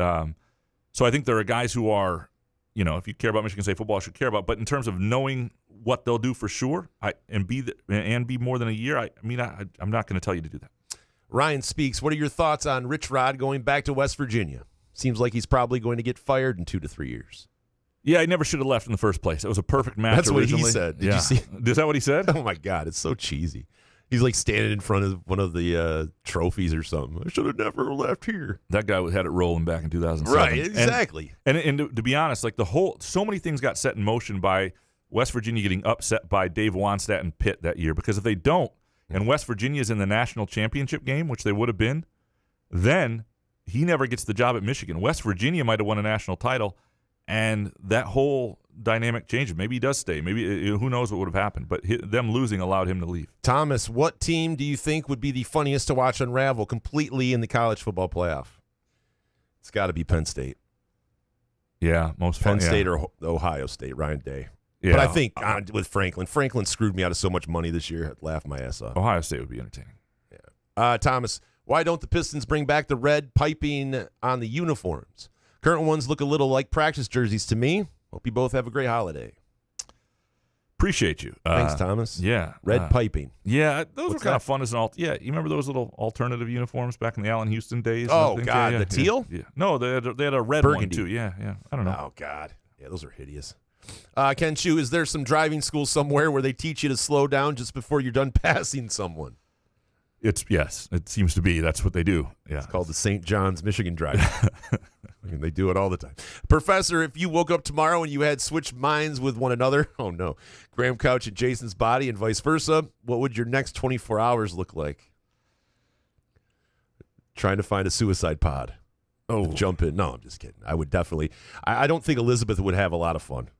so I think there are guys who are, if you care about Michigan State football, should care about. But in terms of knowing what they'll do for sure, and be more than a year, I'm not going to tell you to do that. Ryan speaks. What are your thoughts on Rich Rod going back to West Virginia? Seems like he's probably going to get fired in 2 to 3 years. Yeah, he never should have left in the first place. It was a perfect match. That's originally. What he said. Did you see? Is that what he said? Oh my God, it's so cheesy. He's like standing in front of one of the trophies or something. I should have never left here. That guy had it rolling back in 2007. Right, exactly. And to be honest, so many things got set in motion by West Virginia getting upset by Dave Wannstedt and Pitt that year. Because if they don't, and West Virginia's in the national championship game, which they would have been, then he never gets the job at Michigan. West Virginia might have won a national title, and that whole dynamic changes. Maybe he does stay. Maybe who knows what would have happened, but them losing allowed him to leave. Thomas, what team do you think would be the funniest to watch unravel completely in the college football playoff? It's got to be Penn State. Yeah, most fun. Penn State or Ohio State, Ryan Day. Yeah. But I think with Franklin screwed me out of so much money this year. I'd laugh my ass off. Ohio State would be entertaining. Yeah. Thomas, why don't the Pistons bring back the red piping on the uniforms? Current ones look a little like practice jerseys to me. Hope you both have a great holiday. Appreciate you. Thanks, Thomas. Yeah. Red piping. Yeah, those were kind that? of fun as an Yeah, you remember those little alternative uniforms back in the Allen Houston days? Oh, I think? God, Yeah, the teal? Yeah. No, they had a red Burgundy. one, too. Yeah. I don't know. Oh, God. Yeah, those are hideous. Ken Chu, is there some driving school somewhere where they teach you to slow down just before you're done passing someone? Yes, it seems to be. That's what they do. Yeah. It's called the St. John's Michigan Drive. I mean, they do it all the time. Professor, if you woke up tomorrow and you had switched minds with one another, oh no, Graham Couch and Jason's body and vice versa, what would your next 24 hours look like? Trying to find a suicide pod. Oh, jump in. No, I'm just kidding. I would definitely. I don't think Elizabeth would have a lot of fun.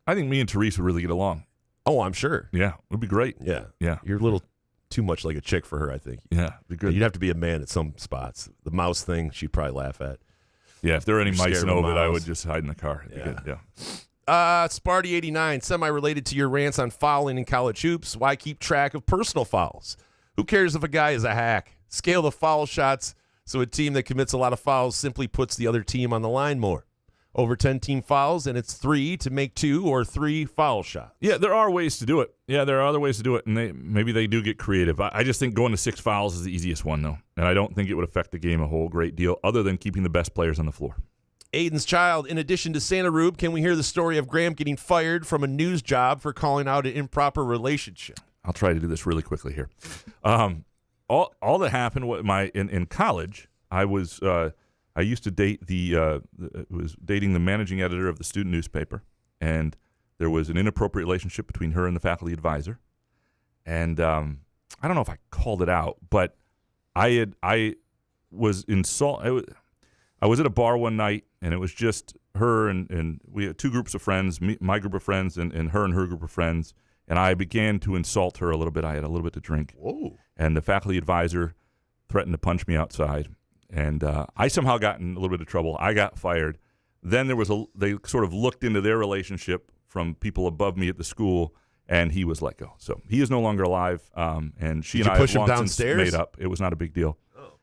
I think me and Therese would really get along. Oh, I'm sure. Yeah, it would be great. Yeah. Yeah. You're a little too much like a chick for her, I think. Yeah, it'd be good. You'd have to be a man at some spots. The mouse thing, she'd probably laugh at. Yeah, if there were any You're mice scared in of it, I mouse. would just hide in the car. It'd be good. Yeah. Sparty89, semi-related to your rants on fouling in college hoops. Why keep track of personal fouls? Who cares if a guy is a hack? Scale the foul shots so a team that commits a lot of fouls simply puts the other team on the line more. Over 10 team fouls, and it's 3 to make 2 or 3 foul shots. Yeah, there are ways to do it. Yeah, there are other ways to do it, and maybe they do get creative. I just think going to 6 fouls is the easiest one, though, and I don't think it would affect the game a whole great deal other than keeping the best players on the floor. Aiden's child, in addition to Santa Rube, can we hear the story of Graham getting fired from a news job for calling out an improper relationship? I'll try to do this really quickly here. All that happened in college, I used to date was dating the managing editor of the student newspaper, and there was an inappropriate relationship between her and the faculty advisor. And I don't know if I called it out, but I was I was at a bar one night, and it was just her and we had 2 groups of friends, my group of friends and her group of friends, and I began to insult her a little bit. I had a little bit to drink. Whoa. And the faculty advisor threatened to punch me outside. And I somehow got in a little bit of trouble. I got fired. Then they sort of looked into their relationship from people above me at the school, and he was let go. So he is no longer alive. And she Did and you I push have him long since downstairs? made up. It was not a big deal.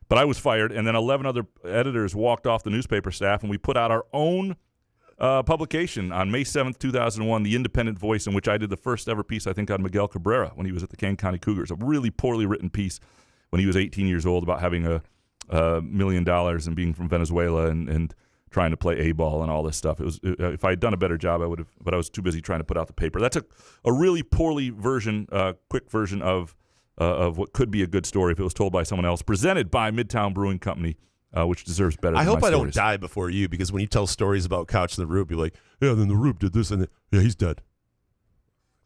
But I was fired, and then 11 other editors walked off the newspaper staff, and we put out our own publication on May 7th, 2001, The Independent Voice, in which I did the first ever piece, I think, on Miguel Cabrera when he was at the Kane County Cougars, a really poorly written piece when he was 18 years old about having $1 million and being from Venezuela and trying to play A-ball and all this stuff. If I had done a better job, I would have, but I was too busy trying to put out the paper. That's a really poorly quick version of what could be a good story if it was told by someone else, presented by Midtown Brewing Company, which deserves better than I hope my I don't stories. die before you, because when you tell stories about Couch and the Rube, you're like, yeah, then the Rube did this, and yeah, he's dead.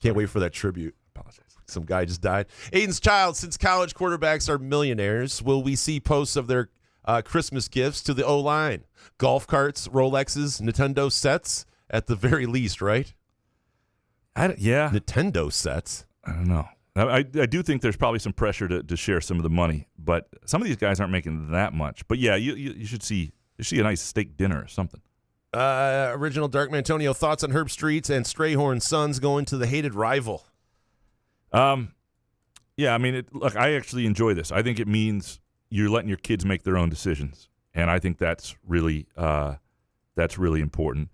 Can't wait for that tribute. Apologize. Some guy just died. Aiden's child, since college quarterbacks are millionaires, will we see posts of their Christmas gifts to the O-line? Golf carts, Rolexes, Nintendo sets, at the very least, right? Yeah. Nintendo sets? I don't know. I do think there's probably some pressure to share some of the money, but some of these guys aren't making that much. But yeah, you should see a nice steak dinner or something. Original Dark Mantonio, thoughts on Herb Streets and Strayhorn's sons going to the hated rival? Yeah, I mean, look, I actually enjoy this. I think it means you're letting your kids make their own decisions, and I think that's really important.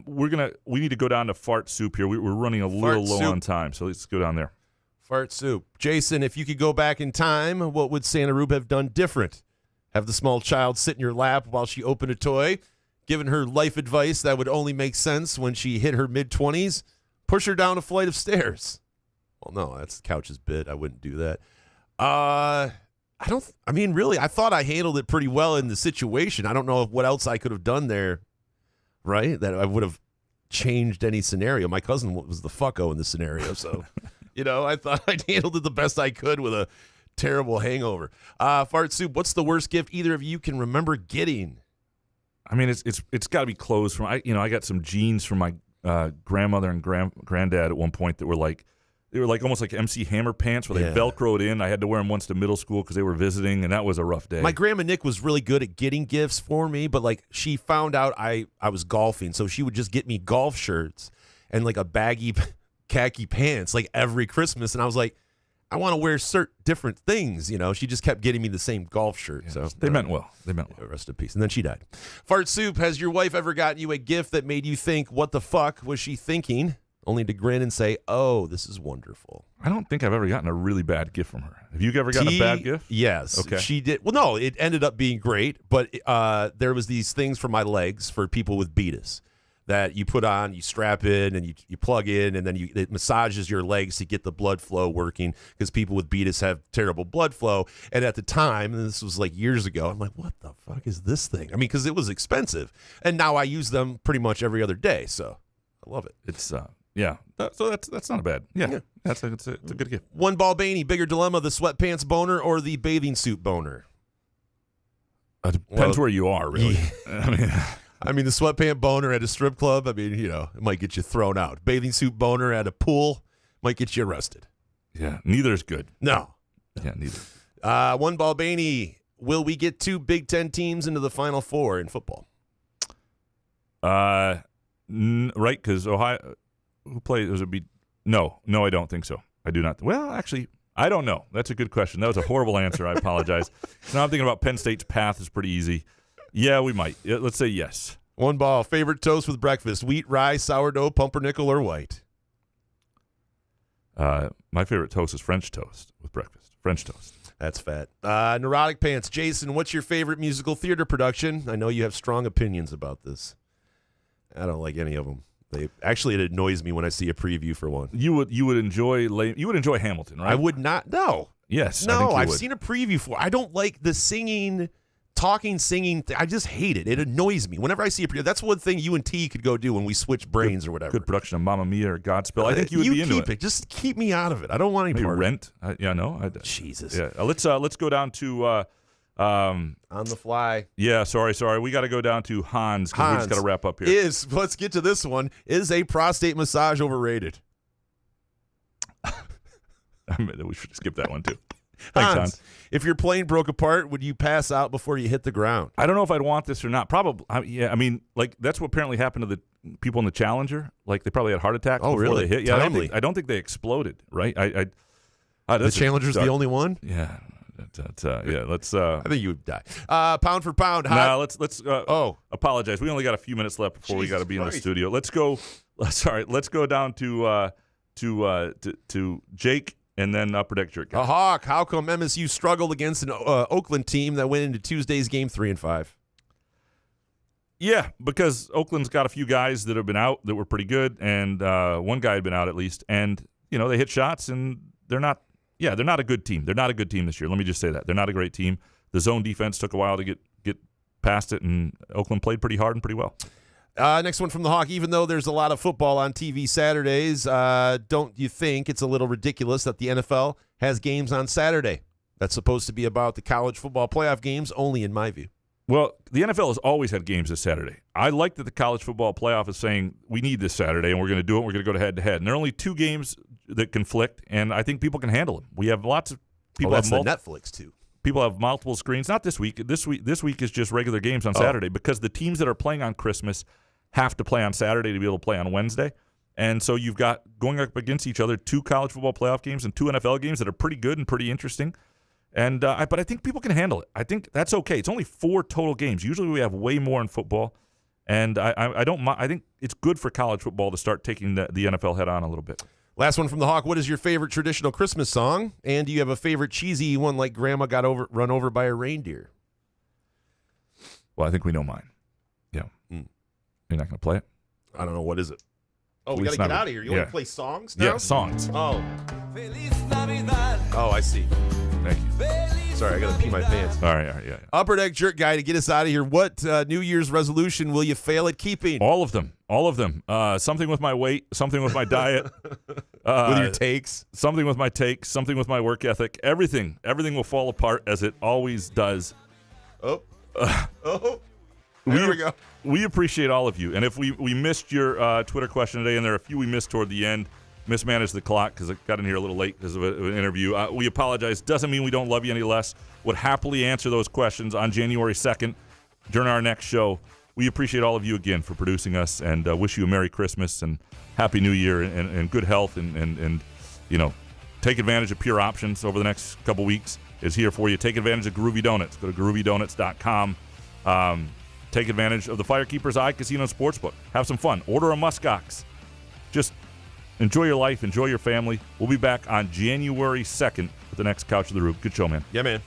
We need to go down to Fart Soup here. We're running a little low on time, so let's go down there. Fart Soup. Jason, if you could go back in time, what would Santa Rube have done different? Have the small child sit in your lap while she opened a toy? Given her life advice that would only make sense when she hit her mid-20s? Push her down a flight of stairs? Well, no, that's Couch's bit. I wouldn't do that. Really, I thought I handled it pretty well in the situation. I don't know what else I could have done there, right? That I would have changed any scenario. My cousin was the fucko in the scenario, so I thought I handled it the best I could with a terrible hangover. Fart Soup, what's the worst gift either of you can remember getting? I mean, it's got to be clothes from. I got some jeans from my grandmother and granddad at one point that were like. They were like almost like MC Hammer pants where they Velcroed in. I had to wear them once to middle school because they were visiting, and that was a rough day. My grandma Nick was really good at getting gifts for me, but like she found out I was golfing, so she would just get me golf shirts and like a baggy khaki pants like every Christmas, and I was like, I want to wear different things. She just kept getting me the same golf shirt. So they meant well. They meant well. Rest in peace. And then she died. Fart Soup, has your wife ever gotten you a gift that made you think, what the fuck was she thinking? Only to grin and say, oh, this is wonderful. I don't think I've ever gotten a really bad gift from her. Have you ever gotten a bad gift? Yes. Okay. She did. Well, no, it ended up being great, but there was these things for my legs for people with beatus that you put on, you strap in, and you plug in, and then it massages your legs to get the blood flow working because people with beatus have terrible blood flow. And at the time, and this was like years ago, I'm like, what the fuck is this thing? I mean, because it was expensive. And now I use them pretty much every other day, so I love it. It's yeah. So that's not a bad. Yeah. It's a good gift. One Ball Baney, bigger dilemma: the sweatpants boner or the bathing suit boner? Depends where you are, really. Yeah. I mean, the sweatpant boner at a strip club. I mean, it might get you thrown out. Bathing suit boner at a pool might get you arrested. Yeah. Neither is good. No. Yeah. Neither. One Ball Baney, will we get 2 Big Ten teams into the Final Four in football? Right, because Ohio. Who plays? Does it be? No, I don't think so. I do not. Well, actually, I don't know. That's a good question. That was a horrible answer. I apologize. Now I'm thinking about Penn State's path is pretty easy. Yeah, we might. Let's say yes. One Ball, favorite toast with breakfast: wheat, rye, sourdough, pumpernickel, or white? My favorite toast is French toast with breakfast. French toast. That's fat. Neurotic Pants, Jason, what's your favorite musical theater production? I know you have strong opinions about this. I don't like any of them. It annoys me when I see a preview for one. You would enjoy Hamilton, right? I would not. No. Yes. No, I've seen a preview for. I don't like the singing, singing. I just hate it. It annoys me whenever I see a preview. That's one thing you and T could go do when we switch brains or whatever. Good production of Mamma Mia or Godspell. I think you would be into it. Just keep me out of it. I don't want any Maybe part. Rent. Jesus. Yeah. Let's go down to. On the fly. Yeah, sorry. We got to go down to Hans because we just got to wrap up here. Let's get to this one. Is a prostate massage overrated? We should skip that one too. Thanks, Hans. If your plane broke apart, would you pass out before you hit the ground? I don't know if I'd want this or not. Probably. I mean, like that's what apparently happened to the people in the Challenger. Like they probably had heart attacks before really? they hit. Yeah, Timely. I don't think they exploded. Right? The Challenger's the only one. Yeah. Let's. I think you would die. Pound for pound. Let's. Apologize. We only got a few minutes left before we got to be in the studio. Let's go. Sorry. Let's go down to Jake and then Upper Deck Jerk. A Hawk. How come MSU struggled against an Oakland team that went into Tuesday's game 3-5? Yeah, because Oakland's got a few guys that have been out that were pretty good, and one guy had been out at least, and they hit shots, and they're not. Yeah, they're not a good team. They're not a good team this year. Let me just say that. They're not a great team. The zone defense took a while to get past it, and Oakland played pretty hard and pretty well. Next one from the Hawk. Even though there's a lot of football on TV Saturdays, don't you think it's a little ridiculous that the NFL has games on Saturday? That's supposed to be about the college football playoff games, only in my view. Well, the NFL has always had games this Saturday. I like that the college football playoff is saying we need this Saturday, and we're going to do it. We're going to go head-to-head. And there are only 2 games that conflict, and I think people can handle them. We have lots of people. That's the Netflix too. People have multiple screens. Not this week. This week is just regular games on Saturday because the teams that are playing on Christmas have to play on Saturday to be able to play on Wednesday. And so you've got going up against each other 2 college football playoff games and 2 NFL games that are pretty good and pretty interesting. And but I think people can handle it. I think that's okay. It's only 4 total games. Usually we have way more in football. And I don't. I think it's good for college football to start taking the NFL head on a little bit. Last one from the Hawk. What is your favorite traditional Christmas song? And do you have a favorite cheesy one like Grandma got run over by a reindeer? Well, I think we know mine. Yeah. You're not going to play it? I don't know. What is it? Oh, we got to get out of here. You want to play songs now? Yeah, songs. Oh. Oh, I see. Thank you. Sorry, I got to pee my pants. All right, yeah. Upper Deck Jerk Guy, to get us out of here, what New Year's resolution will you fail at keeping? All of them. Something with my weight, something with my diet. With your takes? Something with my takes, something with my work ethic. Everything will fall apart as it always does. There we go. We appreciate all of you. And if we missed your Twitter question today, and there are a few we missed toward the end, mismanaged the clock because I got in here a little late because of an interview. We apologize. Doesn't mean we don't love you any less. Would happily answer those questions on January 2nd during our next show. We appreciate all of you again for producing us, and wish you a Merry Christmas and Happy New Year and good health and take advantage of Pure Options over the next couple weeks. Is here for you. Take advantage of Groovy Donuts. Go to groovydonuts.com. Take advantage of the Firekeeper's Eye Casino Sportsbook. Have some fun. Order a muskox. Just enjoy your life. Enjoy your family. We'll be back on January 2nd with the next Couch of the Rube. Good show, man. Yeah, man.